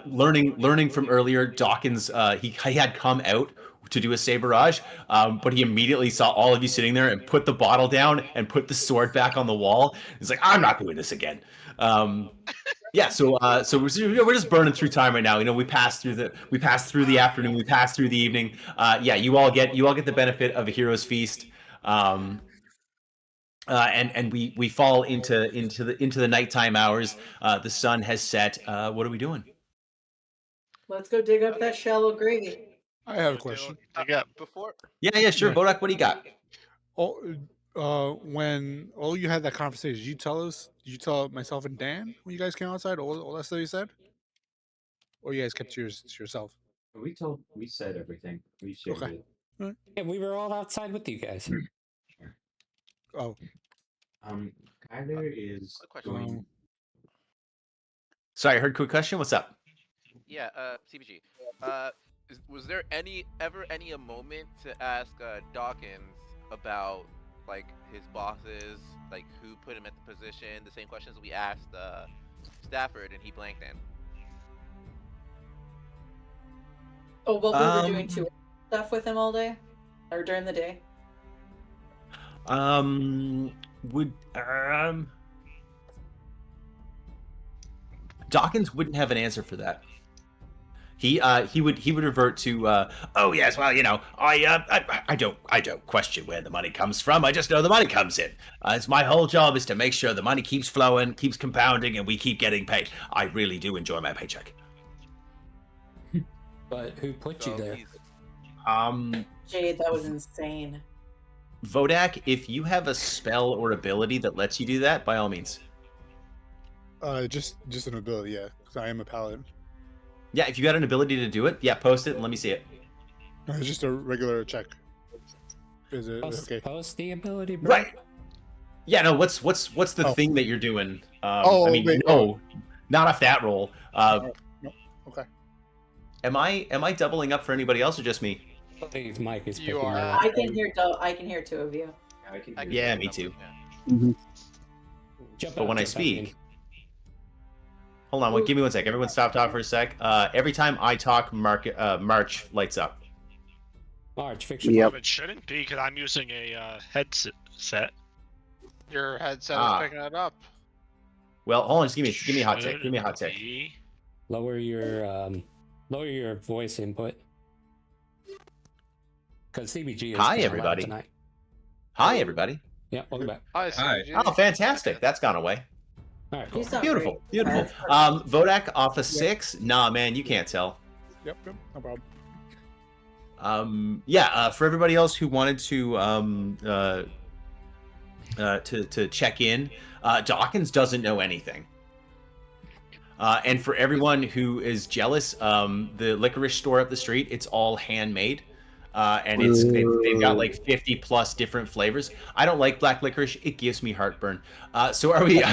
Learning from earlier, Dawkins, he had come out to do a saberage, but he immediately saw all of you sitting there and put the bottle down and put the sword back on the wall. He's like, I'm not doing this again. Yeah, so we're just burning through time right now. We passed through the afternoon, we passed through the evening. Yeah, you all get the benefit of a hero's feast. And we fall into the nighttime hours. The sun has set. What are we doing? Let's go dig up that shallow gravy. I have a question. Before Yeah, sure. Yeah. Bodak, what do you got? When you had that conversation, did you tell myself and Dan when you guys came outside all that stuff you said? Or you guys kept yours to yourself? We said everything. We shared Okay. it. Yeah, we were all outside with you guys. Oh. Tyler is Quick question. going. Sorry, I heard quick question. What's up? Yeah, CBG. Was there ever a moment to ask Dawkins about like his bosses, like who put him at the position? The same questions we asked Stafford, and he blanked in. Oh, what we were doing tour stuff with him all day, or during the day. Dawkins wouldn't have an answer for that. He would revert to oh yes, well, you know, I don't question where the money comes from. I just know the money comes in. It's my whole job is to make sure the money keeps flowing, keeps compounding, and we keep getting paid. I really do enjoy my paycheck. But who put you there? Jade, that was insane. Vodak, if you have a spell or ability that lets you do that, by all means. Just an ability, yeah, because I am a paladin. Yeah, if you got an ability to do it, yeah, post it and let me see it. No, it's just a regular check. Is it okay? Post the ability, bro. Right. Yeah, no. What's the thing that you're doing? Oh, I mean, wait, no, not off that roll. No, okay. Am I doubling up for anybody else or just me? I think Mike is You picking are. that up. I can hear two of you. Yeah, me too. Jump But out, when I jump out, speak, hold on, give me 1 sec. Everyone, stop talking for a sec. Every time I talk, March lights up. March, fix your mic. It shouldn't be because I'm using a headset. Your headset is picking it up. Well, hold on, just give me a hot take. Give me a hot take. Lower your voice input. Because CBG is Hi, kinda everybody. loud tonight. Hi, everybody. Yeah, welcome back. Hi, CBG. Oh, fantastic. That's gone away. All right, cool. Beautiful, beautiful. Vodak off a 6. Nah, man, you can't tell. Yep, no problem. For everybody else who wanted to check in, Dawkins doesn't know anything. And for everyone who is jealous, the licorice store up the street, it's all handmade. And they've got like 50 plus different flavors. I don't like black licorice. It gives me heartburn. So are we,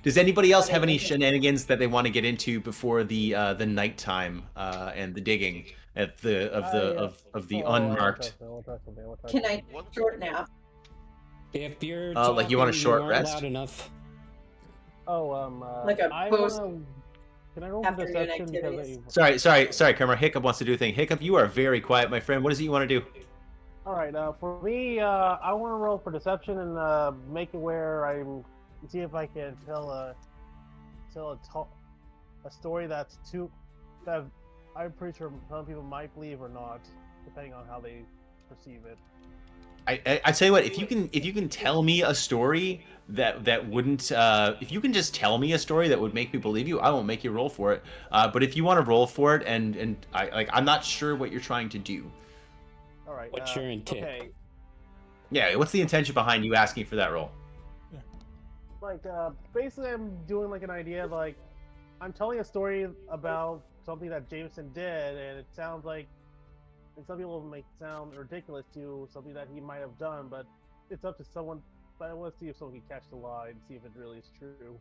does anybody else have any shenanigans that they want to get into before the nighttime and the digging of the unmarked? Can I short nap? If you're like you want a talking, short aren't rest? loud enough. Like a post. Can I roll for afternoon deception? activities. Sorry, Kramer. Hiccup wants to do a thing. Hiccup, you are very quiet, my friend. What is it you want to do? All right. For me, I want to roll for deception and make it where see if I can tell a story that I'm pretty sure some people might believe or not, depending on how they perceive it. I tell you what, if you can tell me a story that wouldn't, if you can just tell me a story that would make me believe you, I won't make you roll for it. But if you want to roll for it, and I'm not sure what you're trying to do. All right. What's your intent? Okay. Yeah, what's the intention behind you asking for that roll? Like, basically, I'm doing like an idea of like, I'm telling a story about something that Jameson did, and it sounds like. And some people make it sound ridiculous to something that he might have done, but it's up to someone. But I want to see if someone can catch the lie and see if it really is true.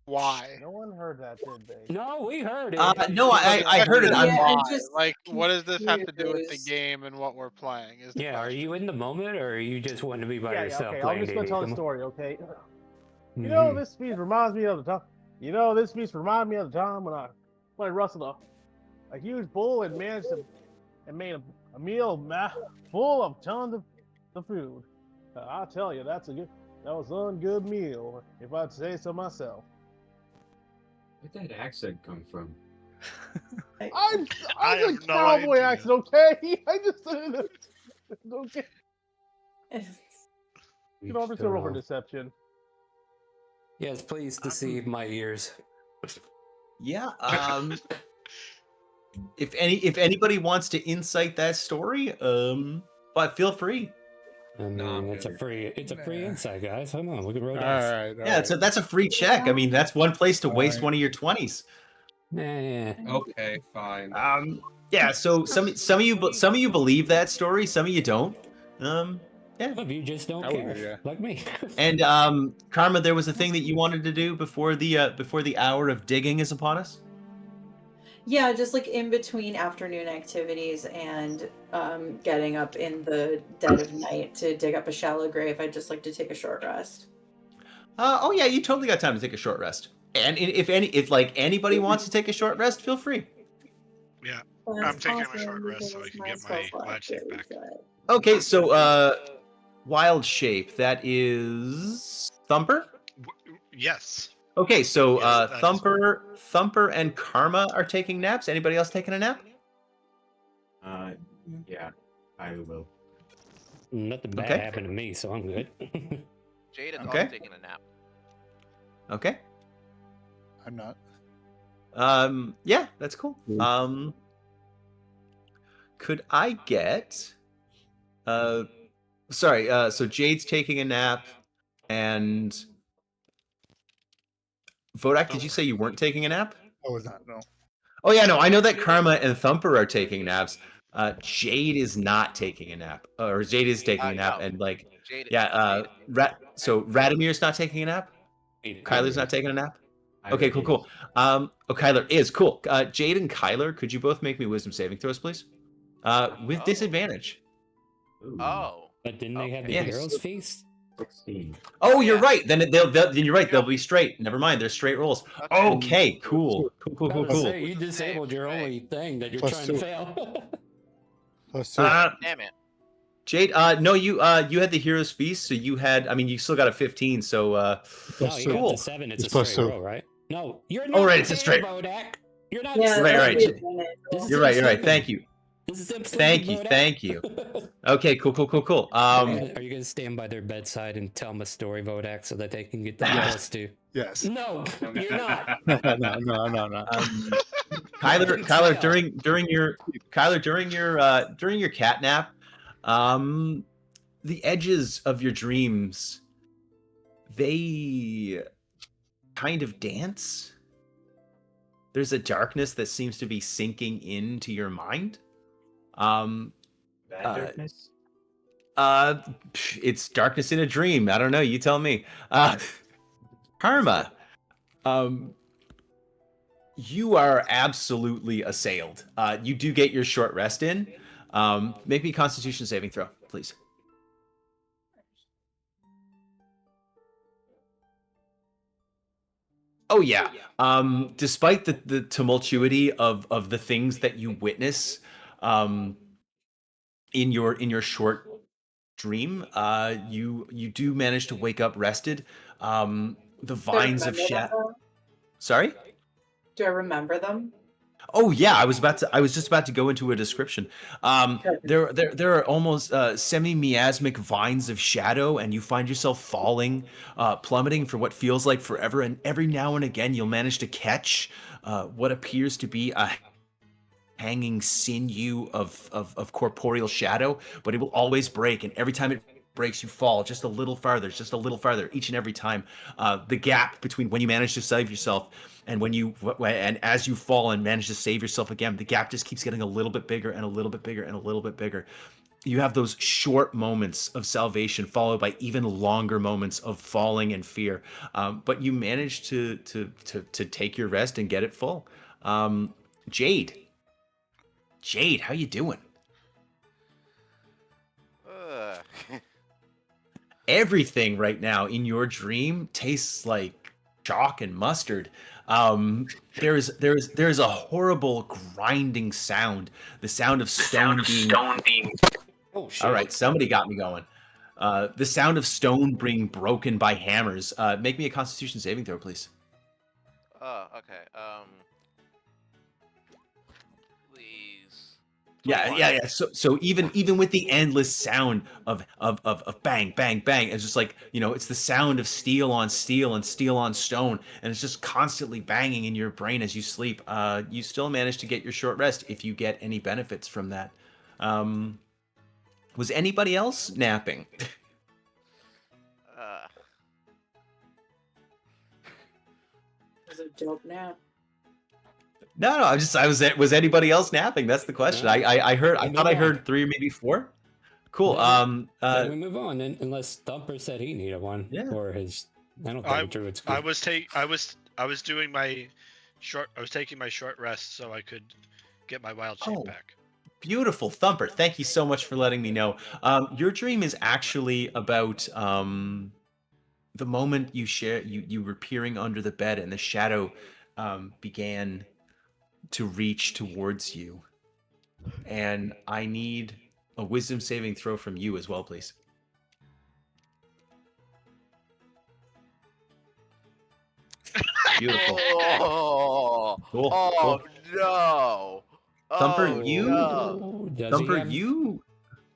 Why? No one heard that, did they? No, we heard it. No, I heard it. Why? Like, what does this have to do with the game and what we're playing? Yeah, are you in the moment, or are you just wanting to be by yourself? Okay. playing I'm just gonna D&D? tell the story, okay? You know, this piece reminds me of the time. You know, this piece reminds me of the time when I rustled a huge bull and made a meal full of tons of food. I tell you, that was one good meal, if I'd say so myself. Where'd that accent come from? I'm I a have no cowboy idea. accent, okay? I just okay. You know, I'm just gonna roll for deception. Yes, please deceive my ears. Yeah. If anybody wants to insight that story, but feel free. I mean, it's a free insight, guys. Come on, we can roll All dice. right. Yeah, that's a free check. I mean, that's one place to waste one of your 20s. Nah. Okay, fine. Yeah. So some of you believe that story. Some of you don't. Yeah. Some of you just don't I would care, be, yeah. like me. And Karma, there was a thing that you wanted to do before the hour of digging is upon us. Yeah, just like in between afternoon activities and getting up in the dead of night to dig up a shallow grave, I'd just like to take a short rest. Oh yeah, you totally got time to take a short rest. And if anybody wants to take a short rest, feel free. Yeah, That's I'm taking a awesome, short rest so I because can my get spell my slot wild shape really back. good. Okay, so wild shape, that is Thumper? Yes. Okay, so Yes, that is- Thumper and Karma are taking naps. Anybody else taking a nap? Yeah, I will. Nothing bad Okay. happened to me, so I'm good. Jade is Okay. also taking a nap. Okay. I'm not. Yeah, that's cool. Could I get sorry, so Jade's taking a nap, and Vodak, did you say you weren't taking a nap? I was not. No. Oh yeah, no, I know that Karma and Thumper are taking naps. Jade is not taking a nap, or Jade is taking a nap, No. and like, Jade, yeah, so Radamir's not taking a nap. Kyler's not taking a nap. Okay, cool. Oh, Kyler is cool. Jade and Kyler, could you both make me wisdom saving throws, please? With disadvantage. Oh. But didn't they have the Yes. heroes feast? 16. Oh, you're right. Then you're right. They'll be straight. Never mind. They're straight rolls. Okay, cool. I was say, you disabled your only thing that you're Plus trying two. to fail. Plus two. Damn it. Jade, no, you had the hero's feast, so you had. I mean, you still got a 15. So No, Plus you two. got the 7. It's a plus straight two. roll, right? No, you're not. Oh, right, it's a there, straight. Vodak. You're not. Yeah, Right. that's the advantage roll. You're right. Thank you. This is him Thank sleeping, you. Vodak. Thank you. Okay, cool. Are you gonna stand by their bedside and tell them a story, Vodak, so that they can get the plus 2? Yes. No, you're not. No. Kyler, during your cat nap, the edges of your dreams, they kind of dance. There's a darkness that seems to be sinking into your mind. That darkness? It's darkness in a dream. I don't know. You tell me. Karma, you are absolutely assailed. You do get your short rest in. Make me a Constitution saving throw, please. Oh yeah. Despite the tumultuity of the things that you witness, in your short dream, you do manage to wake up rested. The vines of shadow. Sorry? Do I remember them? Oh yeah, I was just about to go into a description. There are almost semi-miasmic vines of shadow, and you find yourself falling, plummeting for what feels like forever. And every now and again, you'll manage to catch what appears to be a hanging sinew of corporeal shadow, but it will always break, and every time it breaks, you fall just a little farther, each and every time. The gap between when you manage to save yourself and as you fall and manage to save yourself again, the gap just keeps getting a little bit bigger and a little bit bigger and a little bit bigger. You have those short moments of salvation followed by even longer moments of falling and fear, but you manage to take your rest and get it full. Jade, how you doing? Everything right now in your dream tastes like chalk and mustard. There's a horrible grinding sound, the sound of stone being. Oh shit! All right, somebody got me going. The sound of stone being broken by hammers. Make me a Constitution saving throw, please. Okay. Please. Yeah. So even with the endless sound of bang, bang, bang, it's just like, it's the sound of steel on steel and steel on stone, and it's just constantly banging in your brain as you sleep. You still manage to get your short rest if you get any benefits from that. Was anybody else napping? It was a dope nap. No, no. Was anybody else napping? That's the question. No. I heard. I We thought move I heard on. 3 or maybe 4. Cool. Then we move on, unless Thumper said he needed one, Yeah. or his. I don't think Druid's good. I was doing my short. I was taking my short rest so I could get my wild shape back. Beautiful, Thumper. Thank you so much for letting me know. Your dream is actually about the moment you were peering under the bed and the shadow began to reach towards you. And I need a wisdom saving throw from you as well, please. Beautiful. Oh, Cool. oh Cool. no. Thumper, Oh, you. no.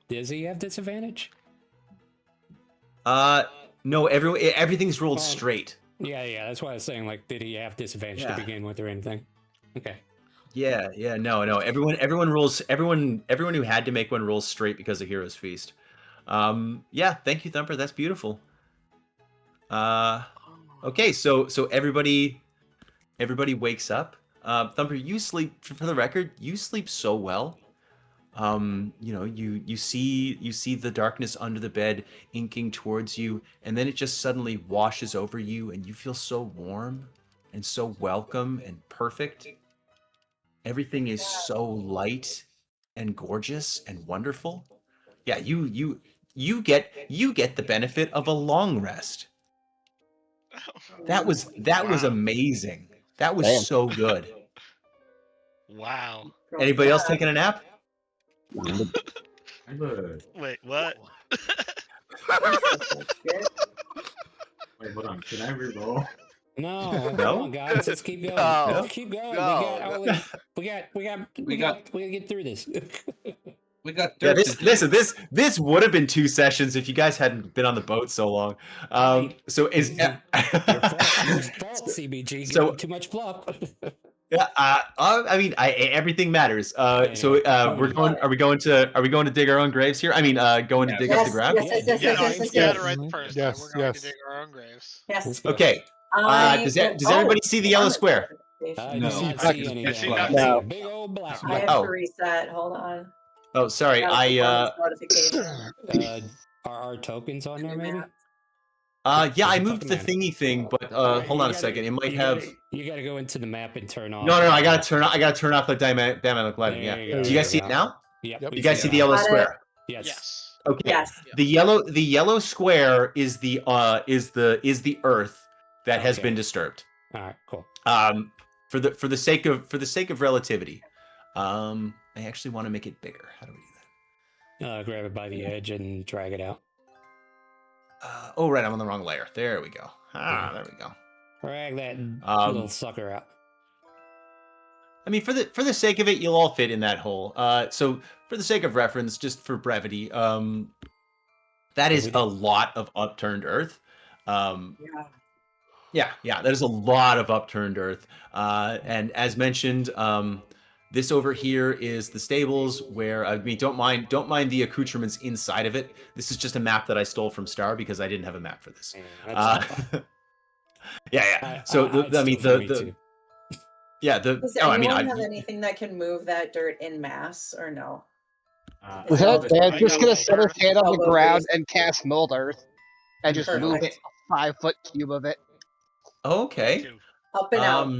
Does he have disadvantage? No. Everything's rolled straight. Yeah. That's why I was saying, like, did he have disadvantage to begin with or anything? Okay. Yeah. No. Everyone rolls. Everyone who had to make one rolls straight because of Hero's Feast. Yeah. Thank you, Thumper. That's beautiful. Okay. So everybody wakes up. Thumper, you sleep. For the record, you sleep so well. You see the darkness under the bed inking towards you, and then it just suddenly washes over you, and you feel so warm and so welcome and perfect. Everything is so light and gorgeous and wonderful. Yeah, you get the benefit of a long rest. That was amazing. That was so good. Wow. Anybody else taking a nap? Wait, what? Wait, hold on. Can I reroll? No, come on, guys. Let's keep going. Go. Let's keep going. We got to get through this. We got Yeah, dirt. this would have been 2 sessions if you guys hadn't been on the boat so long. So is Your fault, CBG. So- Too much fluff. yeah, I mean, everything matters. So we're going. Are we going to dig our own graves here? I mean, going to dig up the ground. You got it right the first time. Yes, We're going yes. to dig our own graves. Yes. Okay. Does everybody see the yellow square? I No. do not Black see is- anything. I see I nothing. see No. a big old black. I have Oh. to reset. Hold on. Oh, sorry. Got a performance notification. Are our tokens on there, maybe? Yeah, I Doesn't moved the fucking thingy thing, but Alright, hold you on a gotta- second. It might you have. You got to go into the map and turn off. No. I gotta turn off the dynamic lighting. There Yeah. you go, Do you guys there see you it go. now? Yep, Yep. we You guys see the it now. yellow Got it. square? Yes. Yes. Okay. Yes. The yellow square is the earth that has Okay. been disturbed. All right. Cool. For the sake of relativity, I actually want to make it bigger. How do we do that? Grab it by the edge and drag it out. Oh, right, I'm on the wrong layer. There we go. There we go. Drag that little sucker out. I mean, for the sake of it, you'll all fit in that hole. So for the sake of reference, just for brevity, that is a lot of upturned earth. Yeah, that is a lot of upturned earth. And as mentioned, this over here is the stables where, I mean, don't mind the accoutrements inside of it. This is just a map that I stole from Star because I didn't have a map for this. Yeah. So Does anyone have anything that can move that dirt in mass or no? Dad's just gonna set his hand on the Elbow ground boost. and cast mold earth, and just move Perfect. a 5-foot cube of it. Okay. Up and out.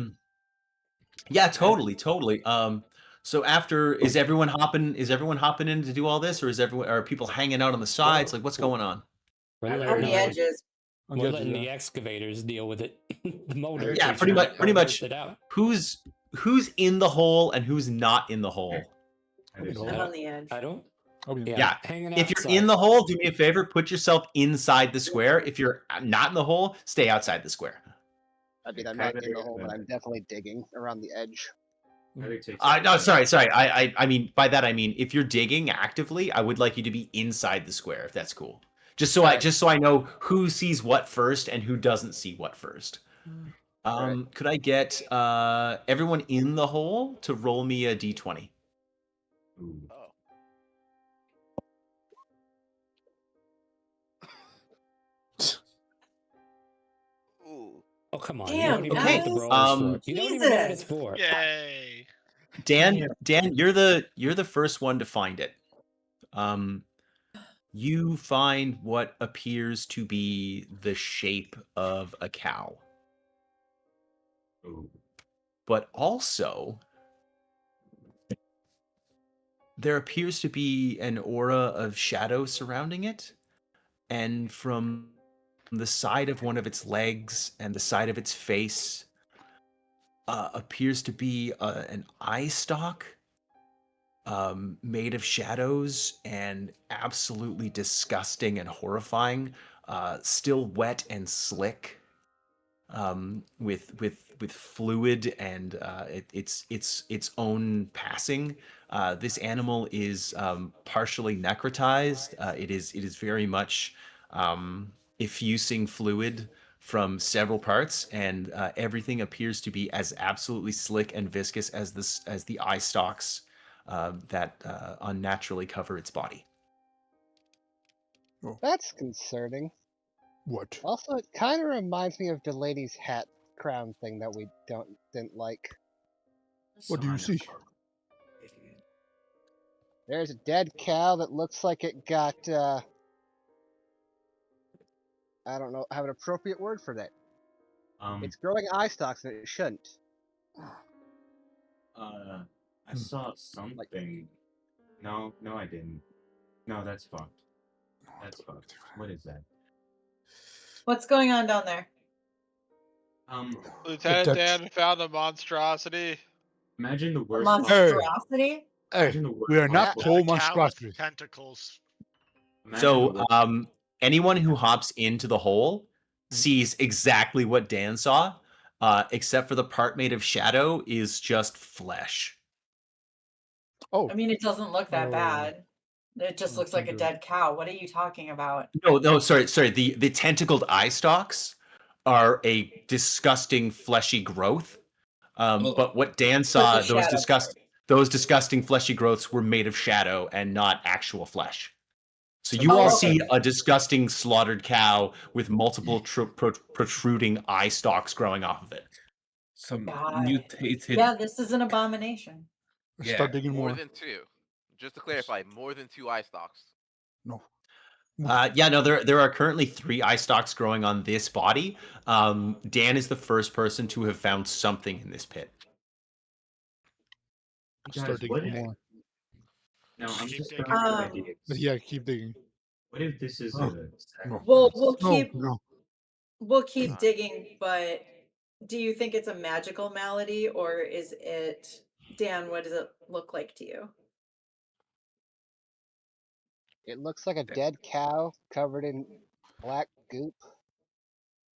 Yeah, totally. So after, is everyone hopping in to do all this, or are people hanging out on the sides? Like, what's going on? We're On letting, the edges. we're letting the excavators deal with it. The motors. Yeah, pretty much. It out. Who's in the hole and who's not in the hole? I'm on the edge. I don't. Yeah. Hanging If you're outside. in the hole, do me a favor, put yourself inside the square. If you're not in the hole, stay outside the square. I mean, I'm not in the hole, but I'm definitely digging around the edge. No, sorry. I mean, by that I mean, if you're digging actively, I would like you to be inside the square, if that's cool. Just so I know who sees what first and who doesn't see what first. Could I get everyone in the hole to roll me a d20? Oh, come on. Damn, you don't even know what the roll is for. You don't even know what it's for. Yay! Dan, Yeah. Dan, you're the first one to find it. You find what appears to be the shape of a cow. Oh. But also there appears to be an aura of shadow surrounding it, and from the side of one of its legs and the side of its face appears to be an eye stalk made of shadows and absolutely disgusting and horrifying, still wet and slick, with fluid and its own passing. This animal is partially necrotized. It is very much effusing fluid from several parts, and everything appears to be as absolutely slick and viscous as the eye stalks that unnaturally cover its body. That's concerning. What? Also, it kind of reminds me of the lady's hat crown thing that we didn't like. What do you see? There's a dead cow that looks like it got I don't know, have an appropriate word for that. It's growing eye stalks and it shouldn't. I saw something. No, I didn't. No, that's fucked. That's fucked. What is that? What's going on down there? Lieutenant Dan found a monstrosity. Imagine the A worst. monstrosity? Hey, Imagine the worst we are not possible- coal A cow with monstrosities. tentacles. Imagine the So, worst- anyone who hops into the hole sees exactly what Dan saw, except for the part made of shadow is just flesh. Oh, I mean, it doesn't look that Oh. bad. It just looks like a dead cow. What are you talking about? No, sorry. The tentacled eye stalks are a disgusting fleshy growth. But what Dan saw, the shadow those disgusting fleshy growths were made of shadow and not actual flesh. So you Oh, all okay. see a disgusting slaughtered cow with multiple protruding eye stalks growing off of it. Some Got it. mutated. Yeah, this is an abomination. start digging More more. than two. Just to clarify, more than 2 eye stalks. No. Yeah, no, there are currently 3 eye stalks growing on this body. Dan is the first person to have found something in this pit. Start Guys, what digging if? more. No, I'm Keep just digging. throwing Um, ideas. But yeah, keep digging. What if this is Oh, a no. We'll No, keep no. we'll keep digging, but do you think it's a magical malady or is it Dan, what does it look like to you? It looks like a dead cow covered in black goop.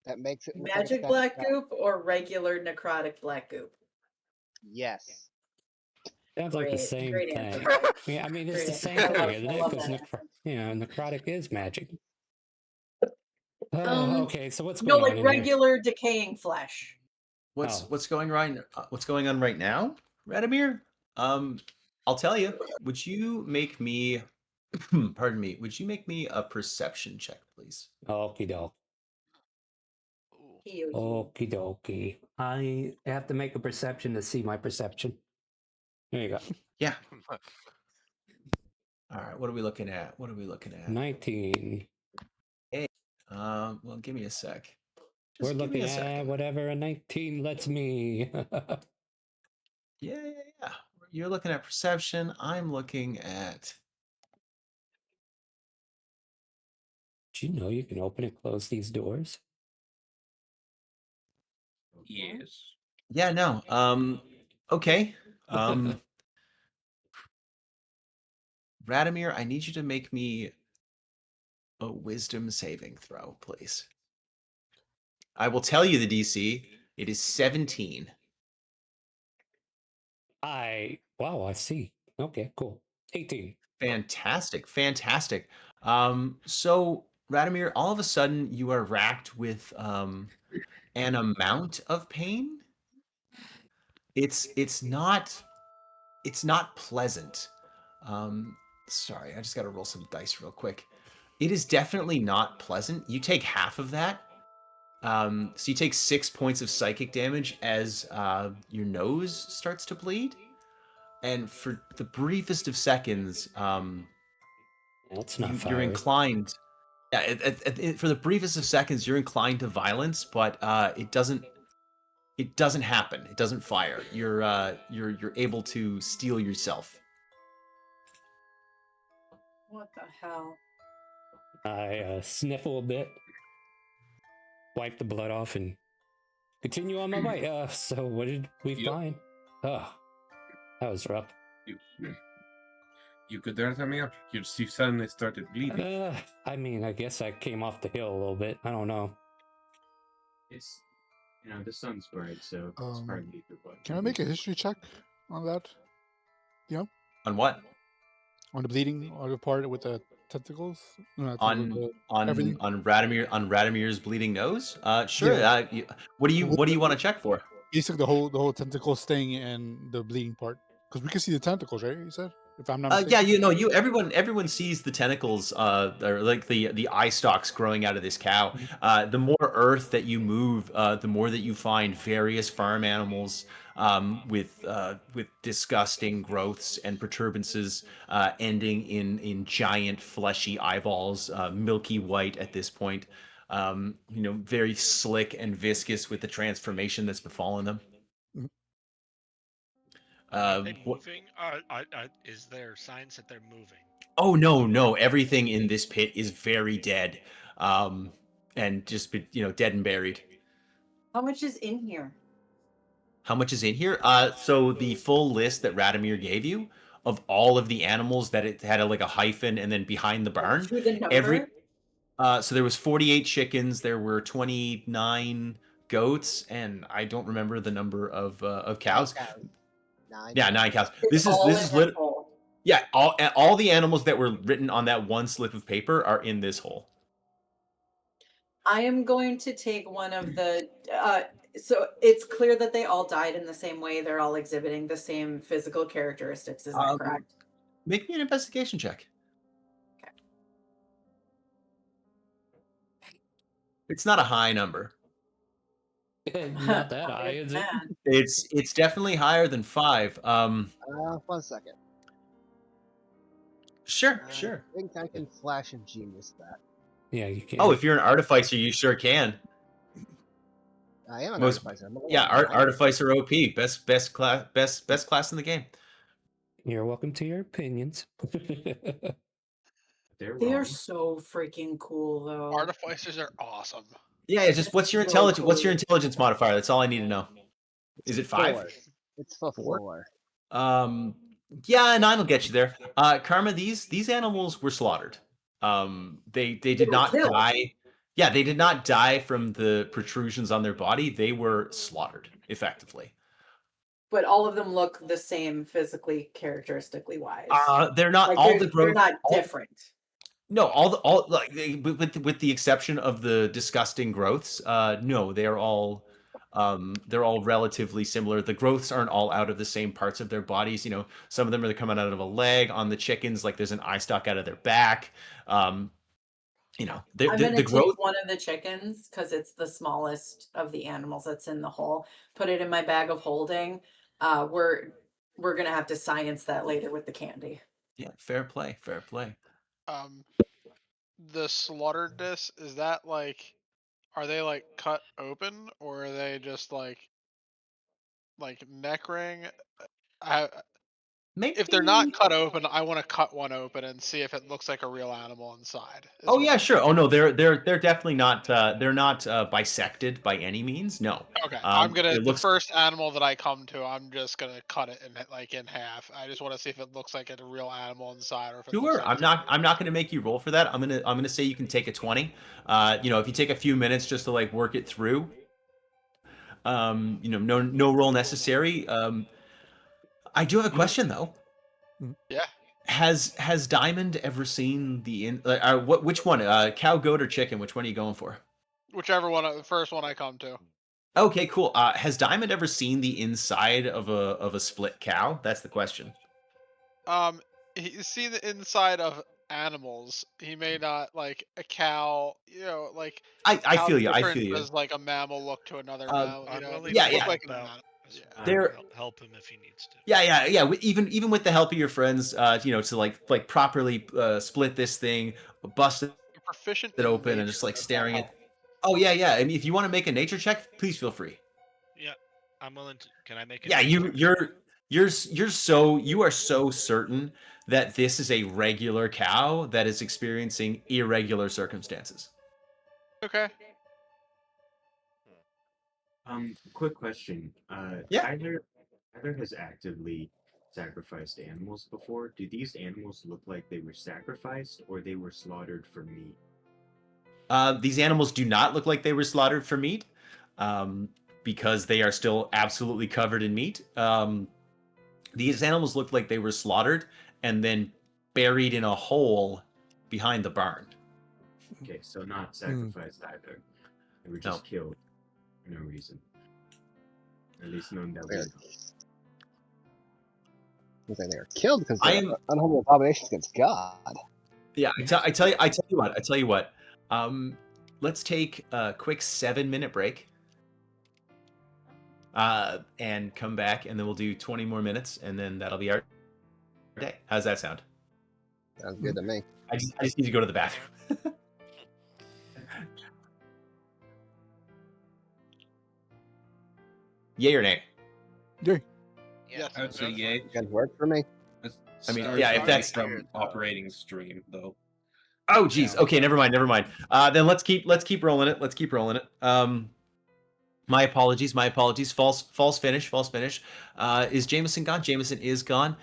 That makes it look like it's Magic got black goop or regular necrotic black goop? Yes. Sounds like the Great, same great thing. answer. Yeah, I mean, it's Great the answer. same I thing, love- isn't I it? love Because that answer. necrotic is magic. Um, Okay, so what's No, going on like in here? regular decaying flesh. What's Oh. what's going on right now, Radomir? I'll tell you. Would you make me pardon me, would you make me a perception check, please? Okie doke. Ooh. Okie dokie. I have to make a perception to see my perception. There you go. Yeah. All right, what are we looking at? 19. Hey, well, give me a sec. We're Just give me looking a sec. at whatever a 19 lets me. Yeah. You're looking at perception. I'm looking at. Do you know you can open and close these doors? Yes. Yeah, no. Okay. Radomir, I need you to make me a wisdom saving throw, please. I will tell you the DC. It is 17. Wow, I see. Okay, cool. 18. Fantastic. So Radomir, all of a sudden you are racked with an amount of pain. It's not pleasant. Sorry, I just got to roll some dice real quick. It is definitely not pleasant. You take half of that. So you take 6 points of psychic damage as your nose starts to bleed. and for the briefest of seconds, That's not you're fiery. inclined. Yeah, for the briefest of seconds, you're inclined to violence, but it doesn't. It doesn't happen. It doesn't fire. You're able to steel yourself. What the hell? I sniffle a bit, wipe the blood off, and continue on my way. So what did we find? Oh, that was rough. You could there, Tamir? You suddenly started bleeding. I mean, I guess I came off the hill a little bit. I don't know. It's, the sun's bright, so it's hardly the blood. Can I make a history check on that? Yeah. On what? On the bleeding, or the part with the tentacles? No, On Radamir's bleeding nose? Sure. Yeah. What do you want to check for? Basically, the whole tentacle sting and the bleeding part, because we can see the tentacles, right? You said, if I'm not mistaken. Yeah, everyone sees the tentacles, or like the eye stalks growing out of this cow. The more earth that you move, the more that you find various farm animals with disgusting growths and protuberances, ending in giant fleshy eyeballs, milky white at this point. Very slick and viscous with the transformation that's befallen them. Are they moving? Is there signs that they're moving? Oh no! Everything in this pit is very dead, and just dead and buried. How much is in here? How much is in here? So the full list that Radimir gave you of all of the animals that it had a hyphen and then behind the barn. So there was 48 chickens. There were 29 goats, and I don't remember the number of cows. 9. Yeah, 9 cows. This is yeah, all the animals that were written on that one slip of paper are in this hole. I am going to take one of the. So it's clear that they all died in the same way. They're all exhibiting the same physical characteristics. Is that correct? Make me an investigation check. Okay. It's not a high number. Not that high, is it? It's definitely higher than 5. 1 second. Sure. I think I can flash of genius that. Yeah, you can. Oh, if you're an artificer, you sure can. I am an artificer. Yeah, artificer OP, best class in the game. You're welcome to your opinions. They are so freaking cool, though. Artificers are awesome. Yeah, it's just what's your intelligence? What's your intelligence modifier? That's all I need to know. Is it 5? 4. It's 4. Yeah, 9 will get you there. Karma, these animals were slaughtered. They did not die. Yeah, they did not die from the protrusions on their body. They were slaughtered, effectively. But all of them look the same physically, characteristically wise. They're not they're not different. No, with the exception of the disgusting growths. No, they're all relatively similar. The growths aren't all out of the same parts of their bodies. Some of them are coming out of a leg. On the chickens, like there's an eye stalk out of their back. I'm going to take one of the chickens because it's the smallest of the animals that's in the hole. Put it in my bag of holding. We're going to have to science that later with the candy. Yeah, fair play. The slaughteredness, is that are they cut open, or are they just like neck ring? If they're not cut open, I want to cut one open and see if it looks like a real animal inside. Oh yeah, sure. Oh no, they're definitely not. They're not bisected by any means. No. Okay, the first animal that I come to, I'm just gonna cut it in half. I just want to see if it looks like a real animal inside, or if it looks like I'm not gonna make you roll for that. I'm gonna say you can take a 20. If you take a few minutes just to work it through. No roll necessary. I do have a question though. Yeah. Has Diamond ever seen which one? Cow, goat, or chicken? Which one are you going for? Whichever one, the first one I come to. Okay, cool. Has Diamond ever seen the inside of a split cow? That's the question. He's seen the inside of animals. He may not a cow. I feel you. Does a mammal look to another mammal? Yeah. They're help him if he needs to. Yeah. Even with the help of your friends, to like properly split this thing, bust it proficient open, in and just like nature. staring at. Oh yeah. I mean, if you want to make a nature check, please feel free. Yeah, I'm willing to. Can I make it? Yeah, you are so certain that this is a regular cow that is experiencing irregular circumstances. Okay. Quick question. Yeah. Either has actively sacrificed animals before. Do these animals look like they were sacrificed or they were slaughtered for meat? These animals do not look like they were slaughtered for meat, because they are still absolutely covered in meat. These animals look like they were slaughtered and then buried in a hole behind the barn. Okay, so not sacrificed either. They were just killed for no reason. At least none that we know. They are killed because they're unholy abominations against God. Yeah, I tell you what. Let's take a quick 7-minute break. And come back, and then we'll do 20 more minutes, and then that'll be our day. How's that sound? Sounds good to me. I just need to go to the bathroom. Yay or nay? Yay. Yes. I would say yay. You guys work for me. I mean, yeah, if that's from operating stream though. Oh, geez. Okay, never mind. Then let's keep rolling it. My apologies. False finish. Is Jameson gone? Jameson is gone.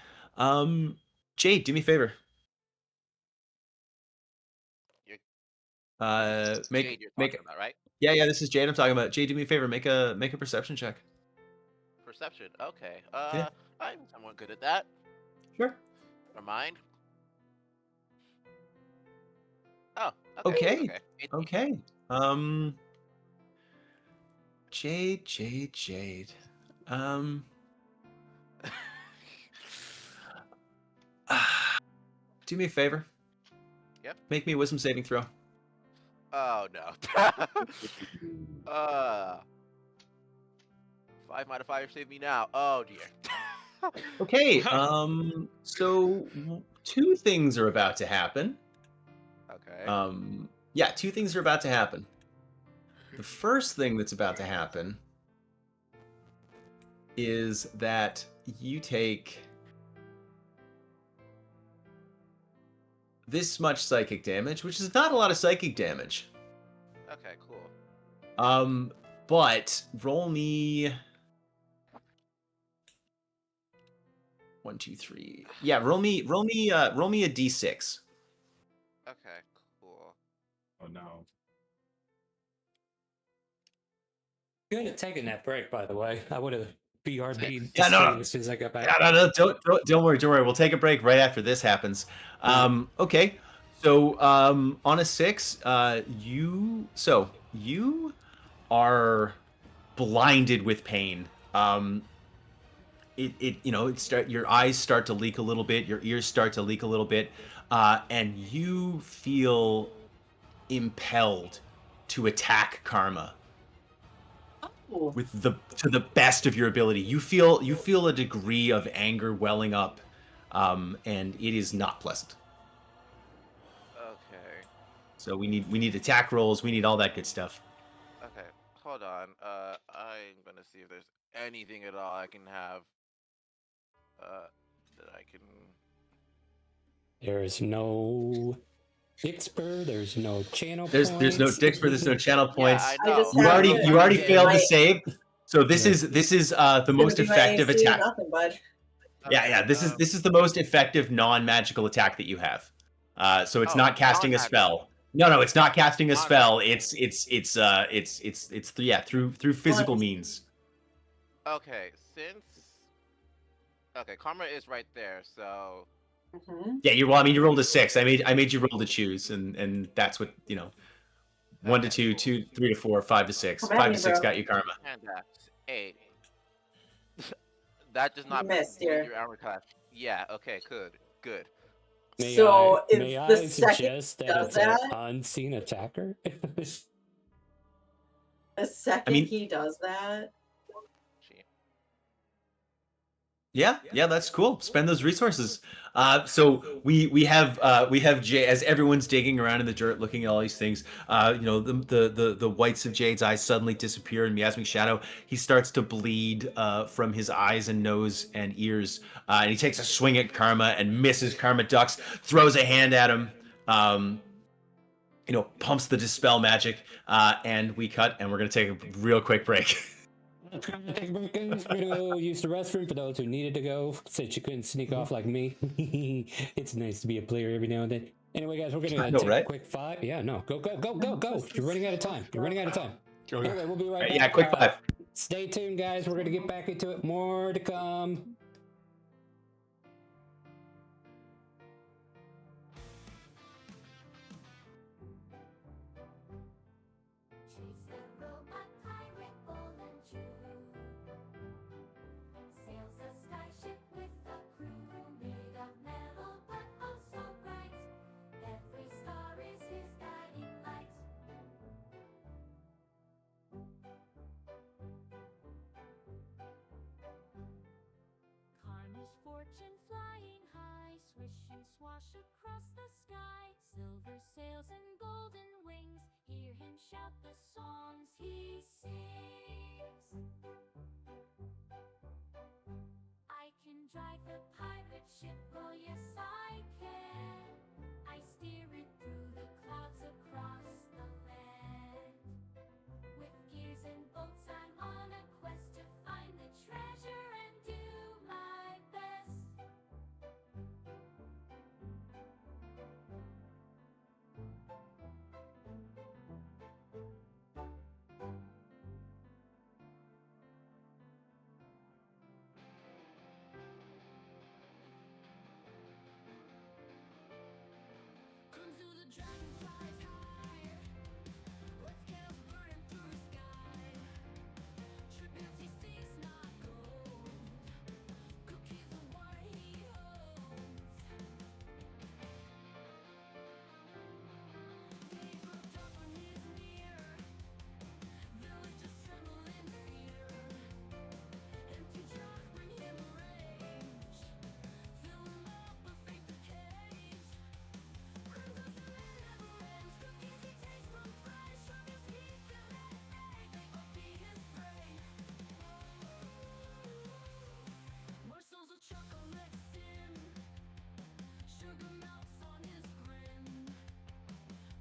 Jade, do me a favor. Jade you're talking about, right? Yeah. This is Jade. I'm talking about. Jade, do me a favor. Make a perception check. Perception. Okay. Yeah. I'm somewhat good at that. Sure. Never mind. Oh. Okay. Jade. Do me a favor. Yep. Make me a wisdom saving throw. Oh no. 5 out of 5 save me now. Oh dear. Okay. So 2 things are about to happen. Okay. Yeah, 2 things are about to happen. The first thing that's about to happen is that you take this much psychic damage, which is not a lot of psychic damage. Okay, cool. But roll me 1, 2, 3. Yeah, roll me a d6. Okay, cool. Oh no. Good at taking that break, by the way. I would have BRB'd Yeah, no. as soon as I got back. Yeah, no, don't worry. We'll take a break right after this happens. Okay. So, on a 6, you are blinded with pain. Your eyes start to leak a little bit, your ears start to leak a little bit, and you feel impelled to attack Karma. To the best of your ability. You feel a degree of anger welling up, and it is not pleasant. Okay. So we need attack rolls, we need all that good stuff. Okay, hold on. I'm gonna see if there's anything at all I can have. That I can. There is no Dixper. There's no channel. There's no Dixper. There's no channel points. Yeah, I know. You already failed to save. So this is the most effective attack. Nothing, bud. Yeah. This is the most effective non-magical attact that you have. So it's not casting a spell. No, it's not casting a spell. It's through physical means. Okay, Karma is right there, so. Yeah, you rolled a 6. I made you roll to choose, and that's what 1 to 2, 2, 3 to 4, 5 to 6. 5 to 6 got you Karma. And that's 8. That does not missed your armor class. Yeah. Okay. Good. May If I the second suggest that does it's that, an unseen attacker? the second he does that, Yeah, that's cool. Spend those resources. So we have Jay, as everyone's digging around in the dirt, looking at all these things. The whites of Jade's eyes suddenly disappear in miasmic shadow. He starts to bleed from his eyes and nose and ears, and he takes a swing at Karma and misses. Karma ducks, throws a hand at him. Pumps the dispel magic, and we cut, and we're gonna take a real quick break. We're gonna go use the restroom for those who needed to go, since you couldn't sneak off like me. It's nice to be a player every now and then. Anyway, guys, we're gonna take a quick 5. Yeah, no, go. You're running out of time. Anyway, we'll be right back. Yeah, quick 5. Stay tuned, guys. We're gonna get back into it. More to come. Fortune flying high, swish and swash across the sky. Silver sails and golden wings, hear him shout the songs he sings. I can drive the pirate ship, oh yes I can. I steer it through the clouds across the land. With gears and bolts I'm on a quest to find the treasure and do my best. Come to the dragonflies high, with scales burning through the sky. Tributes he seeks, not gold. Cookies are what he holds. Days looked up on his mirror. Villagers tremble in fear. Empty jars bring him rage. Fill him up but face the cage. Crimson sun never ends. Cookies he takes from fresh. Sugar's heat fill at night. They will be his prey. Morsels of chocolate sin. Sugar melts on his grin.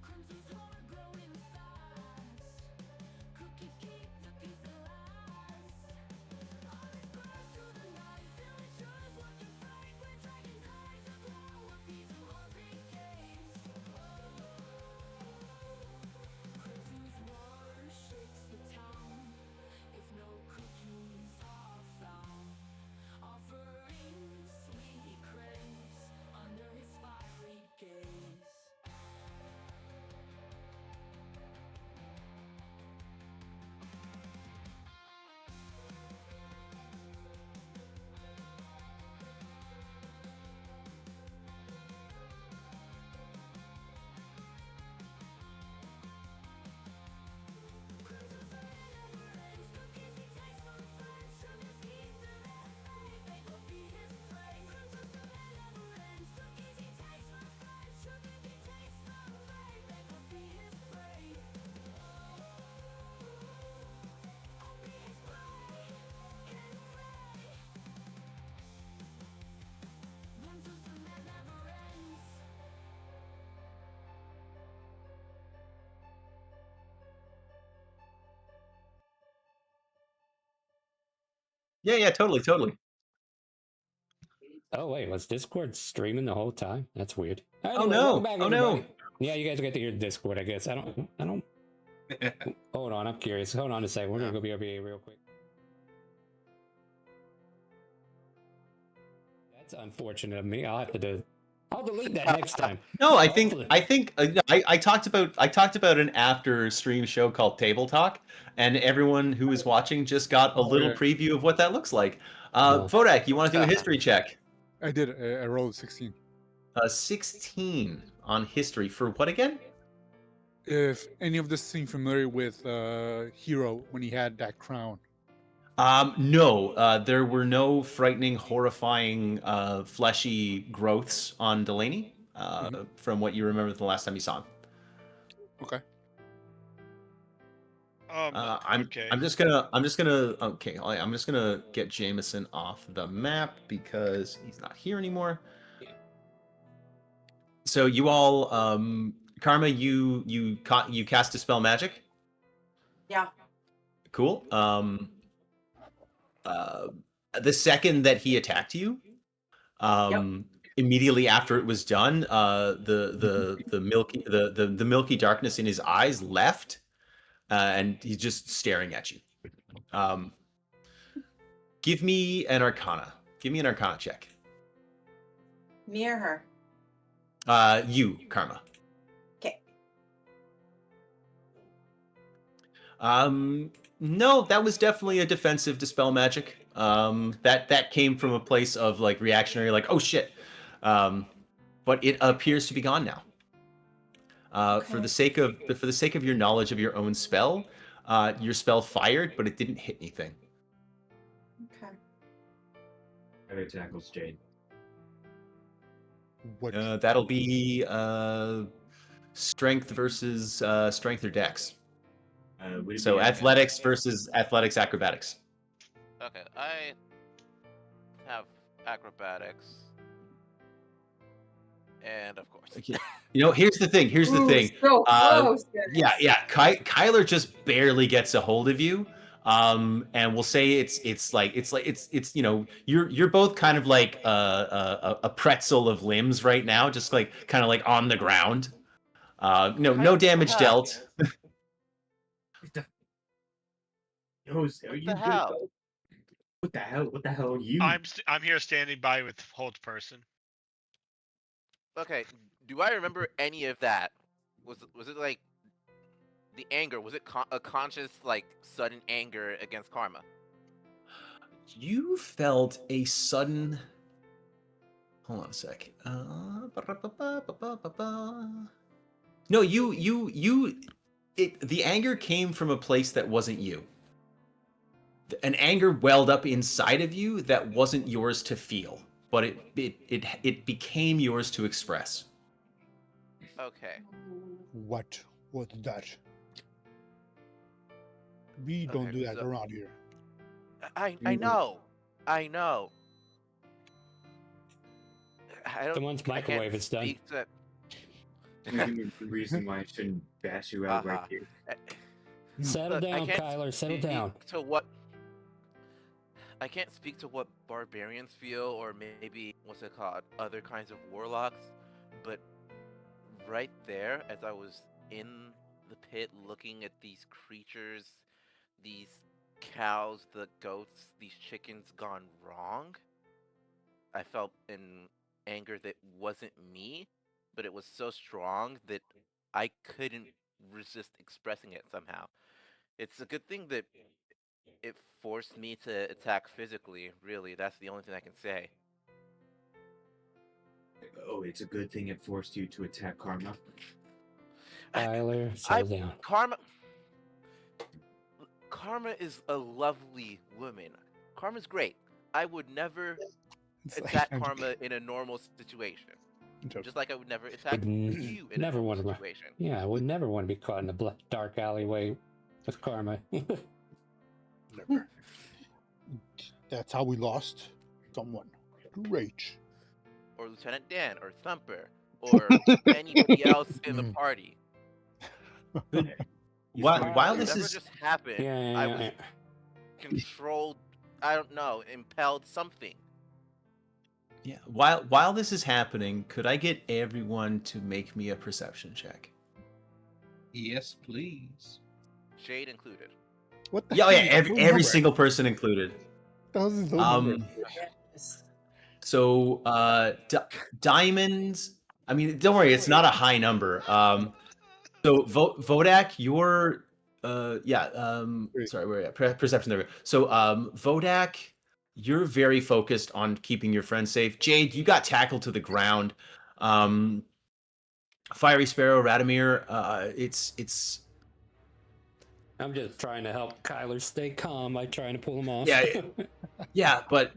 Crimson's heart growing fast. Cookies keep the peace at last. Eyes burn through the night. Villagers watching fright. Where dragons' eyes aglow. Appease a hungry gaze. Crimson's roar shakes the town. If no cookies are found, offering sweet craves under his fiery gaze. Crimson sun never ends. Cookies he takes from friends. Sugar's heat fill at night. They will be his prey. Crimson sun never ends. Cookies he takes from friends. Sugar he takes from prey. They will be his prey. I'll be his prey. His prey. Crimson sun never ends. Yeah, totally. Oh wait, was Discord streaming the whole time? That's weird. Oh, Anyway, no. welcome back, Oh, everybody. no. Yeah, you guys get to hear Discord, I guess. I don't. Hold on, I'm curious. Hold on a second. We're gonna go BRBA real quick. That's unfortunate of me. I'll delete that next time. No, I Hopefully. think I talked about an after stream show called Table Talk, and everyone who was watching just got a little preview of what that looks like. Fodak, you want to do a history check? I did. I rolled 16. 16 on history for what again? If any of this seem familiar with Hero when he had that crown. No, there were no frightening, horrifying, fleshy growths on Delaney, from what you remember the last time you saw him. Okay. Okay. I'm just gonna get Jameson off the map because he's not here anymore. So you all, Karma, you cast Dispel Magic. Yeah. Cool. The second that he attacked you, immediately after it was done, the milky darkness in his eyes left, and he's just staring at you. Give me an Arcana. Give me an Arcana check. Me or her? You, Karma. Okay. No, that was definitely a defensive Dispel Magic. That came from a place of like reactionary, like, oh shit. But it appears to be gone now. For the sake of your knowledge of your own spell, your spell fired, but it didn't hit anything. Okay. Other tackles Jade. What? That'll be strength versus strength or dex. So athletics versus athletics acrobatics. Okay, I have acrobatics. And of course. Okay. You know, here's the thing. So close, Yeah. Kyler just barely gets a hold of you. And we'll say it's you know, you're both kind of like a pretzel of limbs right now, just like kind of like on the ground. No damage dealt. Are you good? Hell? What the hell? What the hell are you? I'm here standing by with hold person. Okay, do I remember any of that? Was it like the anger? Was it a conscious, like, sudden anger against Karma? You felt a sudden. Hold on a sec. No, the anger came from a place that wasn't you. An anger welled up inside of you that wasn't yours to feel, but it became yours to express. Okay. What was that? We don't do that around here. I know. I don't. Someone's microwave is done. The reason why I shouldn't bash you out right here. Settle down, Kyler. Settle down. I can't speak to what barbarians feel, or maybe what's it called, other kinds of warlocks. But right there, as I was in the pit looking at these creatures, these cows, the goats, these chickens gone wrong, I felt an anger that wasn't me, but it was so strong that I couldn't resist expressing it somehow. It's a good thing that it forced me to attack physically, really. That's the only thing I can say. Oh, it's a good thing it forced you to attack Karma. Tyler, settle down. Karma is a lovely woman. Karma's great. I would never attack Karma in a normal situation. Just like I would never attack you in a normal situation. Yeah, I would never want to be caught in a dark alleyway with Karma. Never. That's how we lost someone to rage. Or Lieutenant Dan, or Thumper, or anybody else in the party. While this is just happened, I was controlled. I don't know, impelled something. Yeah. While this is happening, could I get everyone to make me a perception check? Yes, please. Jade included. What the yeah, hell? every single person included. Thousands of So diamonds. I mean, don't worry, it's not a high number. So Vodak, you're sorry, where perception there. So Vodak, you're very focused on keeping your friends safe. Jade, you got tackled to the ground. Fiery Sparrow, Radomir, it's I'm just trying to help Kyler stay calm by trying to pull him off. Yeah, but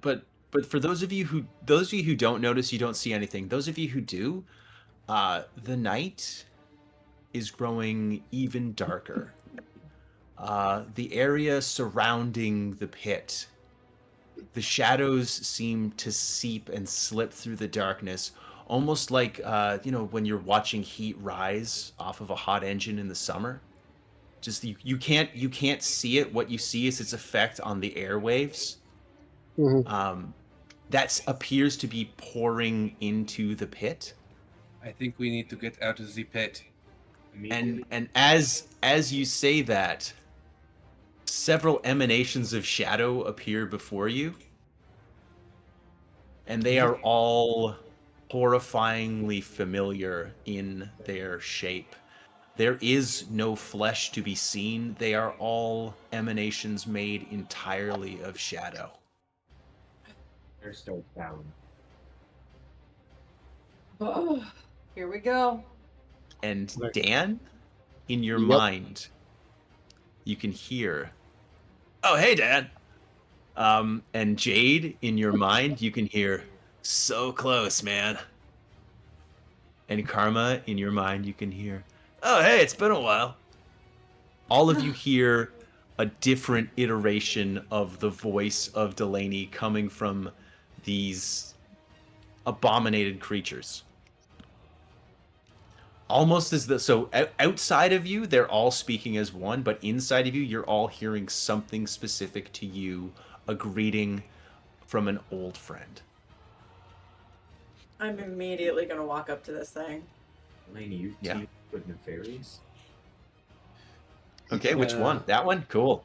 for those of you who don't notice, you don't see anything. Those of you who do, the night is growing even darker. The area surrounding the pit, the shadows seem to seep and slip through the darkness, almost like when you're watching heat rise off of a hot engine in the summer. Just you can't see it. What you see is its effect on the airwaves. That appears to be pouring into the pit. I think we need to get out of the pit. And as you say that, several emanations of shadow appear before you, and they are all horrifyingly familiar in their shape. There is no flesh to be seen. They are all emanations made entirely of shadow. They're still down. Oh, here we go. And Dan, in your mind, you can hear, "Oh, hey, Dan." And Jade, in your mind, you can hear, "So close, man." And Karma, in your mind, you can hear, "Oh, hey, it's been a while." All of you hear a different iteration of the voice of Delaney coming from these abominated creatures. Almost as the outside of you, they're all speaking as one, but inside of you, you're all hearing something specific to you, a greeting from an old friend. I'm immediately gonna walk up to this thing. Delaney, you teamed with Nefarious? Okay, which one? That one? Cool.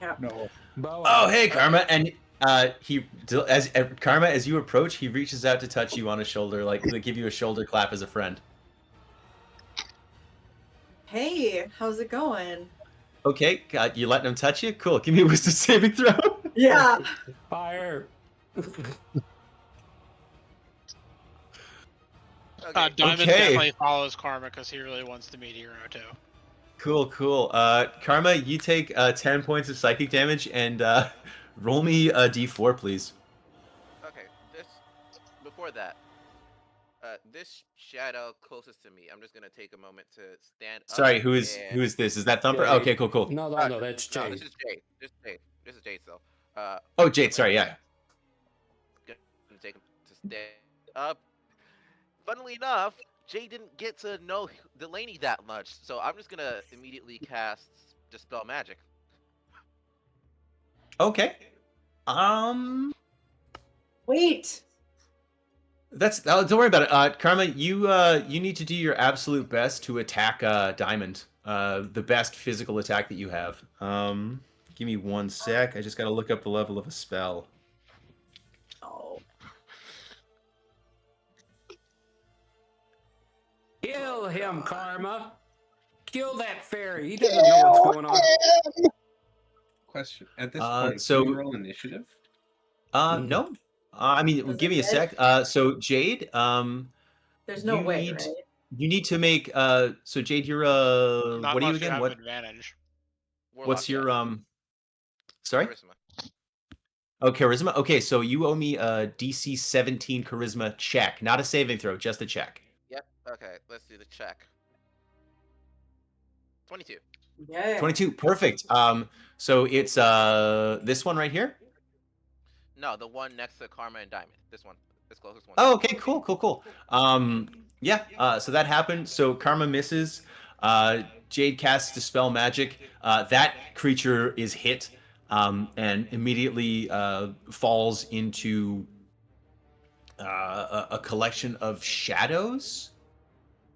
Yeah. No. Oh, hey, Karma, and Karma, as you approach, he reaches out to touch you on the shoulder, like to give you a shoulder clap as a friend. Hey, how's it going? Okay, you letting him touch you? Cool. Give me a wisdom saving throw. Yeah. Fire. Diamond definitely follows Karma because he really wants to meet Hero too. Cool. Karma, you take 10 points of psychic damage and roll me a d4, please. Okay, before that, this shadow closest to me, I'm just gonna take a moment to stand up. Sorry, who is this? Is that Thumper? Jade. Okay, cool. No, that's Jade. No, this is Jade. This is Jade still. Oh, Jade. Sorry, yeah. Gonna take him to stand up. Funnily enough, Jay didn't get to know Delaney that much, so I'm just gonna immediately cast Dispel Magic. Okay. Wait. Don't worry about it. Karma, you need to do your absolute best to attack Diamond. The best physical attack that you have. Give me 1 sec. I just gotta look up the level of a spell. Oh. Kill him, Karma. Kill that fairy. He doesn't know what's going on. Question. At this point, so can you roll initiative? No. I mean, give me a sec. So Jade, there's no way, right? You need to make so Jade, you're Not what are you much again? have What advantage. what's your sorry? Charisma. Oh, charisma. Okay, so you owe me a DC 17 charisma check, not a saving throw, just a check. Yep. Okay, let's do the check. 22. Yeah. 22. Perfect. So it's this one right here. No, the one next to Karma and Diamond. This one, this closest one. Oh, okay, cool. Yeah. So that happened. So Karma misses. Jade casts Dispel Magic. That creature is hit, and immediately falls into a collection of shadows.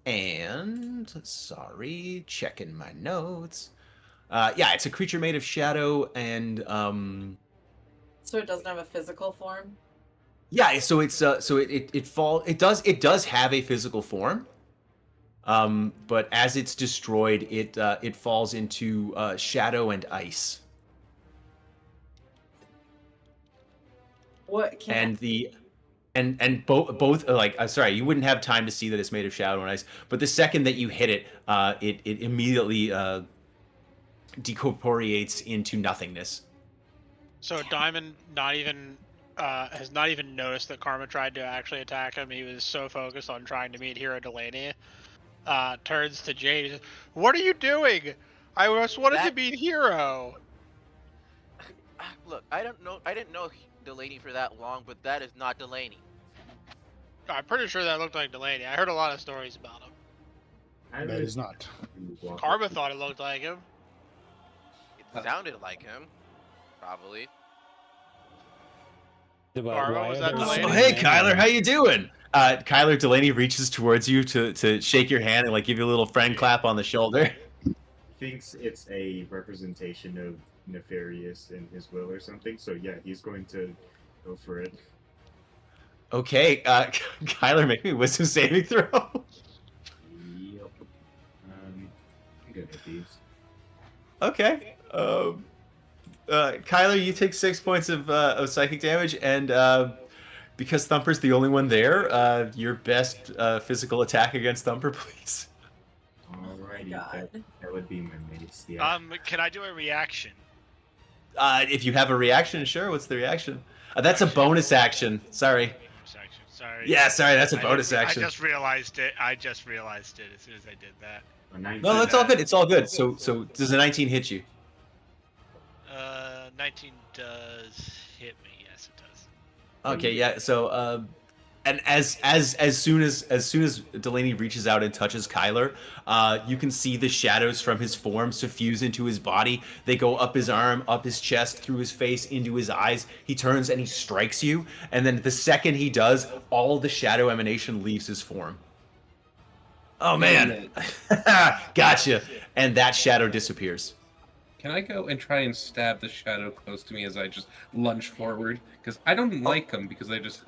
And sorry, checking my notes. Yeah, it's a creature made of shadow and So it doesn't have a physical form? Yeah, so it's it does have a physical form. But as it's destroyed, it falls into shadow and ice. What can And both like sorry, you wouldn't have time to see that it's made of shadow and ice, but the second that you hit it, it immediately decorporeates into nothingness. So Diamond has not even noticed that Karma tried to actually attack him. He was so focused on trying to meet Hero Delaney. Turns to Jade and says, "What are you doing? I just wanted to meet Hero." Look, I didn't know Delaney for that long, but that is not Delaney. I'm pretty sure that looked like Delaney. I heard a lot of stories about him. That is not. Karma thought it looked like him. It sounded like him, probably. Karma, was that Delaney? Oh, hey, Kyler, how you doing? Kyler, Delaney reaches towards you to shake your hand and like give you a little friend clap on the shoulder. Thinks it's a representation of Nefarious in his will or something. So yeah, he's going to go for it. Okay, Kyler, make me a wisdom saving throw. Yep. I'm good at these. Okay. Kyler, you take 6 points of psychic damage, and because Thumper's the only one there, your best physical attack against Thumper, please. Alrighty, that would be my mace. Yeah. Can I do a reaction? If you have a reaction, sure. What's the reaction? That's a bonus action. Sorry. Sorry. Yeah, sorry. That's a bonus action. I just realized it. as soon as I did that. No, it's all good. It's all good. So does a 19 hit you? 19 does hit me. Yes, it does. Okay, yeah. So, and as soon as Delaney reaches out and touches Kyler, you can see the shadows from his form suffuse into his body. They go up his arm, up his chest, through his face, into his eyes. He turns and he strikes you, and then the second he does, all the shadow emanation leaves his form. Oh man, gotcha. And that shadow disappears. Can I go and try and stab the shadow close to me as I just lunge forward? Because I don't like them because they just...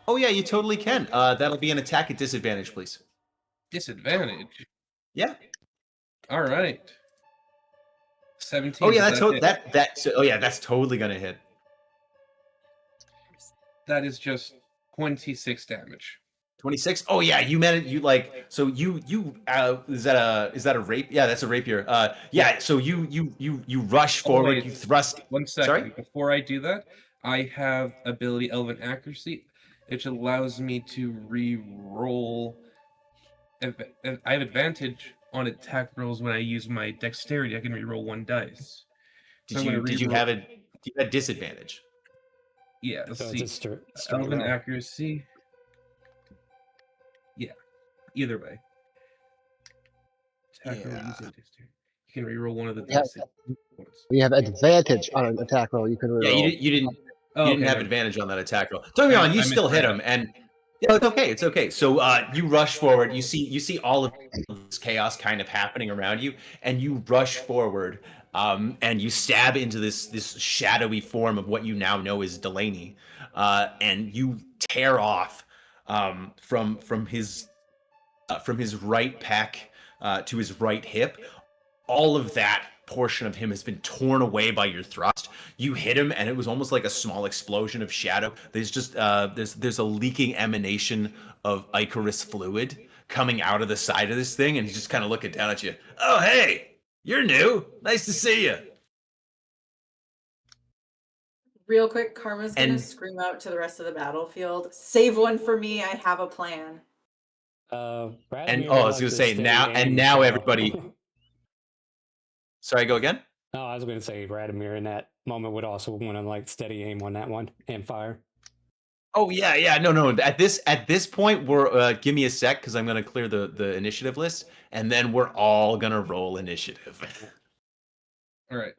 Oh yeah, you totally can. That'll be an attack at disadvantage, please. Disadvantage? Yeah. All right. 17. Oh yeah, that's totally gonna hit. That is just 26 damage. 26. Oh yeah, you meant it. You like so you is that a rape? Yeah, that's a rapier. Yeah. So you rush forward. Wait, you thrust. 1 second. Sorry? Before I do that, I have ability Elven Accuracy, which allows me to re-roll. I have advantage on attack rolls when I use my dexterity. I can re-roll 1 dice. Did you have a disadvantage? Yeah. Let's So see. it's a straight Elven roll. Accuracy. Yeah. Either way. Attack roll using dexterity. You can re-roll 1 of the dice. We have advantage on an attack roll. You can reroll. Yeah, you didn't have advantage on that attack roll. Don't get me wrong, you still hit him, and yeah, it's okay. It's okay. So you rush forward. You see all of this chaos kind of happening around you, and you rush forward, and you stab into this shadowy form of what you now know is Delaney, and you tear off from his right pec to his right hip. All of that portion of him has been torn away by your thrust. You hit him, and it was almost like a small explosion of shadow. There's just there's a leaking emanation of Icarus fluid coming out of the side of this thing, and he's just kind of looking down at you. Oh, hey, you're new. Nice to see you. Real quick, Karma's gonna scream out to the rest of the battlefield, "Save one for me, I have a plan." I was gonna say now everybody. Sorry, go again? No, I was going to say Radomir in that moment would also want to like steady aim on that one and fire. Oh yeah, no. At this point, we're give me a sec because I'm gonna clear the initiative list, and then we're all gonna roll initiative. All right.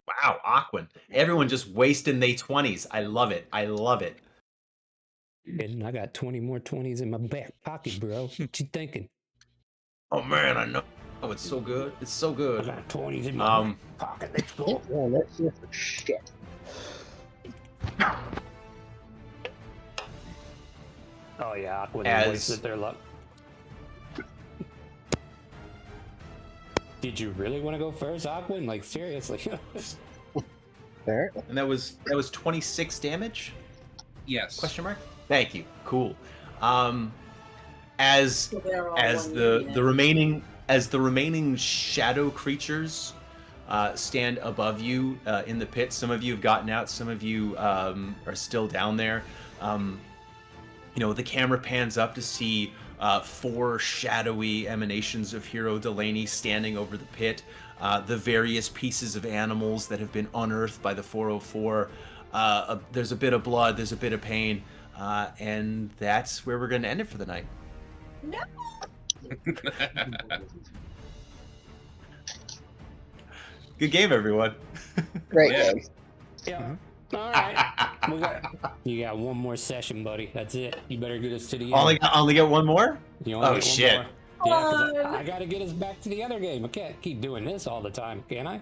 Wow, Aquin. Everyone just wasting their 20s. I love it. And I got 20 more 20s in my back pocket, bro. What you thinking? Oh man, I know. Oh, it's so good. It's so good. I got 20s in my back pocket. Let's go. Yeah, let's just shit. Oh yeah, Aquin wasted their luck. Did you really want to go first, Aquin? Like seriously? There. And that was 26 damage? Yes. Question mark? Thank you. Cool. as So they're all as one the unit. remaining shadow creatures stand above you in the pit. Some of you have gotten out. Some of you are still down there. The camera pans up to see 4 shadowy emanations of Hero Delaney standing over the pit. The various pieces of animals that have been unearthed by the 404. There's a bit of blood. There's a bit of pain. And that's where we're going to end it for the night. No. Good game, everyone. Great Yeah. game. Yeah. All right. You got one more session, buddy. That's it. You better get us to the end. Only get one more? You only Oh, get one shit. more. Yeah, 'cause I got to get us back to the other game. I can't keep doing this all the time, can I?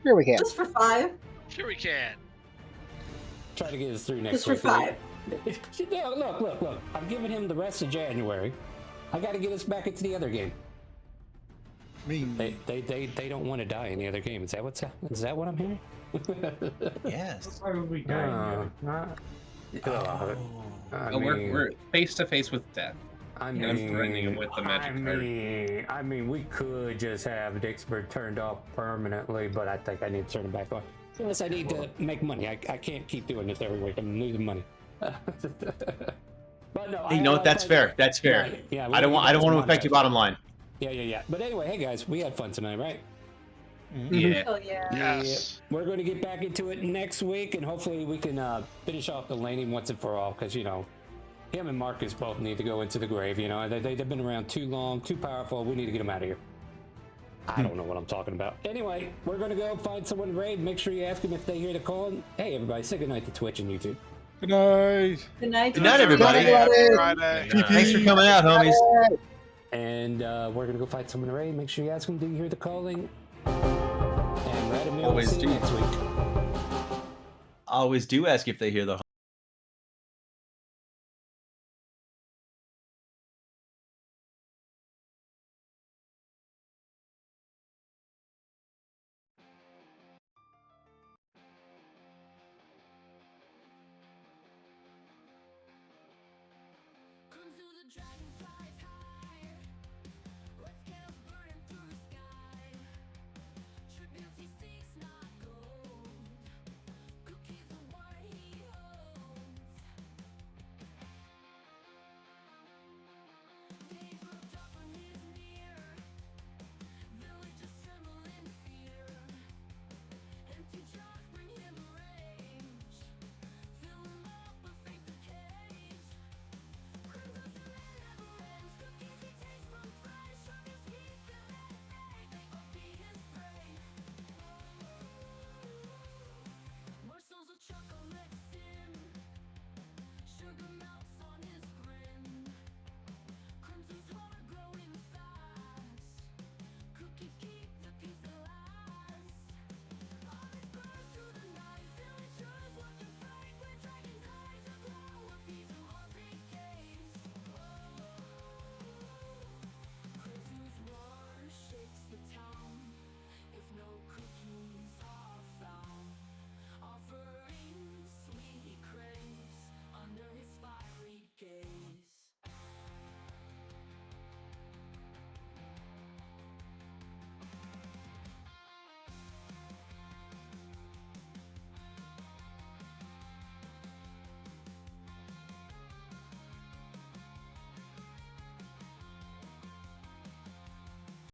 Here we can. Just for 5. Sure we can. Try to get us through next Just for week. 5. Yeah, look. I'm giving him the rest of January. I got to get us back into the other game. I mean, They don't want to die in the other game. Is that what I'm hearing? Yes. Why would we die? We're face to face with death. I And I'm threatening him with the magic card. I mean, we could just have Dixburg turned off permanently, but I think I need to turn it back on. Plus, I need to make money. I can't keep doing this every week. I'm losing money. But no, That's fair. That's fair. Right, yeah, I don't want to affect your bottom line. Yeah. But anyway, hey guys, we had fun tonight, right? Yeah. Oh yeah. Yes. We're going to get back into it next week, and hopefully we can finish off Delaney once and for all, because, him and Marcus both need to go into the grave. They've been around too long, too powerful. We need to get them out of here. I don't know what I'm talking about. Anyway, we're going to go find someone to raid. Make sure you ask them if they hear the call. And, hey, everybody, say goodnight to Twitch and YouTube. good night. Good night. Good night, everybody. Happy Friday. Thanks for coming out, homies. And we're going to go find someone to raid. Make sure you ask them, do you hear the calling? And Radomir, Always see you do. next week. Always do ask if they hear the